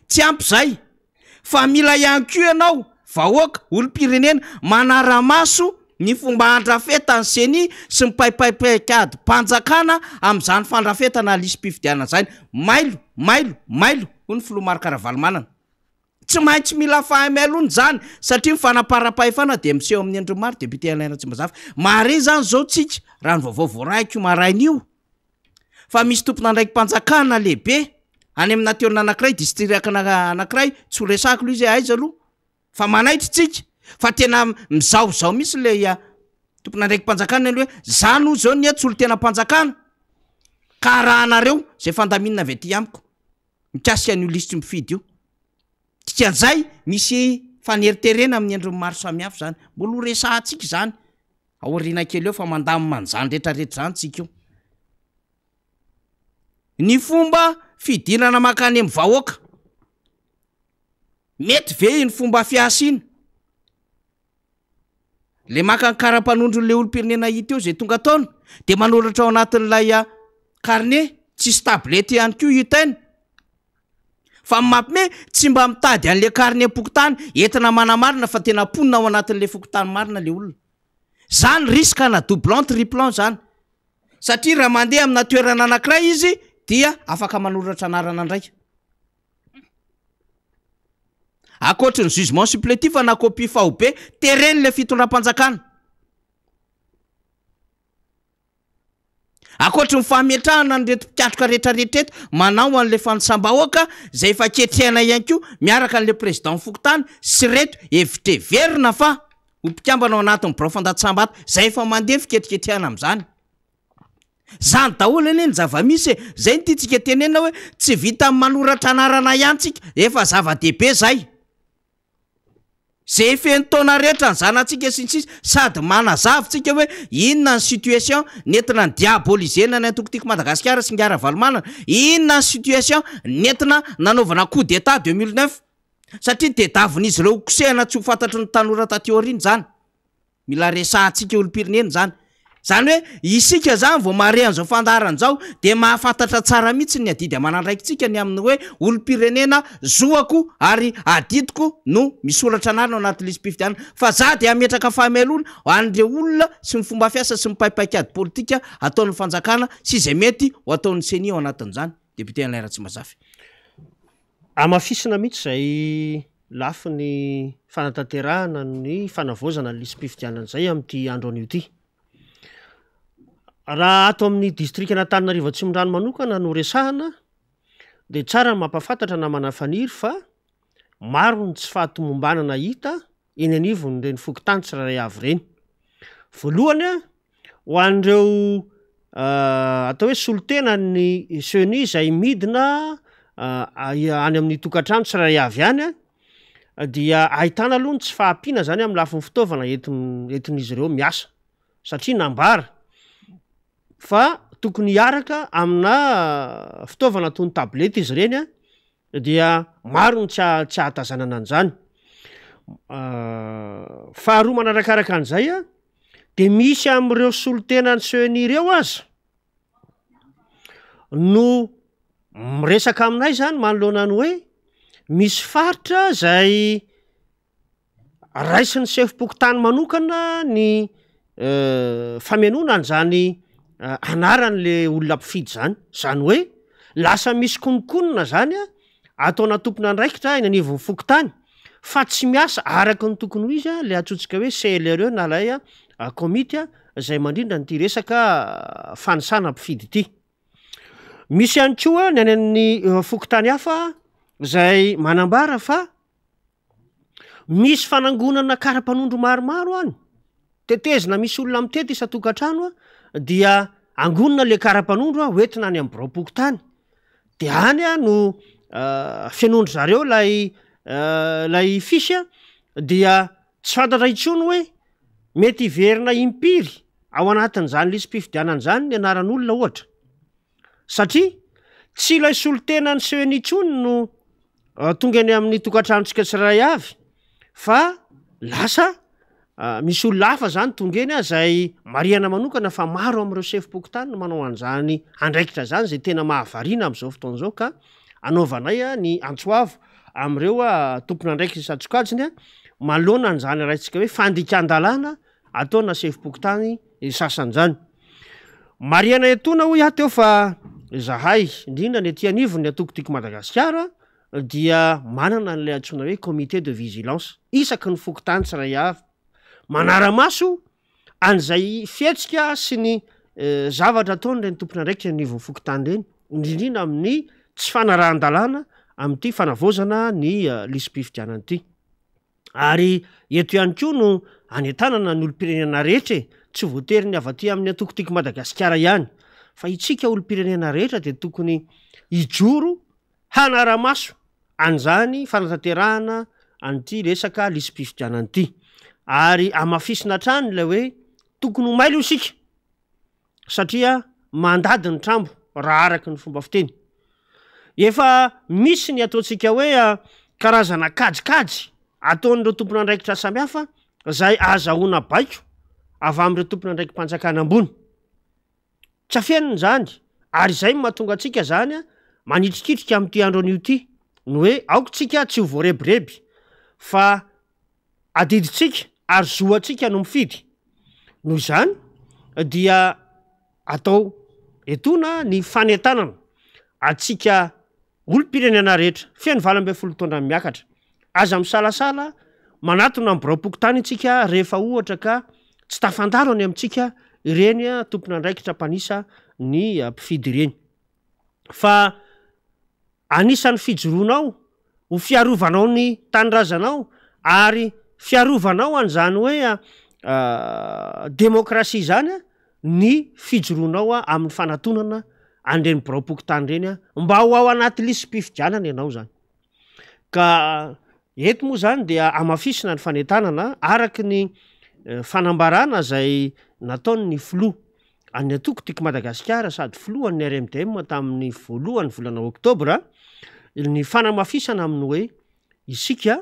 tsy ampy zay fa mila ihany ko ianao vahoaka olom-pirenena manara-maso ny fomba andrafetany seny sy mipaipaipakady mpanjakana am'izany fandrafetana lisy-pifidianana zany mailo ho ny filomarikaravalmanana tsy maintsy mila fahamelony zany satria mifanapara-pahefana de miseho amin'ny andro maro député Alain Ratsimazafy mare zany zao tsika raha ny vaovao voaraiko marain'io fa misy tompona andraiky mpanjakana lehibe any amin'ny nationa anankiray district anankiray tsy ho resako lo izy aiza aloha fa manaitra tsika fa tena mizaozao misy le tompona andraiky mpanjakana hoe zany o zao ny tsy olo tena mpanjakana ka raha anareo zay fandaminana avy aty amiko mikasika an'io lisitry mifidy io tikan'izay misy faneriterena amin'ny endriny maro samihafa zany mbola ho resahantsika zany aoriana kely eo fa mandamy manjany rehetrarehetra zany tsika io ny fomba fidinana makany amin'ny vahoaka mety ve ny fomba fiasina le maka ny kara-panondron'le olom-pirenena hita eo zay tonga taona de manoratra ao anatin'ilay carnet tsisy tablety ihany ko hitainy fa mampime tsy mba mitady an'le carnet pokotany entina manamarina fa tena ponina ao anatin'le fokotany marina le olona zany riska na doublant triplant zany satria raha mandeha amina toerana anankiray izy dia afaka manoratra anarana andraika akoatra ny jugement supplétif na copie fahobe tereny le fitondram-panjakana akoatra ny fametrahana ny reto mpikatroka rehetrarehetra eto manao an'le fanisambahoaka zay efa ketrehana ihany ko miaraka an'le président fokotany sy reto evitra verina fa ho mpikambana ao anatin'ny brofandatsambata zay efa mandeha fiketriketrehana am'izany zany daholo eny ny zava-misy zay ny titsika tenena hoe tsy vita manoratra anarana ihany tsika efa zava-dehibe zay zay fenotona rehetra ny zanatsika sintsisy sady manazavitsika hoe inona ny situation nentina ny diabolisena ny antokotiko Madagasikara sy ngara valomanana, inona ny situation nentina nanaovana coup d'état 2009 satria tedavon'izy ireo kosehana tsy ho fantatry ny tanora tateoriny zany, mila resahantsika olom-pirenena zany hoe isika zany vao mare an'izao fandaran'izao de mahafantatra tsara mihitsy ny adidy amanandraikitsika ny amin'ny hoe olom-pirenena zoako ary adidiko no misoratra anareo anaty lisy-pifidianana, fa za de ametraka fahamelona an'ireo olona sy ny fomba fiasa sy mipaipaikady politika ataon'ny fanjakana sy izay mety ho ataon'ny seni ao anatin'izany. Député Alain Ratsimazafy, amafisina mihitsy zay lafy ny fanatanterahana ny fanavozana ny lisy-pifidianana zay amin'ity andro an'io ty. Raha ato amin'ny district Antananarivo Atsimondrano manokana no resahana de tsara ny mampafantatra namana faniry fa maro ny tsy fahatomombanana hita eny anivony reny fokontany tsirairay avy reny. Voalohany ho an'ireo atao hoe solotena ny seni izay midina any amin'ny tokantrano tsirairay avy ihany dia ahitana aloha ny tsy fahampiana zany amin'ny lafin'ny fitaovana entin'izy ireo miasa satria nambara fa tokony hiaraka amina fitaovana toy ny tablety izy ireny dia maro ny tsy ahatazanana an'izany. Faharoa manarakaraka an'izay de misy am'ireo solotena ny seni ireo aza no miresaka aminay zany manoloana ny hoe misy faritra zay raisiny sefim-pokotany manokana ny famenona an'izany anaran'le olona mpifidy zany hoe lasa misy konokonona zany ataona tompona andraikitra eny anivon'ny fokotany fa tsy miasa araky ny tokony ho izy le atsotsika hoe CLRE na lay komity zay mandrindra nyty resaka fanisana mpifidy ity. Misy ihany koa ny any amin'ny fokotany hafa zay manambara fa misy fanangonana kara-panondro maromaro any tetezina misy olona mitety isa-tokantrano dia angonina le kara-panondro hoentina any amin'ny biraopokotany de any no fianondro zareo lay fisy dia tsy fantatra intsony hoe mety hiverina impiry ao anatin'izany lisy-pifidianana zany ny anaran'olona ohatra satria tsy ilay solotena ny seni intsony no tonga eny amin'ny tokantranontsika tsirairay avy fa lasa misy olona hafa zany tonga eny zay mariana manokana fa maro am'ireo sefim-pokotany no manao an'izany andraikitra zany zay tena mahavariana am'izao fotoan'izao ka anaovanay ny antsoavo am'ireo tompona andraikitra satsokajiny manoloana an'izany raintsika hoe fandikan-dalàna ataona sefim-pokotany sasan'izany. Mariana etona ho iateo fa zahay indrindra ny aty anivony atokotiko Madagasikara dia manana n'lay antsoina hoe comité de vigilance isaky ny fokotany tsiray avy manara-maso an'izay fietsika sy ny zavatra ataony reny tompona andraikitra anivon'ny fokotany reny indrindrina amin'ny tsy fanarahan-dalàna amin'ity fanavozana ny lisy-pifidianana ity. Ary eto ihany koa no anetanana ny olom-pirenena rehetra tsy voatery ny avaty amin'ny atokotiko Madagasikara ihany fa itsika olom-pirenena rehetra de tokony ijoro hanara-maso an'izany fanatanterahana an'ity resaka lisy-pifidianana ity ary amafisina trany lay hoe tokony ho mailo isika satria mandady ny trambo raha araky ny fomba fiteny. Efa misy ny ataontsika hoe karazana kajikajy ataon'ireo tompona andraikitra samihafa zay azahoana baiko avy am'ireo tompona andraiky mpanjakana ambony tsy afeniny zany ary zay mahatonga atsika zany manitrikitrika am'ty andro an'io ty no hoe aokotsika tsy ho voarebireby fa adiditsika ary zoatsika no mifidy noho izany dia atao etona ny fanetanana atsika olom-pirenena rehetra feno 20 taona miakatra aza misalasala manatona amin'ny biraopokotany itsika rehefa ohatra ka tsy tafandaro any amintsika ireny tompona andraikitra mpanisa ny mpifidy ireny fa anisan'ny fijoroanao ho fiarovanao ny tanyrazanao ary fiarovanao an'izany hoe demokrasia zany ny fijoroanao amin'ny fanatonana an'ireny biraopokotany reny mba ho ao anaty lisy-pifidianana ianao zany ka eto moa zany dia amafisina ny fanentanana araky ny fanambarana zay nataony ny flo any atoko tiako Madagasikara sady floan'ny RMDM tamin'ny voalohany volana oktobra ny fanamafisana amin'ny hoe isika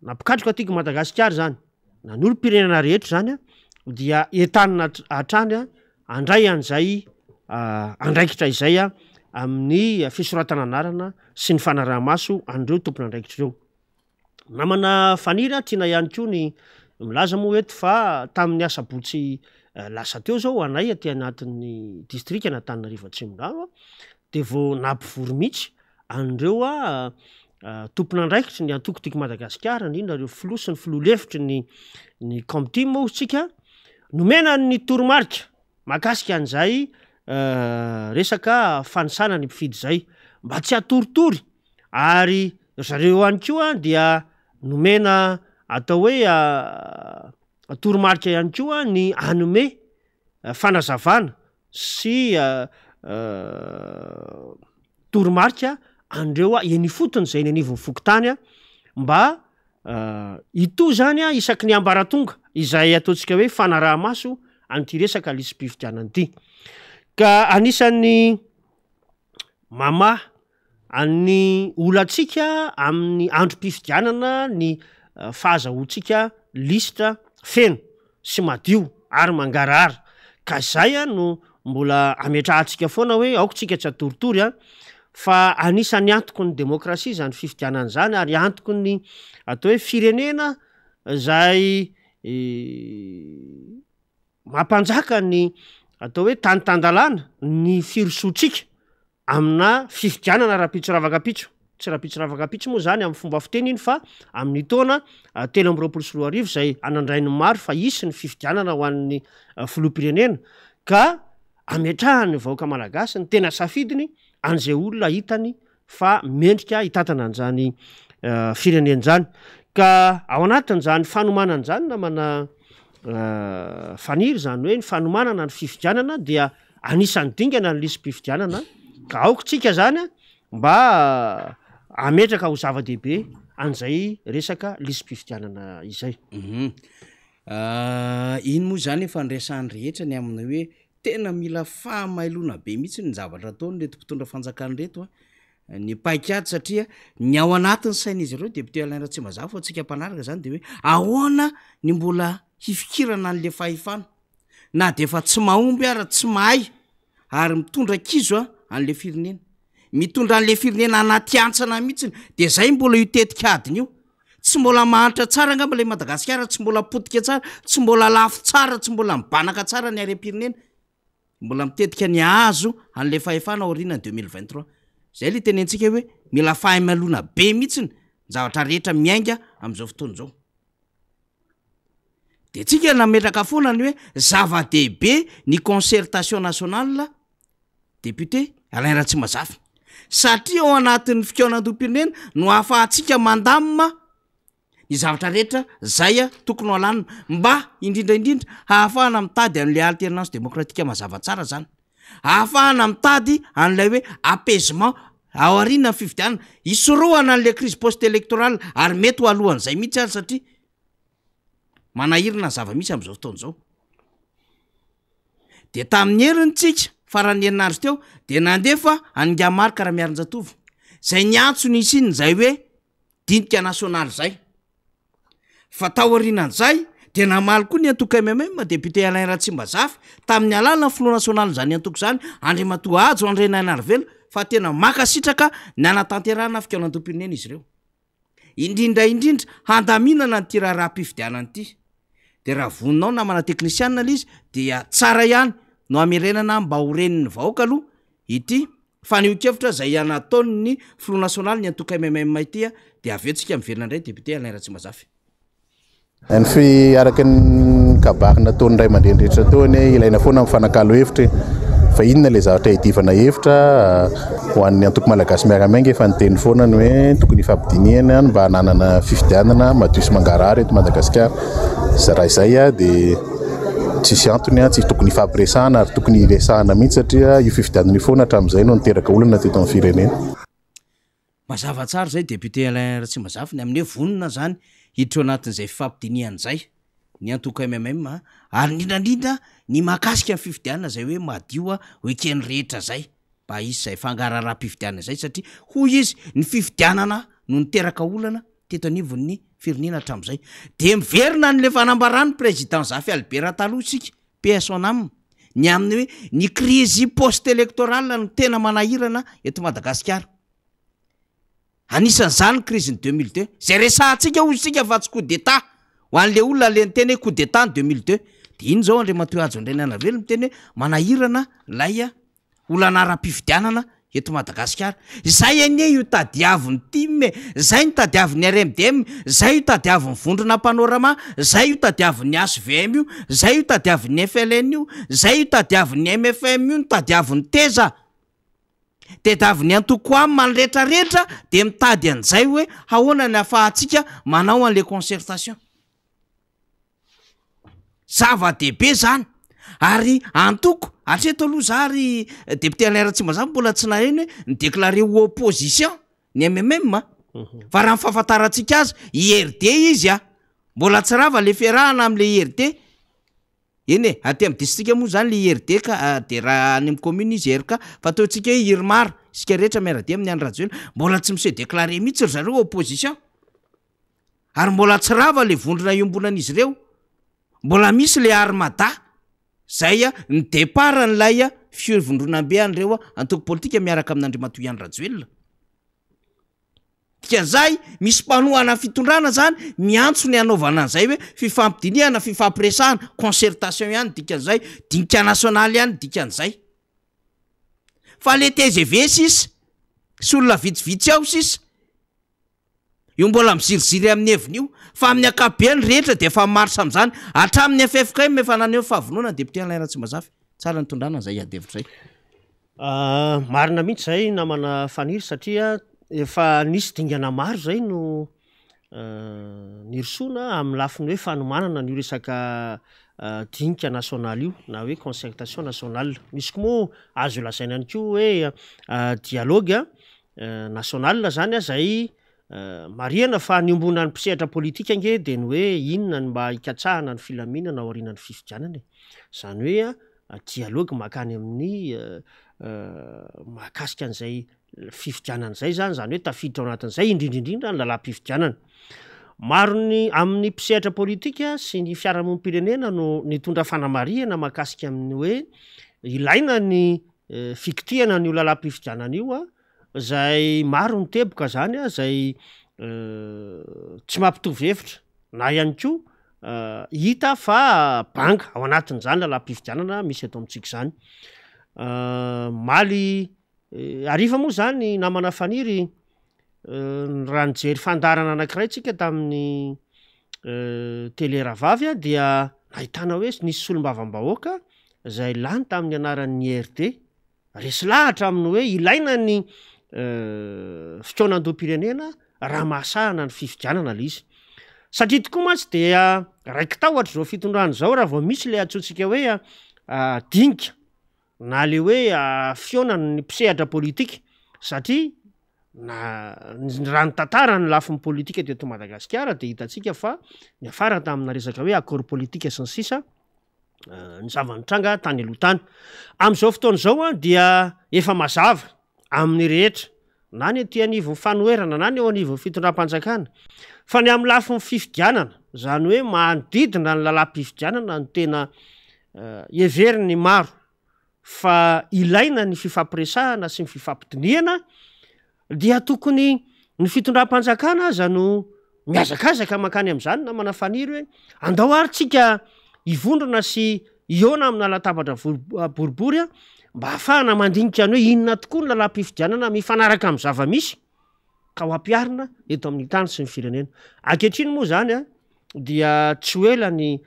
napikatroka tiako Madagasikara zany na ny olo-pirenena rehetra zany dia entanina hatrany andray an'izay andraikitra izay amin'ny fisoratana anarana sy ny fanaraha-maso andreo tompony andraikitra ireo. Namana fanira tiana ihany koa ny milaza moa eto fa tamin'ny asabotsy lasa teo zao anay aty anatin'ny district Antananarivo Atsimondrano de vao nampivory mihitsy andreo tompony andraikitra ny antoko tiako Madagasikara indrindra reo flo sy ny filolefitry ny comteam moa tsika nomena ny toromarika makasika an'izay resaka fanisana ny mpifidy zay mba tsy atoritory ary zareo ihany koa dia nomena atao hoe toromarika ihany koa ny anome fanazavana sy toromarika andreo eny fotony zay ny anivon'ny fokotany mba ito zany isaky ny ambaratonga izay ataontsika hoe fanaraha-maso an'ity resaka lisy-pifidianana ity. Ka anisan'ny mama any olantsika amin'ny androm-pifidianana ny fahazahoantsika lisitra feno sy madio ary mangarahara ka zay no mbola ametrahantsika foana hoe aokotsika tsy atoritory fa anisan'ny antoko ny demokrasia zany fifidianana zany ary antoko ny atao hoe firenena zay mampanjaka ny atao hoe tany-tandalana ny firosotsika amina fifidianana raha-pitsoravakapitso tsy raha-pitsoravakapitso moa zany amin'ny fomba fiteny iny fa amin'ny taona 2024 zay anandrainy maro fa isy ny fifidianana ho an'ny filoham-pirenena ka ametrahany vahoaka malagasy ny tena safidiny an'izay olona hitany fa mendrika hitatana an'izany firenena zany ka ao anatin'izany fanomanana zany namana faniry zany hoe ny fanomanana ny fifidianana dia anisan'ny dingana ny lisy-pifidianana ka aokotsika zany mba ametraka ho zava-dehibe an'izay resaka lisy-pifidianana izay. Iny moa zany efa nresan'ny rehetra ny amina hoe tena mila fahamailona be mihitsy ny zavatra ataony reto mpitondra fanjakany reto ny paikady satria ny ao anatin'ny sain'izy ireo député Alain Ratsimazafy atsika mpanaraka zany de hoe ahoana ny mbola hifikirana an'le fahefana na de efa tsy mahomby ara tsy mahay ary mitondra kizo an'le firenena mitondra an'le firenena anaty antsana mihitsy de zay mbola io tetikadiny io tsy mbola mahantra tsara angamba le Madagasikara tsy mbola potika tsara tsy mbola lafo tsara tsy mbola mibanaka tsara ny arem-pirenena mbola mitetika ny azo an'le fahefana aorianany 2023 zay le tenentsika hoe mila fahamalona be mihitsy ny zavatra rehetra miainga am'izao fotoana zao de tsika nametraka foana ny hoe zava-dehibe ny concertation nationale député Alain Ratsimazafy satria ao anatin'ny fikaonam-pirenena no ahafahantsika mandamina ny zavatra rehetra zay tokony alana mba indrindraindrindra ahafahana mitady an'le alternance démocratique mazava tsara zany ahafahana mitady an'lay hoe apaisement ao aoriana fifidianana isorohana an'le crise post électorale ary mety ho alohan'izay mihitsy ary satria manahirina ny zava-misy am'izao fotoana zao de tamin'ny herintsika farany herinandro teo de nandefa an'Ngamary Karamiarinjatovo zay niantsony isiny zay hoe dinika nasionaly zay fa tao aorianan'izay de namaly koa ny antoko MMM député Alain Ratsimazafy tamin'ny alalana Front National zany antoko zany Andriamatoa Adzo André Nainarivelo fa tena makasitraka ny anatanterahana fikaonan-tom-pirenena izy ireo indrindra handaminana ny raha-pifidianana ity de raha voninao namana teknisianina izy dia tsara ihany no amerenana mba horenin'ny vahoaka aloha ity fanio-kevitra zay anataony ny Front National ny antoko MMM ity de avetsika miverina indray député Alain Ratsimazafy ny fi araky ny kabary nataony ray aman-dreny rehetra taony ilaina foana mifanakalo hevitra fa inona le zavatra hidivana hevitra ho an'ny antoko malagasy miaramainga efa nyteny foana ny hoe tokony hifampidiniana mba hananana fifidianana madio sy mangarahara eto Madagasikara raha izay de tsisy antony tsy tokony hifampiresahana ary tokony hiresahana mihitsy satria io fifidianana io foana hatramin'izay no niteraka olana teto amin'ny firenena mazava tsara zay député Alain Ratsimazafy amin'ny hoe vonona zany hiditra anatin'izay fifampidinian'izay ny antoko MMM ary indrindrandrindra ny mahakasika ny fifidianana zay hoe madio hoekeny rehetra zay mba izy zay fangaraharaha-pifidianana zay satria hoy izy ny fifidianana no niteraka olana teto anivon'ny firenena hatramin'izay de miverina n'le fanambarany président Zafy Albert taloha isika PSON aminy ny amin'ny hoe ny crise post électorale no tena manahirana eto Madagasikara. Anisan'izany crise ny 2002 zay resahantsika hoy isika fa tsy coup d'état ho an'le olona le teny coup d'état ny 2002 de iny zao Andriamatoa Andrinana Velona miteny hoe manahirana lay olana ara-pifidianana eto Madagasikara. Zay anie io tadiaviny time, zay ny tadiavin'ny RMDM, zay io tadiavin'ny Vondrona Panorama, zay io tadiavin'ny HVM io, zay io tadiavin'ny FLN io, zay io tadiavin'ny MFM io, ny tadiavin'ny Teza. Tediavin'ny antoko amin'ny rehetrarehetra de mitady an'izay hoe ahoana ny afahantsika manao an'le concertation. Zava-dehibe zany. Ary antoko hatreto aloha zary député Alain Ratsimazafy mbola tsy naheno hoe nidéclaré ho opposition ny MMM fa raha mifahafantarantsika azy IRD izy mbola tsy rava le fiarahana am'le IRD eny aty amin'ny district moa zany le IRD ka de raha any amin'ny commune izy RK fa ataontsika hoe Irmar isika rehetra miaradi amin'ny any radio mbola tsy misy déclaré mihitsy ry zareo opposition ary mbola tsy rava le vondrona iombonan'izy ireo mbola misy le Armada zay ny départ n'lay fiovondronambe an'ireo antoko politika miaraka amin'Andriamatoa Iany Rajoelina. Dikan'izay misy mpanohana fitondrana zany miantso ny anaovana an'izay hoe fifampidiniana fifampiresahana concertation ihany dikan'izay dinika nasionaly ihany dikan'izay. Fa le TGV sisa sy olona vitsivitsy ao sisa io mbola miziriziry amin'ny heviny io fa amin'ny ankapobeny rehetra de efa marsa amin'izany hatramin'ny FFKM efa naneo fahavonona député Alain Ratsimazafy tsara nitondrana zay adevitra zay. Marina mihitsy zay namana faniry satria efa nisy dingana maro zay no nirosona amin'ny lafiny hoe fanomanana ny resaka dinika nasionaly io na hoe concertation nationale. Misy koa moa azo lazaina ihany koa hoe dialogue national zany zay mariana fa niombona ny mpisehatra politika nge de ny hoe inona ny mba hikatsahana ny filaminana ao aorianany fifidianana. Zany hoe dialogue makany amin'ny mahakasika an'izay fifidianana zay zany zany hoe tafiditra ao anatin'izay indrindrindrindra ny lala-pifidianana. Maro ny amin'ny mpisehatra politika sy ny fiarahamonim-pirenena no nitondra fanamariana mahakasika amin'ny hoe ilaina ny fikitihana ny lala-pifidianana io zay maro niteboka zany zay tsy mampitovy hevitra na ihany koa hita fa banga ao anatin'izany lala-pifidianana misy eto amintsika zany. Maly ariva moa zany namana faniry raha nijery fandarana anankiray tsika tamin'ny Télé-Ravavy dia nahitana hoe nisy solombavam-bahoaka zay lany tamin'ny anaran'ny IRD resy lahatra amin'ny hoe ilaina ny fitoanan-doam-pirenena raha mahasahana ny fifidianana le izy. Satria tokoa mantsy dia raiky tahotra zao fitondrana zao raha vao misy le atsotsika hoe dinika na le hoe fionana ny mpisehatra politika satria raha ny tantara ny lafin'ny politika teto Madagasikara de hitatsika fa ny afara tamina resaka hoe accord politika sy ny sisa ny zavanitranga tany aloha tany. Amin'izao fotoana zao dia efa mazava amin'ny rehetra na ny aty anivon'ny fanoherana na ny eo anivon'ny fitondram-panjakana fa ny amin'ny lafin'ny fifidianana zany hoe manodidina ny lala-pifidianana ny tena heveriny maro fa ilaina ny fifampiresahana sy ny fifampidiniana dia tokony ny fitondram-panjakana aza no miazakazaka makany amin'izany na mana faniry hoe andao ary tsika hivondrona sy iona amina latabatra boribory mba hafahana mandinika ny hoe inona tokoa ny lala-pifidianana mifanaraka amin'ny zava-misy ka ho ampiarina eto amin'ny tany sy ny firenena. Ankehitriny moa zany dia tsy ho ela ny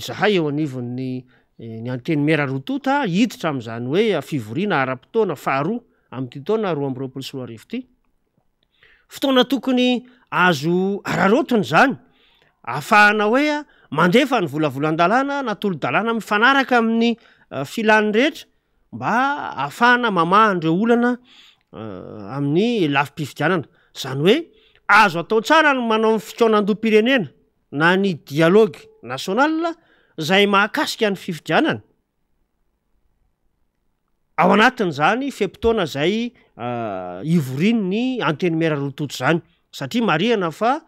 zahay eo anivon'ny ny anteny mera rotota hiditra amin'izany hoe fivoriana ara-potoana faharoa amin'ny taona 2024 ty. Fotoana tokony azo ararotony zany ahafahana hoe mandefa ny volavolan-dalàna natolo-dalàna mifanaraka amin'ny filany rehetra mba ahafahana mamahan'ireo olana amin'ny lafi-pifidianana zany hoe azo atao tsara ny manao fikaonandom-pirenena na ny dialogue national zay mahakasika ny fifidianana ao anatin' zany fempotoana zay ivoriny ny antenimera rototo zany satria marihana fa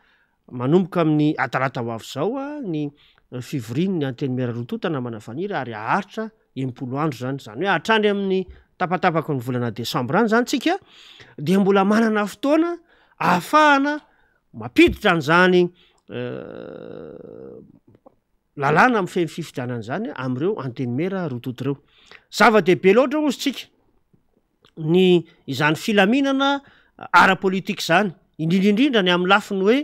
manomboka amin'ny atalata ho avy zao ny fivoriny ny antenimera rototo na manafaniry ary aharitra 10 andro zany hoe hatrany amin'ny tapatapaka ny volana desambra any zany tsika de mbola manana fotoana ahafahana mapiditra an'zany lalàna amin'ny feny fifidianana zany am'ireo antenimera rototo reo zava-dehibe loatra ozy tsika ny izany filaminana ara-politika zany indrindrindrindra ny amin'ny lafiny hoe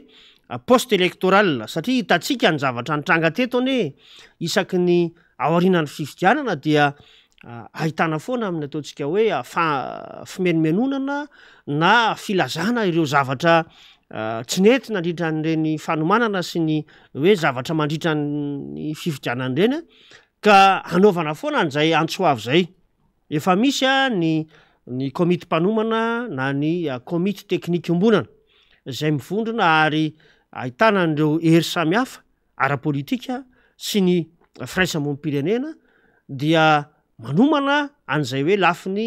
poste électoral satria hitatsika ny zavatra nitranga teto ane isaky ny aorinany fifidianana dia ahitana foana amin'ny ataontsika hoe fimenomenonana na filazana ireo zavatra tsy nety nandritra n'ireny fanomanana sy ny hoe zavatra mandritra ny fifidianana ireny ka hanaovana foana n'zay antsoavy zay efa misy ny komity mpanomana na ny komity teknika ombonana zay mivondrona ary ahitana n'ireo hery samihafa ara-politika sy ny firaisamom-pirenena dia manomana an'izay hoe lafiny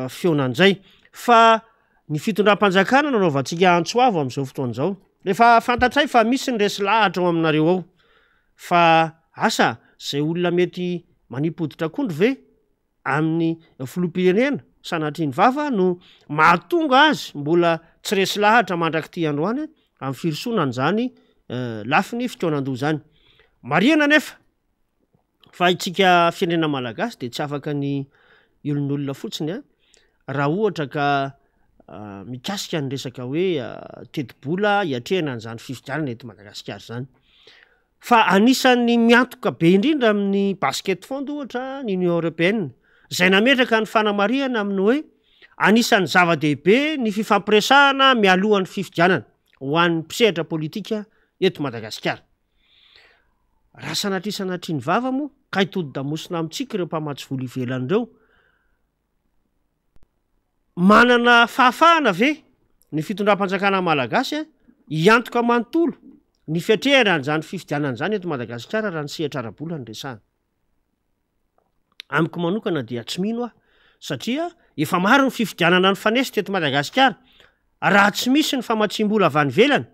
feonan'izay fa ny fitondram-panjakana nanaovantsika antsoavo am'izao fotoan'izao rehefa fantatray fa misy ny resy lahatra ao aminareo ao fa asa zay olona mety manipoditra akondro ve amin'ny filoham-pirenena sanatriany vava no mahatonga azy mbola tsy resy lahatra mandraky ty androany amin'ny firisonany zany lafiny fitoanando zany marihana nefa fa itsika firenena malagasy de tsy afaka ny olon'olona fotsiny raha ohatra ka mikasika ny resaka hoe tetibola iatrehana n'zany fifidianana eto Madagasikara zany fa anisan'ny miantoka be indrindra amin'ny basket fond ohatra ny Union Européenne zay nametraka ny fanamarihana amin'ny hoe anisan'ny zava-dehibe ny fifampiresahana mialohan'ny fifidianana ho an'ny mpisehatra politika eto Madagasikara raha sanatriany vava moa ka hitodi-damosina amintsika ireo mpamatsy vola ivelan'ireo manana fahafahana ve ny fitondram-panjakana malagasy iantoka manontolo ny fiatrehana n'zany fifidianana zany eto Madagasikara raha ny sehatra ara-bola ny resahana amiko manokana dia tsy mino satria efa maro ny fifidianana ny fanesi teto Madagasikara raha tsy misy ny famatsim-bola avy any velany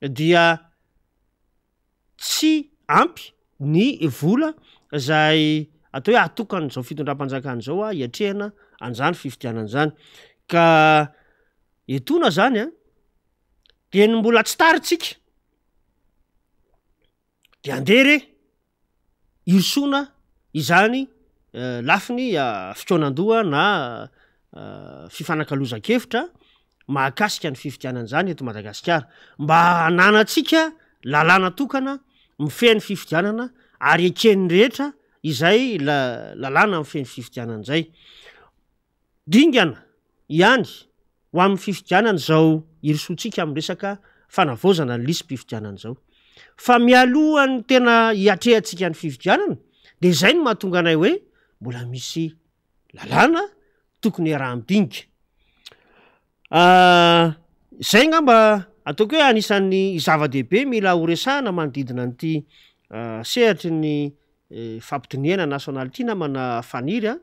dia tsy ampy ny vola zay atao hoe atokany zao fitondram-panjakana zao iatrehana an'zany fifidianana zany ka etona zany de ny mbola tsy taritsika de andere irsona izany lafiny fitoanandoha na fifanankalozan-kevitra mahakasika ny fifidianana zany eto Madagasikara mba hananatsika lalàna tokana mifehy ny fifidianana ary eken'ny rehetra izay lalàna mifehy ny fifidianana zay dingana ihany ho amin'ny fifidianana zao irisotsika amin'ny resaka fanavaozana ny lisy-pifidianana zao fa mialohan'ny tena hiatrehantsika ny fifidianana de zay no mahatonga anay hoe mbola misy lalàna tokony araha-midinika zay ngamba ataoko hoe anisan'ny zava-dehibe mila horesahana manodidina an'ity sehatry ny fampitoniana national ty namana faniry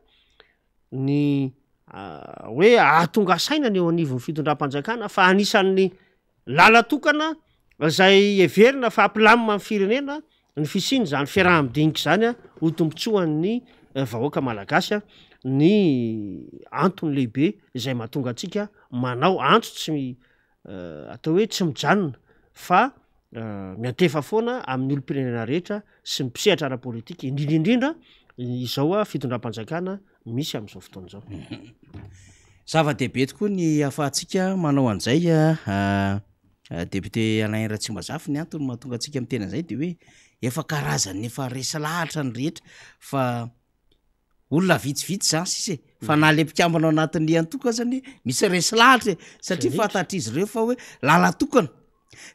ny hoe ahatonga saina ny eo anivon'ny fitondram-panjakana fa anisan'ny lalatokana zay everina fa ampilamina amin'ny firenena ny fisiny zany fiaraha-midinika zany ho tombotsoan'ny vahoaka malagasy ny antony lehibe zay mahatonga atsika manao antso tsy atao hoe tsy mijanona fa miantefa foana amin'ny olo-pirenena rehetra sy mpisehatra ara-politika indrindrindrindra izao fitondram-panjakana misy am'izao fotoana zao zava-dehibe tokoa ny afahantsika manao an'izay député Alain Ratsimazafy ny antony mahatonga atsika amin'ny tena zay de hoe efa karazany efa resa lahatra ny rehetra fa olona vitsivitsy zany sisy fa na le mpikambana ao anatin'ny antoka zany misy resy lahatra satria fantatra izy ireo fa hoe lalatokana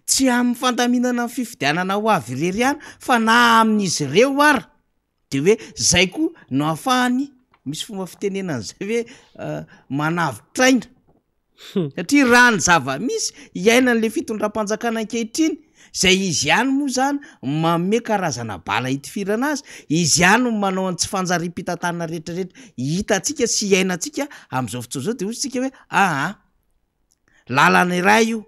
tsy amin'ny fandaminana ny fifidianana ho avy irery ihany fa na amin'izy ireo ara de hoe zay koa no ahafahany misy fomba fitenenan'zay hoe manavy traina satria raha ny zava-misy iainan'le fitondram-panjakana ankehitriny zay izy ihany moa zany manome karazana bala hitifirana azy izy ihany no manao an tsy fanjari-pitantanana rehetrarehetra hitatsika sy iainantsika am'izao fotoana zao de ozy tsika hoe lalana iray io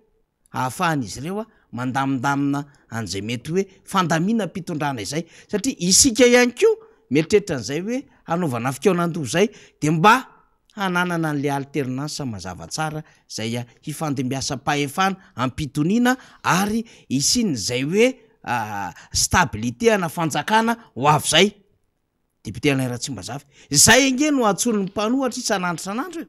ahafahan'izy ireo mandamindamina an'izay mety hoe fandamina mpitondrana izay satria isika ihany ko mieritreritra an'izay hoe hanaovana fikaonandoha zay de mba hananana an'le alternansa mazava tsara zay hifandimbiasa pahefana ampitoniana ary isiny zay hoe stabilité ana fanjakana ho avy zay député Alain Ratsimbazafy zay enge no atsony mpanohatra isan'andro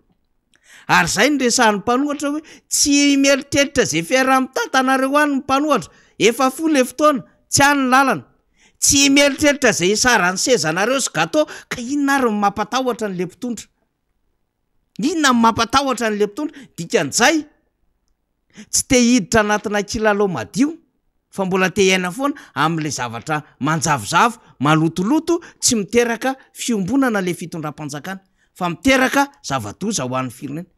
ary zay ny resahan'ny mpanohatra hoe tsy mieritreritra zay fiara-mitantanareo any ny mpanohatra efa folo fotoana tsy any ny lalana tsy mieritreritra zay sarany sezanareo sy gato ka inona ary mampatahotra n'le mpitondra inona mampatahotra n'le mpitondra dikan'izay tsy te hiditra anatina kilalao madio fa mbola te iaina foana am'le zavatra manjavozavo malotoloto tsy miteraka fiombonana le fitondram-panjakana fa miteraka zava-doza ho an'ny firenena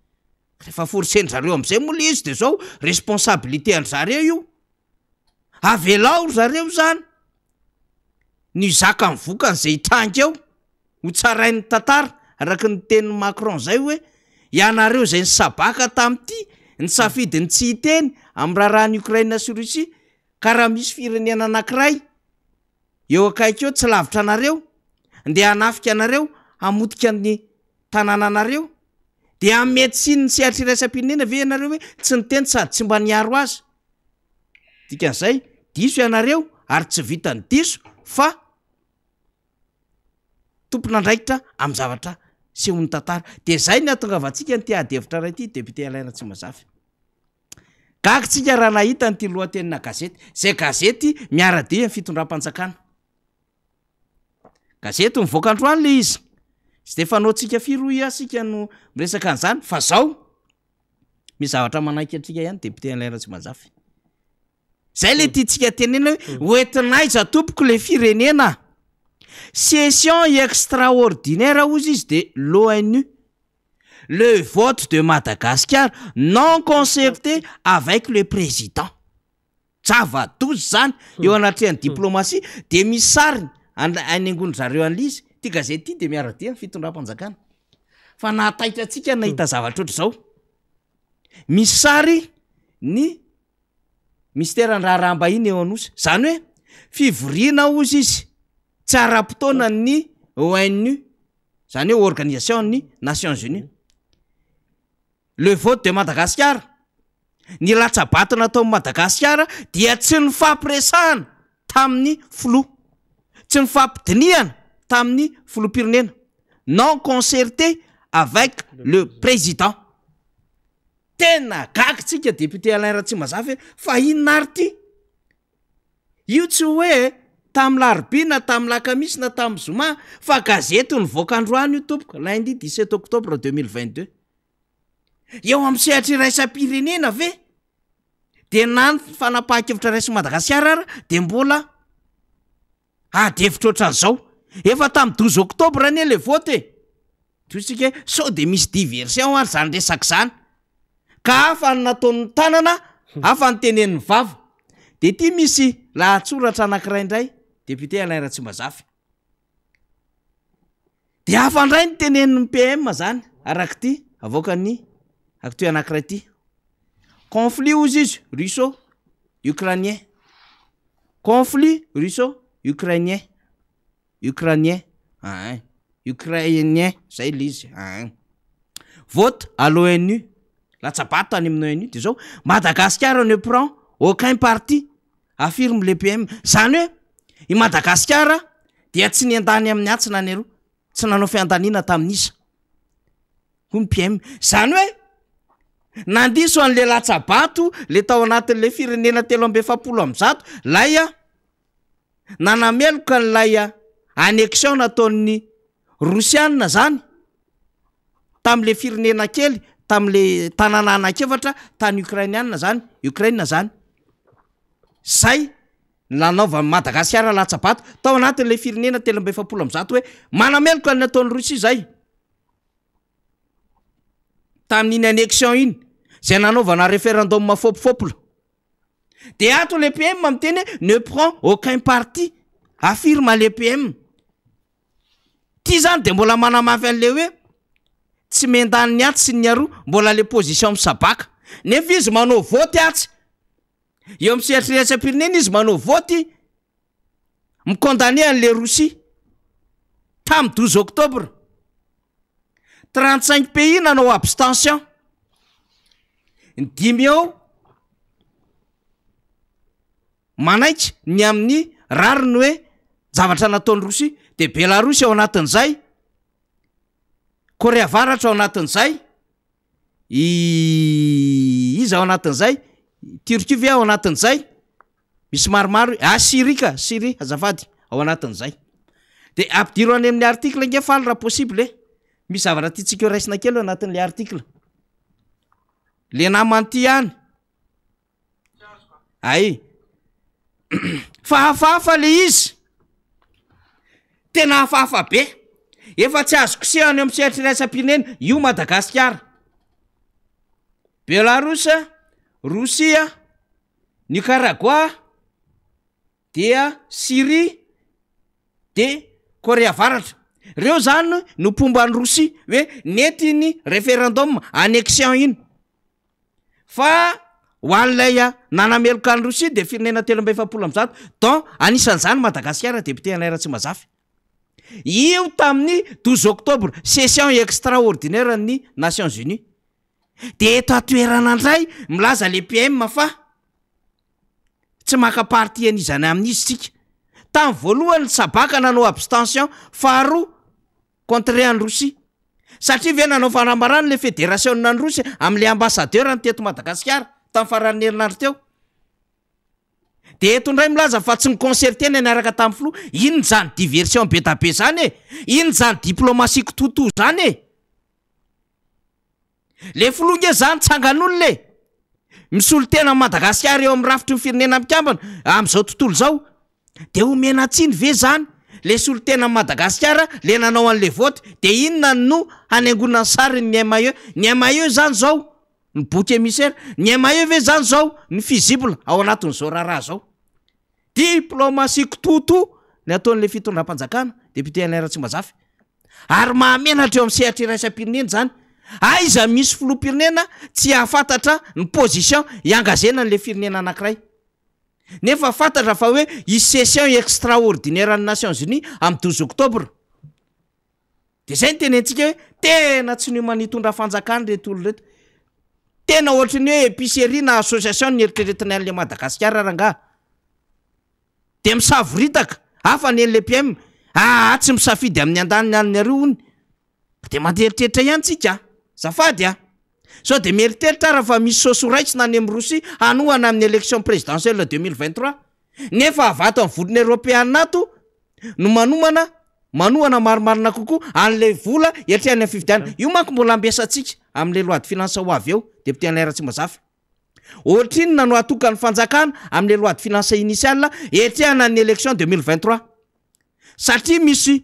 rehefa forsen'zareo am'izay mola izy de zao responsabilité an'zareo io avelao zareo zany ny zaka mivokan'zay hitranga eo ho tsarain'ny tantara araka ny tenin'ny Macron zay hoe ianareo zay ny sabaka tam'ty ny safidy ny tsy hiteny am'y raharahany Ukraine sy Russie ka raha misy firenena anankiray eo akaiky eo tsy lavitra anareo ndeha hanafika anareo hamotika ny tanàna anareo de ametsiny sy atriraisam-pirenena ve ianareo hoe tsy niteny sady tsy mba niaro azy dikan'izay diso ianareo ary tsy vita ny diso fa tompon'andraikitra am'y zavatra sehon'ny tantara de zay ny atongavantsika ny teadevitra ray ty député Alain Ratsimbazafy gagitsika raha nahita ny ty lohatenina gazety zay gazety miara-dia ny fitondram-panjakana gazety mivoaka androany le izy sy de fanaotsika firoy asika no miresaka an'izany fa zao misy zavatra manaiky atsika ihany député Alain Ratsimbazafy zay le tiatsika tenena hoe oentinaiza tompoko le firenena session extraordinaire ozy izy de l'ONU le vote de Madagascar non concerté avec le président zava-dozy zany eo anatrehan'ny diplomatie de misy sariny anengony zareo an'izy ty gazety ty de miara-dia ny fitondram-panjakana fa nahataitra atsika nahita zavatra oatra zao misy sary ny mistera-ny raharaham-bahiny eo anosy zany hoe fivoriana ozy izy tsy ara-potoana ny ONU zany hoe organisation ny Nations Unies le vote de Madagascar ny latsabato natao Madagascar dia tsy ny fampiresahana tamin'ny flou tsy ny fampidiniana tamin'ny filoham-pirenena non concerté avec le président tena gagitsika député Alain Ratsimbazafy fa inona ary ty io tsy hoe tamy larobia na tamy lakamisy na tamy zoma fa gazety nivoaka androany io tompoko lundi 17 octobre 2022 eo am'y sehatra iraisam-pirenena ve de nany fanapaha-kevitra raisy Madagasikara ara de mbola adevitra ohatran'izao efa tamy 12 octobre anie le vote tosika sao de misy diversion ary zany resaka zany ka afa ny nataon'ny tanana afa ny tenen'ny vava de ty misy lahatsoratra anankiray indray député Alain Ratsimbazafy de afa ndray ny tenen'ny PM zany arak' ty avoakany aktoy anankiray ty conflit ozy izy russo-ukrainien conflit russo-ukrainien ukrainien zay le izy vote à l'ONU latsabato tany amin'ny ONU de zao Madagascar ne prend aucun parti affirme le PM zany hoe i Madagascar dia tsy niandany amin'ny atsina any aro tsy nanao fiandanina tamin'isa ho ny PM zany hoe nandiso an'le latsabato le tao anatin'le firenena 370 laya nanameloka n'laya annexion nataon'ny Rosianina zany tam'le firenena kely tam'le tanàna anakefatra tany Ukrainianina zany Ukraine zany zay nanaova Madagascar latsabato tao anatin'le firenena 370 hoe manameloka ny nataon'ny Rosia zay tamin'iny annexion iny zay nanaovana référendum mafopofopolo de ato le PM amiteny ne prend aucun parti affirme le PM ty zany de mbola manamafy an'le hoe tsy mendany ny aty sy ny aroa mbola le position misabaka nefa izy manao voty atsy eo amin'ny sehatriraisam-pirenena izy manao voty mikondamné an'le Russie tam 12 octobre 35 pays nanao abstention ny 5 ao manaika ny amin'ny rariny hoe zavatra nataon'ny Russie de Belarus ao anatin'izay Korea Avaratra ao anatin'izay izy ao anatin'izay Turquie ao anatin'izay misy maromaro Syrie azafady ao anatin'izay de ampidiro any amin'ny article nge faly raha possible misy zavatra tiatsika raisina kely ao anatin'le article le namanty any ay fahafahafa le izy tena hafahafa be efa tsy azo kosehany amin'ny sehatriraisam-pirenena io Madagasikara Belarus Russia Nicaragua dia Syrie de Korea Avaratra reo zany no pomban'ny Russie hoe nety ny référendum annexion iny fa hoan'ilay nanameloka ny Russie de firenena 370 donc anisan'izany Madagasikara député anay Ratsy Mazafy io tamin'ny 12 octobre session extraordinaire ny Nations Unies de eto atoerana ndray milaza le PM fa tsy maka parti an'izany amin'izy tsika tamin'ny voalohany sabaka nanao abstention faharoa contre ny Russie satria ve nanao fanambarana le fédération ny Russie amin'le ambassadeur ny teto Madagasikara tamin'ny faran'ny herinandro teo de eto ndray milaza fa tsy miconcerté ny anaraka tamin'ny filoha ino zany diversion be da be zany ino zany diplomatie kitoto zany le filoha nge zany tsangan'olo le misolo tena Madagasikara eo amin'ny rafitry ny firenena mikambana amin'izao tontolo zao de omena tsiny ve zany le solo tena Madagasikara le nanao an'le vote de inona no hanaingona ny sary ny MAE zany zao ny bouc émissaire ny MAE ve zany zao ny fusible ao anatin'izao raharaha zao diplomatie kitoto ny ataon'le fitondram-panjakana député anay Ratsy Mazafy ary mahamenatra eo amin'ny sehatra iraisam-pirenena zany aiza misy filoham-pirenena tsy ahafantatra ny position iangazena n'le firenena anankiray nefa fantatra fa hoe isy session extraordinaire ny Nations Unies amin'ny 12 octobre de zay ny tenentsika hoe tena tsy ny manitondra fanjakana reto olo reto tena ohatrany hoe épicerie na association ny eritreretiny an'le Madagasikara rangaha de misavoritaka hafa ny an'le PM tsy misafidy amin'ny andaniny any aroa ony de manderitreritra ihany tsika zafady sao de meritreritra raha fa misy sosoraitsina any amin'ny Russie hanohana amin'ny élection présidentielle 2023 nefa avato amin'ny vodiny européenne nato no manohana marimarina kokoa an'le vola etrehany amin'ny fividiana io manko mbola ambesatsika amin'le loi de finance ho avy eo député anay Ratsy Mazafy ohatriny nano atokany fanjakana amin'le loi de finance initiale etrehana ny élection 2023 satria misy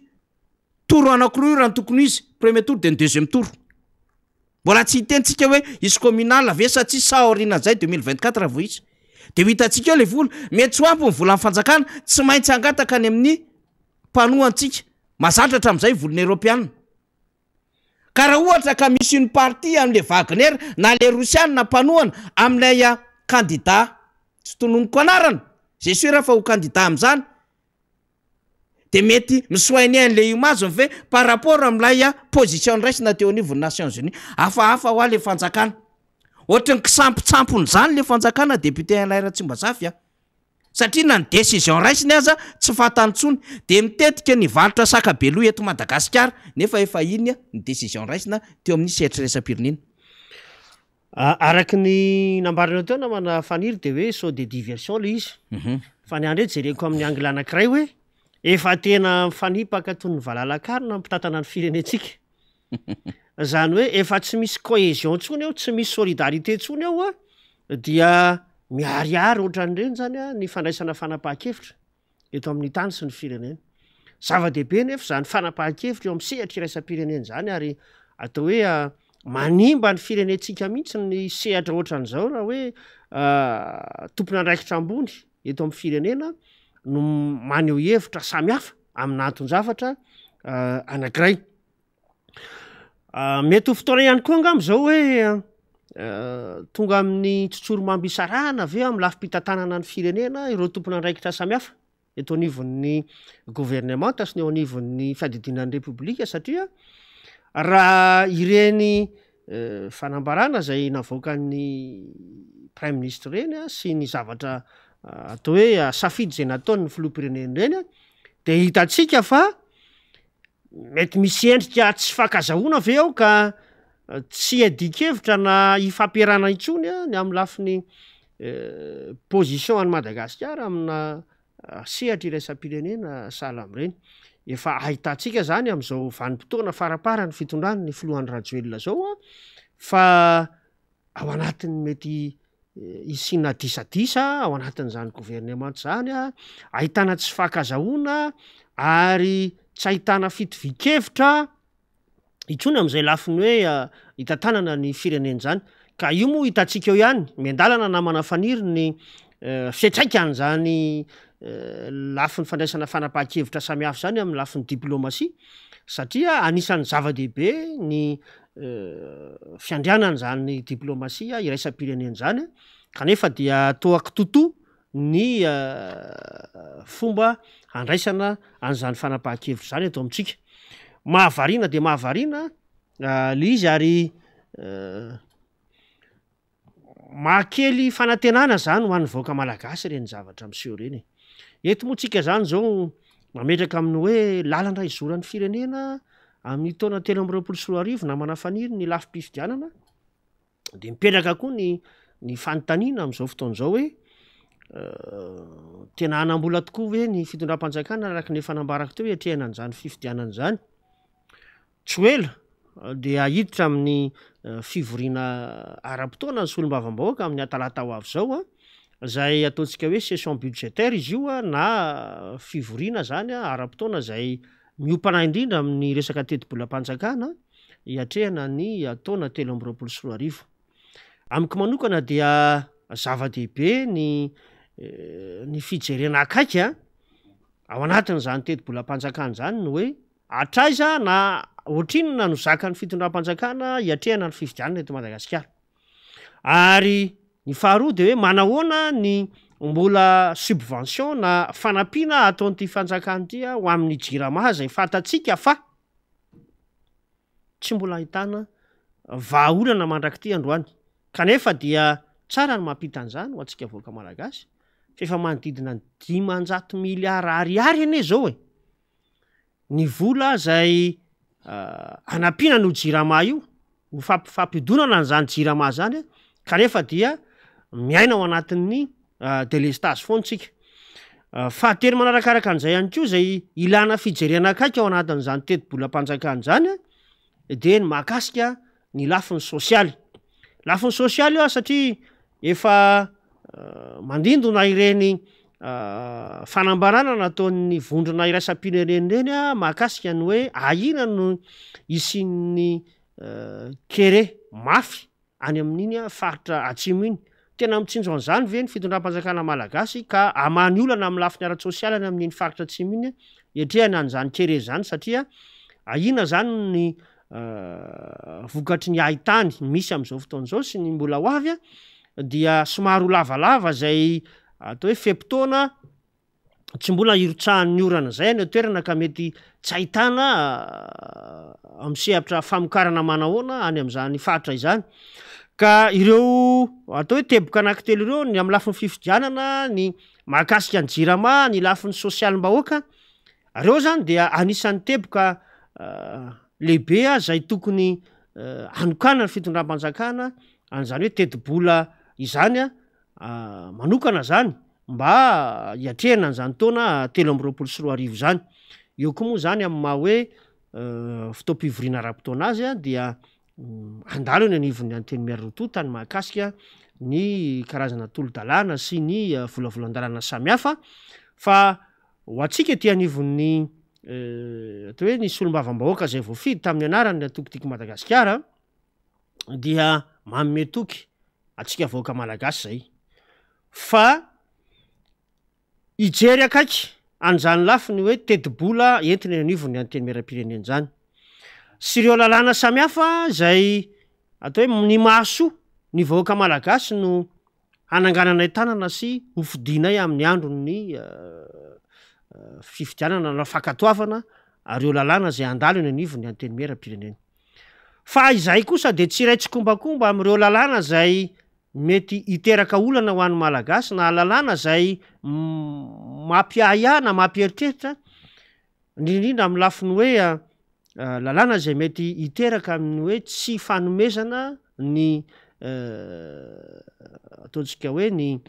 toro anankiroa raha tokony izy premier tour de deuxième tour mbola tsy hitentsika hoe izy communal ave satria saorina zay 2024 vo izy de hitantsika eo le vola mety tsy ampy ny vola amin'ny fanjakana tsy maintsy angataka any amin'ny mpanohantsika mazatra amin'izay volony européenne ka raha ohatra ka misy une partie amin'le Wagner na le Russiane na mpanohana amin'ilay candidat tsy tononoko anarana c'est sûr fa ho candidat amin'izany de mety misoainy an'le image ve par rapport amin'ilay position raisina teo anivon'ny Nations Unies hafahafa ho le fanjakana ohatrany kisampitsampony zany le fanjakana député anay Ratsy Mazafy satria na ny décision raisiny aza tsy fatantsony de mitetika ny valitra sakabeloha eto Madagasikara nefa efa iny ny décision raisina teo amin'ny sehatriraisam-pirenena araky ny nambarana teo namana faniry de hoe saut de diversion le izy fa ny andro jereko amin'ny angle anankiray hoe efa tena mifanipaka toy ny valalakarina mpitatana ny firenetsika zany hoe efa tsy misy cohésion tsony eo tsy misy solidarité tsony eo dia miariary ohatran'ireny zany ny fandraisana fanapahan-kevitra eto amin'ny tany sy ny firenena zava-dehibe nefa zany fanapahan-kevitra eo amin'ny sehatra iraisam-pirenena zany ary atao hoe manimba ny firenentsika mihitsy ny sehatra ohatran'izao raha hoe tompona andraikitra ambony eto amin'ny firenena no maneho hevitra samihafa amin'ny anton-javatra anankiray. Mety ho fotoana ihany koa angam' zao hoe tonga amin'ny tsotsoro-mamby isarahana aveo amin'ny lafim-pitantanana ny firenena ireo tompona andraikitra samihafa eto anivon'ny gouvernemanta sy ny eo anivon'ny fiadidinan'ny repoblika satria raha ireny fanambarana zay navoakan'ny prime ministre reny sy ny zavatra atao hoe safidy zay nataony ny filoham-pirenena reny de hitatsika fa mety misy endrika tsy fankazahoana ave ao ka tsy adikevitra na ifampiarana intsony ny amin'ny lafiny position any Madagasikara amina sehatra iraisam-pirenena sahala am'ireny. Efa ahitantsika zany am'izao vanim-potoana farapara ny fitondrany ny filohan'ny Rajoelina zao fa ao anatiny mety isina disadisa ao anatin'izany gouvernement zany ahitana tsy fankazahoana ary tsy ahitana fitovikevitra itsony am'izay lafiny hoe hitantanana ny fireneny zany ka io moa hitantsika eo ihany miandalana namana faniry ny fiatraikany zany lafiny fandraisana fanapahan-kevitra samihafa zany amin'ny lafiny diplomasia satria anisan'ny zava-dehibe ny fiandrianana zany diplomasia iraisam-pirenena zany kanefa dia toaky toto ny fomba handraisana an'izany fanapahan-kevitra zany eto amintsika. Mahavarina de mahavarina le izy ary mahakely fanantenana zany ho an'ny vahoaka malagasy reny zavatra miseho reny. Eto moa tsika zany zao mametraka amin'ny hoe lalana izoran'ny firenena amin'ny taona 2024 namana faniry ny lafim-pifidianana de mipetraka koa ny fanontaniana am'izao fotoan'izao hoe tena hanambola tokoa hoe ny fitondram-panjakana araky ny fanambarako teo hiatrehanany zany fifidianana zany. Tsy ela de ahiditra amin'ny fivoriana ara-potoana ny solombavam-bahoaka amin'ny atalata ho avy zao zay ataontsika hoe session budgétaire izy io na fivoriana zany ara-potoana zay miopana indrindra amin'ny resaka teti-bolam-panjakana hiatrehana ny taona 2024. Amiko manokana dia zava-dehibe ny fijerena akaika ao anatin'izany teti-bolam-panjakana zany no hoe atraiza na ohatrinona no zakany fitondram-panjakana hiatrehana ny fifidianana eto Madagasikara. Ary ny faharoa de hoe manahoana ny mbola subvention na fanampiana ataon'ity fanjakana ity ho amin'ny jirama zay fantatsika fa tsy mbola ahitana vahaolana mandrak'ity androany. Kanefa dia tsara ny mampita an'izany ho antsika vahoaka malagasy fa efa manodidina ny 500 miliara ariary ane zao ny vola zay anampiana no jirama io ho fampidonana an'izany jirama zany kanefa dia miaina ao anatin'ny delestage foantsika. Fahatelo manarakaraka an'izay ihany koa zay ilana fijerena akaika ao anatin'izany teti-bolam-panjakana zany de ny mahakasika ny lafiny sosialy. Lafiny sosialy satria efa mandindona ireny fanambarana nataon'ny vondrona iraisam-pirenena reny mahakasika ny hoe ahina no isin'ny kere mafy any amin'iny faritra atsimo iny. Tena mitsinjo an'izany ve ny fitondram-panjakana malagasy ka amany olana amin'ny lafiny ara-tsosialy any amin'iny faritra atsimo iny hiatrehana an'izany kere zany satria ahina zany ny vokatry ny ahitany misy am'izao fotoan'izao sy ny mbola ho avy dia somary ho lavalava zay atao hoe fepitoana tsy mbola irotsahan'ny orana zay ny toerana ka mety tsy ahitana am'sehatra famokarana manahoana any am'izany faritra izany. Ka ireo atao hoe teboka anankitelo ireo ny amin'ny lafiny fifidianana ny mahakasika ny jirama ny lafiny sosialim-bahoaka reo zany dia anisan'ny teboka lehibe zay tokony anokana ny fitondram-panjakana an'izany hoe teti-bola izany manokana zany mba hiatrehana an'izany taona 2024 zany. Eo koa moa zany amin'ny maha hoe fotoam-pivoriana ara-potoana azy dia andalo ny anivon'ny anteny miarototo ny mahakasika ny karazana tolo-dalàna sy ny volavolan-dalàna samihafa fa ho antsika ty anivon'ny atao hoe ny solombavam-bahoaka zay voafidy tamin'ny anarany tokotiky Madagasikara dia mametoky atsika vahoaka malagasy zay fa ijery akaiky an'izany lafi ny hoe tetibola entiny anivony anteny miram-pireneny zany sy ireo lalàna samihafa zay atao hoe ny mahasoa ny vahoaka malagasy no hanangananay tanana sy hofidinay amin'ny androny fifidianana na fakatoavana areo lalàna zay andalo eny anivony anteny miram-pireneny fa izay kosa de tsy raitsy kombakomba am'ireo lalàna zay mety hiteraka olana ho an'ny malagasy na lalàna zay mampiahiana mampieritreritra indrindrindra amin'ny lafiny hoe lalàna zay mety hiteraka amin'ny hoe tsy fanomezana ny ataontsika hoe ny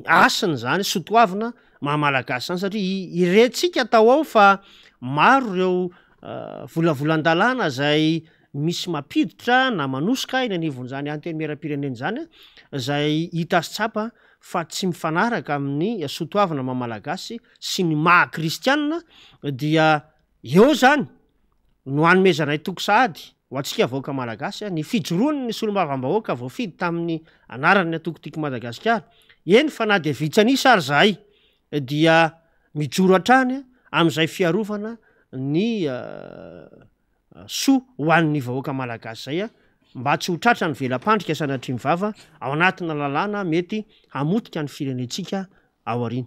asiny zany sotoavina mahamalagasy zany satria irentsika atao ao fa maro ireo volavolan-dalàna zay misy mampiditra na manosika eny anivon'zany anteny miram-pireneny zany zay hita sy tsapa fa tsy mifanaraka amin'ny sotoavina mahamalagasy sy ny maha kristianina dia eo zany no hanomezanay toko sahady ho atsika vahoaka malagasy ny fijoroany ny solombavam-bahoaka voafidy tamin'ny anarany atokotiako Madagasikara eny fa na de vitsanisa ary zay dia mijoro hatrany am'izay fiarovana ny soa ho an'ny vahoaka malagasy zay mba tsy ho tratra ny velam-pandrika sanatria mivava ao anatina lalàna mety hamotika ny firenentsika ao ariny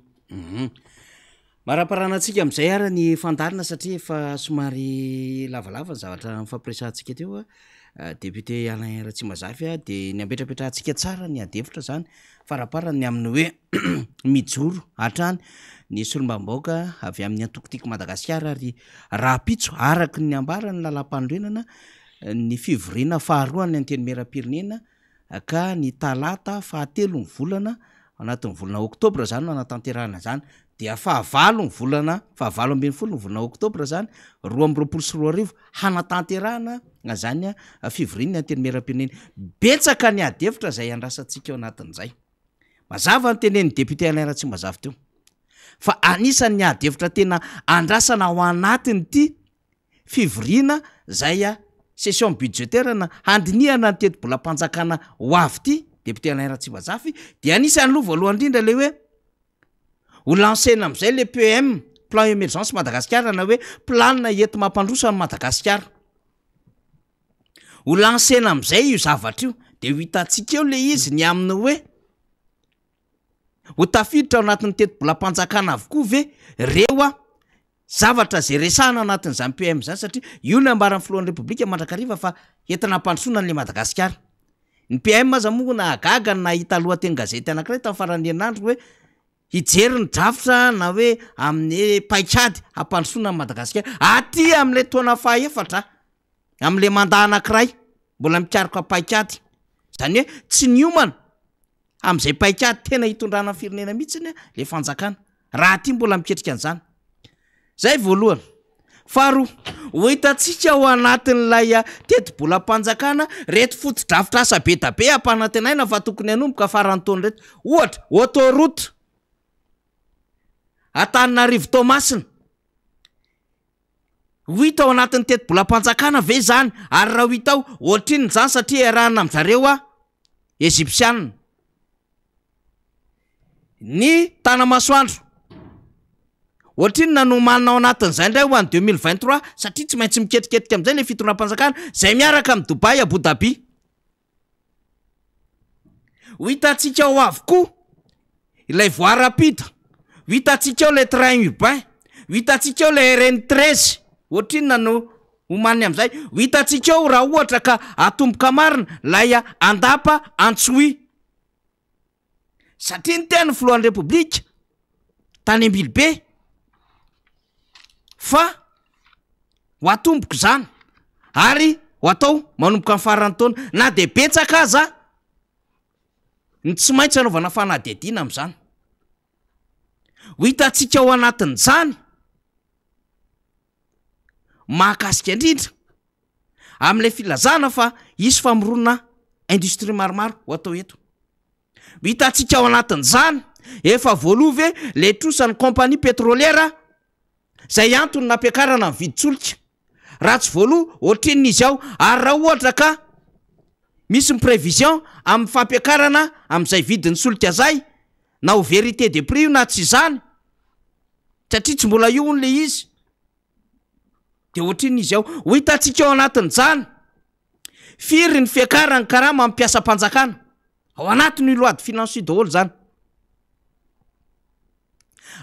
maraparanantsika am'izay ara ny fandarina satria efa somary lavalava ny zavatra mifampiresantsika teo député Alain Ratsimazafy de ny ampetrapetrahantsika tsara ny adevitra zany faraparany amin'ny hoe mijoro hatrany ny solombam-bahoaka avy amin'ny antokotiko Madagasikara ary raha pitso araky ny ambarany lalam-pandrenana ny fivoriana faharoany anteny miram-pirenena ka ny talata fahatelo ny volana anatin'ny volana oktobra zany no anatanterahana zany dia fahavalo ny volana fahavalo ambin'ny folo ny volana oktobra zany 2024 hanatanterahana zany fivoriana anteny miram-pirenena betsaka ny adevitra zay andrasantsika eo anatin'izay mazava ny tenen'ny député Alain Ratsimazafy teo fa anisan'ny adevitra tena andrasana ao anatiny ty fivoriana zay session budgétaire na handinihana ny teti-bola-panjakana ho avy ty député Alain Ratsimazafy dia anisany aloha voalohany indrindra le hoe ho lancena am'izay le PM plan émergence Madagasikara na hoe planina ento mampandrosa ny Madagasikara ho lancena am'izay io zavatra io de ho hitantsika eo le izy ny amin'ny hoe ho tafiditra ao anatin'ny teti-bola-panjakana avokoa ve reo zavatra zay resahana anatin'izany PM zany satria io no ambaran'ny filohan'ny repoblika mandrakariva fa entina ampandrosoana an'le Madagasikara ny PM aza moa na agaga na hita lohateny gazety anankiray tamin'ny faran'ny herinandro hoe hijery ny drafitra na hoe amin'ny paikady ampandrosoana ny Madagasikara aty am'le taona fahaefatra am'le mandat anankiray mbola mikarika paikady zany hoe tsy niomana am'izay paikady tena hitondrana ny firenena mihitsiny le fanjakana raha ty mbola miketrika an'izany zay voalohany faharoa ho hitantsika ao anatin'lay teti-bola-panjakana reto foto-drafitra asa be da be ampanantenaina fa tokony hanomboka farany taona reto ohatra autoroute Antananarivo Tomasina ho hita ao anatin'ny teti-bola-panjakana ve zany ary raha ho hita ao ohatriny zany satria arahana am'zareo Egyptianina ny Tanamasoandro ohatriny nanomanina ao anatin'izay ndray ho any 2023 satria tsy maintsy miketriketrika am'izay le fitondram-panjakana zay miaraka amin'ny Dubai Abu Dhabi ho hitantsika ao avokoa ilay voie rapide ho hitantsika ao le train urbain ho hitantsika ao le RN13 ohatriny nano homany am'izay ho hitantsika ao raha ohatra ka atomboka marina lay andapa Antsohi satria ny tena filohan'ny repoblika tany Ambilobe fa ho atomboko zany ary ho atao manomboka amin'ny farany taona na de betsaka aza ny tsy maintsy anaovana fanadihadiana am'izany ho hitantsika ao anatin'izany mahakasika indrindra am'le filazana fa isy famoronana industrie maromaro ho atao eto ho hitantsika ao anatin'izany efa voalova le trosan'ny compagnie pétrolière zay antony nampiakarana ny viditsolika ratsy voaloha ohatrin'izy ao ary raha ohatra ka misy ny prévision amin'ny fampiakarana amin'izay vidin'ny solika zay na ho vérité de prix io na tsy izany satria tsy mbola io on'le izy de ohatrin'izy ao ho hitantsika ao anatin'izany firy ny fiakarany karaha mampiasa mpanjakana ao anatin'ny loi de finance daholo zany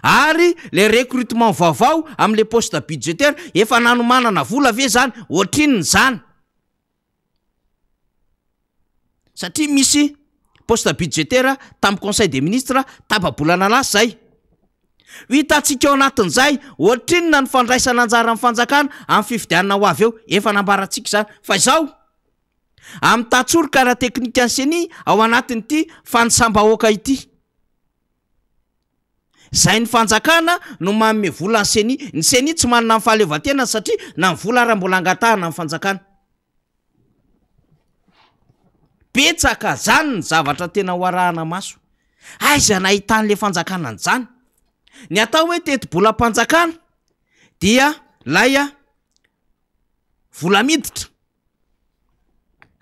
ary le recrutement vaovao amin'le poste budgétaire efa nanomanana vola ve zany ohatrin'ny zany satria misy poste budgétaire tamin'ny conseil des ministres tapabolana lasa zay hitantsika ao anatin'izay ohatrinona ny fandraisana anjara amin'ny fanjakana amin'ny fifidianana ho avy eo efa nambarantsika zany fa izao amin'ny tatsoroka raha teknika ny seni ao anatin'ity fanisambahoaka ity zay ny fanjakana no manome vola ny seni tsy manana ny fahaleovan-tena satria na ny vola raha mbola angatahana amin'ny fanjakana petsaka zany ny zavatra tena ho arahana maso aiza nahitan'le fanjakana an'izany ny atao hoe teti-bolam-panjakana dia laya vola miditra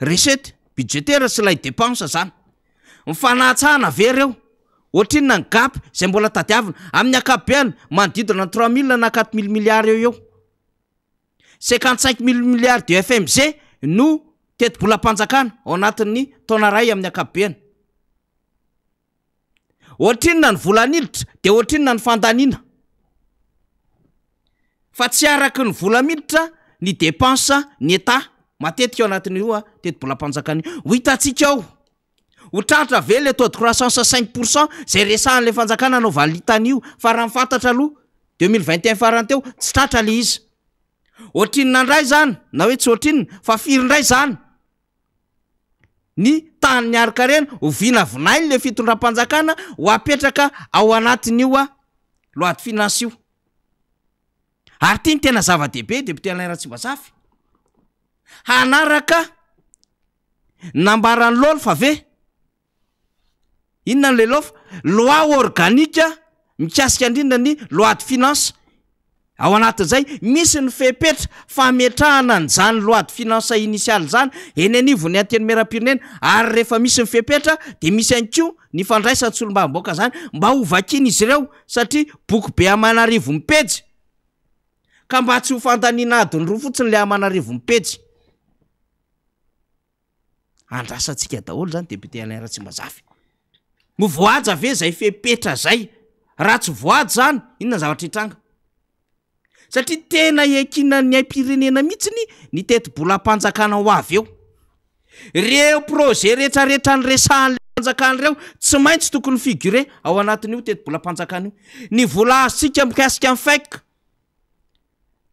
recette budgétaire sy lay dépense zany mifanahtsahana vereo ohatrinona ny gap zay mbola tadiavina amin'ny akabeany manodidina 3000 na 4000 milliards eo 55 000 milliards de FMG no teti-bolam-panjakana ao anatin'ny taona ray amin'ny akabeany ohatrinona ny volanilitra de ohatrinona ny fandaniana fa tsy araky ny vola militra ny dépense ny état matetika ao anatin'io teti-bolam-panjakana ho hitantsika ao ho tratra ve le taux de croissance 5% zay resahan'le fanjakana anao valitan'io fa raha mifantatra aloha 2021 farany teo tsy tratra le izy ohatrinona ndray zany na hoe tsy ohatrinona fa firy ndray zany ny tany niaraka reny ho vinavinainy le fitondram-panjakana ho apetraka ao anatin'io loi de finance io ary tia ny tena zava-dehibe député Alain Ratsimbasafy hanaraka nambarany lolo fa ve inona le lofa loi organique mikasika indrindra ny loi de finance ao anatin'izay misy ny fepetra fametrahana n'izany loi de finance initiale zany eny anivony anteny meram-pirenena ary rehefa misy ny fepetra de misy ihany koa ny fandraisany solombavamboaka zany mba ho vakiny izy ireo satria boky be amanarivo mipejy ka mba tsy ho fandaniana adiny roa fotsiny le amanarivo mipejy andrasantsika daholo zany député Alain Ratsimbasafy mivoaja ve zay fepetra zay raha tsy voaja zany inona zavatra hitranga satria tena ekina ny aim-pirenena mihitsiny ny teti-bolam-panjakana ho avy eo reo projet rehetrarehetra ny resahan'le panjakana ireo tsy maintsy tokony figure ao anatin'io teti-bolam-panjakana io ny vola azontsika mikasika amin'ny faik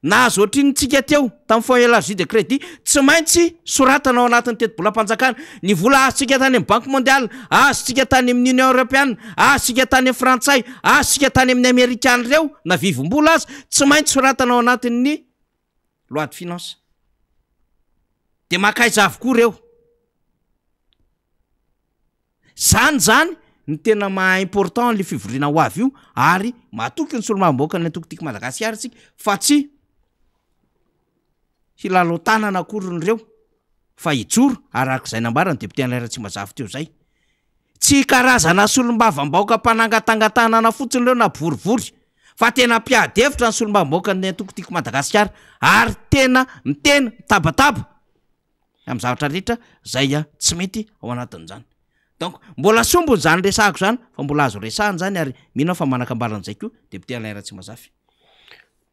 na azo ohatrintsika teo tamin'ny fonds élargi de crédit tsy maintsy soratana ao anatin'ny teti-bolam-panjakana ny vola azontsika tany amin'ny banque mondiale azontsika tany amin'ny union européenne azontsika tany amin'ny frantsay azontsika tany amin'ny amerikana ireo na vivim-bola azy tsy maintsy soratana ao anatin'ny loi de finance de makaiza avokoa ireo zany ny tena maha-important le fivoriana ho avy io ary mahatoky ny solombavamboaka ny atokotiky Madagasikara tsika fa tsy hilalotanana akorony ireo fa hijoro arak'izay nambarany député Alain Ratsimbasafy teo zay tsy karazana solombavamboaka mpanangatangatanana fotsiny ireo na borivory fa tena mpiadevitra ny solombavamboaka ny atokotiky Madagasikara ary tena mitena mitabataba amin'ny zavatra rehetra zay tsy mety ao anatin'izany donc mbola sombony zany resahako zany fa mbola azo resahany zany ary mino fa manaka-mbaran'izay koa député Alain Ratsimbasafy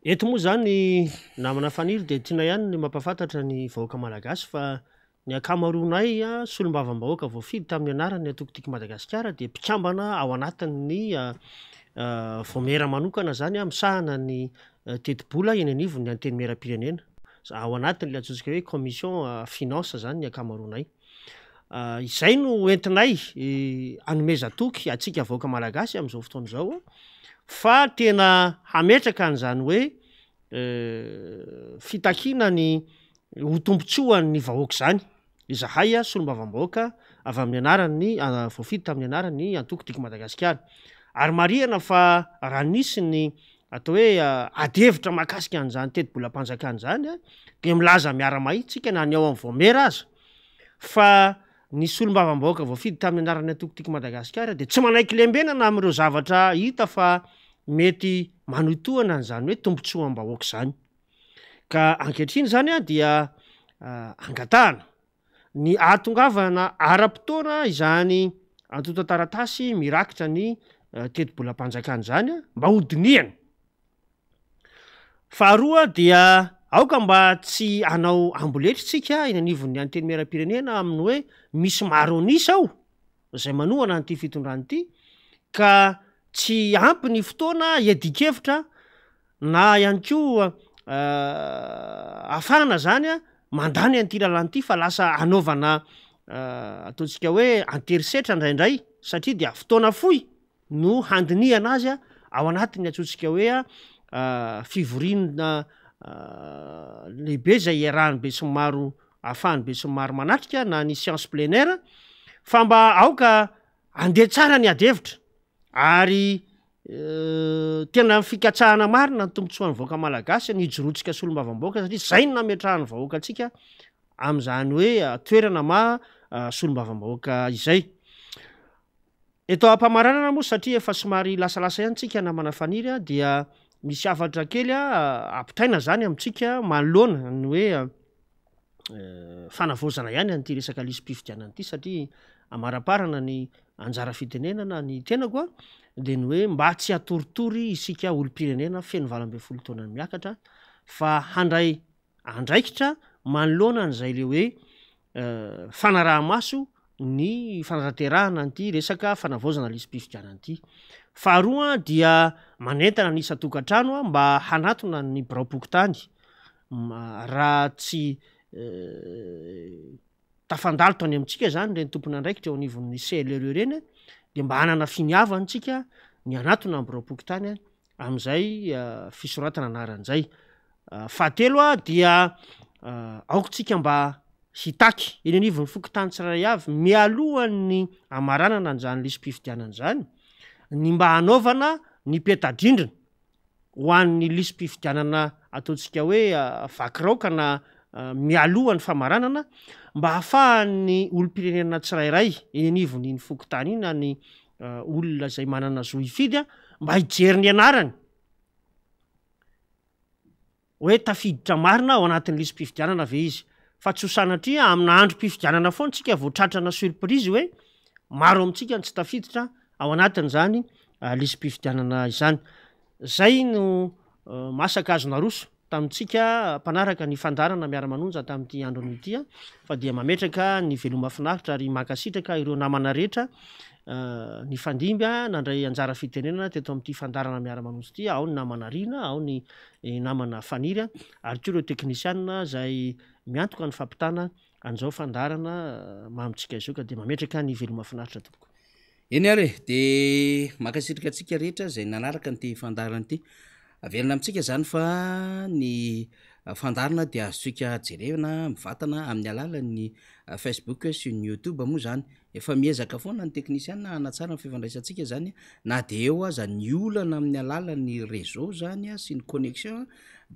eto moa zany namana faniry de tiana ihany ny mampafantatra ny vahoaka malagasy fa ny akamaroanay solombavambahoaka voafidy tamin'ny anarany atokotiky Madagasikara de mpikambana ao anatin'ny vomera manokana zany misahana ny teti-bola eny anivo ny anteny meram-pirenena ao anatin'le atsotsika hoe commission finance zany ny akamaroanay izay no entinay anomeza toky atsika vahoaka malagasy amin'izao fotoana izao fa tena hametraka an'izany hoe fitakina ny ho tombontsoany vahoaka zany izahay solombavamboaka avy amin'ny anarany voafidy tamin'ny anarany atokotiky Madagasikara ary marihana fa raha nisy ny atao hoe adevitra mahakasika an'izany teti-bolam-panjakana zany a de milaza miara-mahitsika na ny ao amin'ny voamera aza fa ny solombavam-bahoaka voafidy tamin'ny anarany atokotiko Madagasikara de tsy manaiky lembenana am'ireo zavatra hita fa mety manotoana n'zany hoe tombontsoam-bahoaka zany ka ankehitriny zany a dia angatahana ny atongavana ara-potoana izany antotantaratasy mirakitra ny teti-bolam-panjakana zany a mba hodiniana faharoa dia aoka mba tsy anao amboletritsika eny anivon'ny anteny miaram-pirenena amin'ny hoe misy maro anisa ao zay manohana n'ity fitondrany ity ka tsy ampy ny fotoana iadikevitra na ihany koa afana zany a mandany an'ity lalanyity fa lasa anaovana ataontsika hoe anterisetra indraindray satria dia fotoana foy no handiniana azy a ao anatin'ny atsotsika hoe fivorinana lehibe zay iarahany be sy maro afahany be sy maro manatrika na ny science plein air fa mba aoka andeha tsara ny adevitra ary tena fikatsahana marina ny tombontsoan'ny vahoaka malagasy ny jorotsika solombavam-bahoaka satria zay no nametrahany vahoaka atsika am'izany hoe toerana ma solombavam-bahoaka izay eto ampamaranana moa satria efa somary lasalasa ihany tsika namana faniry dia misy afatra kely ampitraina zany amitsika manoloana ny hoe fanavozana ihany an'ity resaka lisy-pifidianana ity satria amaraparana ny anjara fitenenana ny tenako de ny hoe mba tsy atoritory isika olo-pirenena feno 20 taonany miakatra fa handray andraikitra manoloana n'zay le hoe fanaraha-maso ny fanaraterahana an'ity resaka fanavozana lisy-pifidianana ity faharoa dia manentana ny isa-tokantrano mba hanatona ny birao-pokotany raha tsy tafandalito any amitsika zany reny tompony andraikitra eo anivon'ny CLRE reny de mba hanana finiavantsika ny anatona ny birao-pokotany am'izay fisoratana anaran'zay fahatelo dia aokotsika mba hitaky eny anivon'ny fokotany tsiraray avy mialohan'ny amaranana an'zany lisy-pifidianana zany ny mba hanaovana ny petadrindrina ho an'ny lisy-pifidianana ataontsika hoe vakiraoka na mialohan'ny famaranana mba hahafahan'ny olo-pirenena tsirairay eny anivony ny fokotany iny na ny olona zay manana zo ifidy mba hijery ny anarany hoe tafiditra marina ao anatin'ny lisy-pifidianana ve izy fa tsy ho sanatria amina andro-pifidianana foana tsika voatratrana surprise hoe maro amitsika ny tsy tafiditra ao anatin'zany lisy-pifidianana izany zay no masaka azo naroso tamitsika mpanaraka ny fandarana miara-manonja tamin'ity andro an'ity fa dia mametraka ny veloma finaritra ary makasitraka ireo namana rehetra ny fandimby nandray anjara fitenenana teto amin'ity fandarana miara-manonja ity ao ny namana rina ao ny namana faniry ary ko ireo teknisianina zay miantoka ny fampitana an'izao fandarana mamitsika izao ka de mametraka ny veloma finaritra toko eny ary de makasitrika atsika rehetra zay nanaraka nyty fandarana ity avelana amitsika zany fa ny fandarana de azotsika jerena mivatana amin'ny alalan'ny Facebook sy ny YouTube moa zany efa miezaka foana ny teknisianina anatsara ny fifandraisantsika zany na de eo aza ny olana amin'ny alalan'ny réseau zany sy ny connexion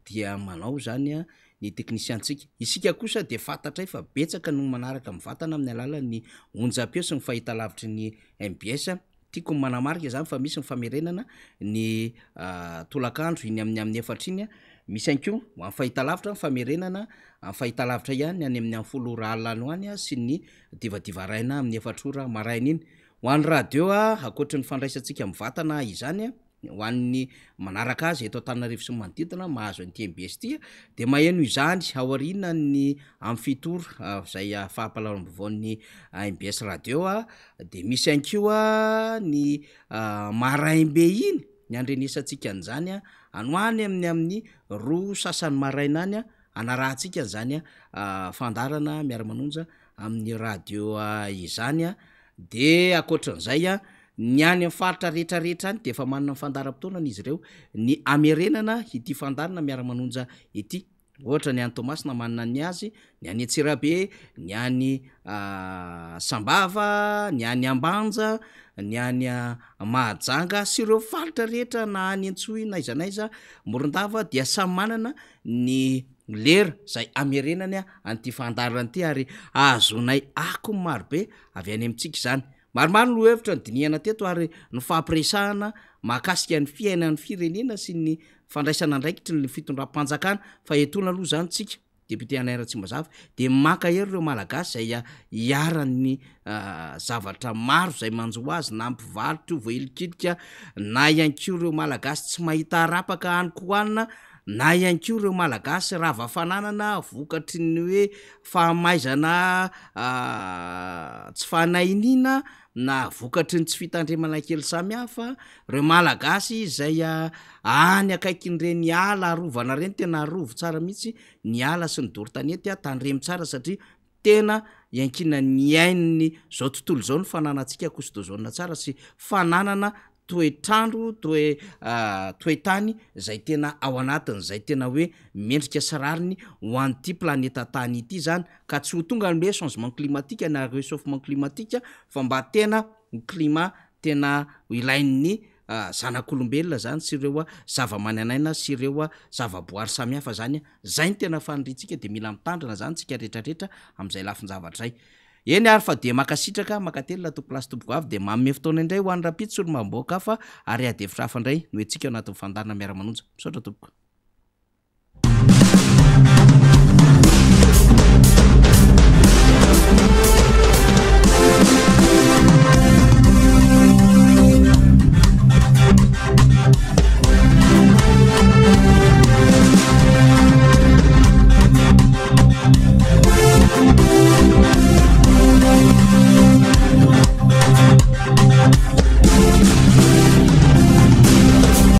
dia manao zany ny teknisiantsika isika kosa de fantatray fa betsaka no manaraka mivatana amin'ny alalan'ny onjam-peo sy ny fahita lavitry ny MBS tiako manamarika zany fa misy mifamerenana ny tolakandro iny amin'ny efatra iny misy anko amin'ny fahita lavitra mifamerenana amin'ny fahita lavitra ihany any amin'ny 10 ora alina any sy ny divadivaraina amin'ny 4 ora maraina iny ho an'ny radio akoatra ny fandraisantsika mivatana izany ho an'ny manaraka azy eto Antananarivo sy manodidina mahazo an'ity MBS ty de maheno izany aoriana ny amin'ny fitora zay fahampalaram-baovany MBS radio de misy anko ny maraimbe iny ny andrenesantsika an'izany anoany amin'ny roa sasany maraina any anarahantsika an'izany fandarana miara-manonja amin'ny radio izany de akoatran'izay ny any amin'ny faritra rehetrarehetra any de efa manana ny fandaram-potoana izy ireo ny amerenana ity fandarana miara-manonja ity ohatra ny any Tomasina manana ny azy, ny any Antsirabe, ny any Sambava, ny any Ambanja, ny any Mahajanga sy ireo faritra rehetra na any Antsohy na izanaiza Morondava dia samy manana ny lera zay amerenany an'ity fandarana ty ary azonay ako marobe avy any amintsika izany. Maromaro no hevitra ny dinihana teto ary ny fampiresahana mahakasika ny fiainan'ny firenena sy ny fandraisana andraikitry ny fitondram-panjakana fa etona aloha zany tsika député Anaira Tsimbazafa de maka hery ireo malagasy zay hiarany zavatra maro zay manjo azy na mpivarotra voelikilika na ihany koa ireo malagasy tsy mahita rapaka anykoanina na ihany koa ireo malagasy ravafananana vokatry ny hoe fahamaizana tsy fanahinina na vokatry ny tsy fitandremana kely samihafa, ireo malagasy zay any akaikin'ireny ala arovana reny tena arovo tsara mihitsy ny ala sy ny dorotanety tandremy tsara satria tena iankina ny aininy zao tontolo zao ny fananantsika kosodozona tsara sy fananana toetrandro toetany zay tena ao anatiny zay tena hoe mendrika sarariny ho an'ity planeta tany ity zany ka tsy ho tonga ny hoe changement climatique na réchauffement climatique fa mba tena ny climat tena ilain'ny zanak'olombelona zany sy ireo zava-mananaina sy ireo zava-boary samihafa zany zay ny tena faniritsika de mila mitandrina zany tsika rehetrarehetra am'izay lafin-javatra zay. Eny ary fa de makasitraka makatelina tompolasy tompoko avy de manome fotoana indray ho an'ny rapitsy olo mamboaka fa ary adevitra hafa indray no etsika ao anatin'ny fandarina miara-manonja misaotra tompoko.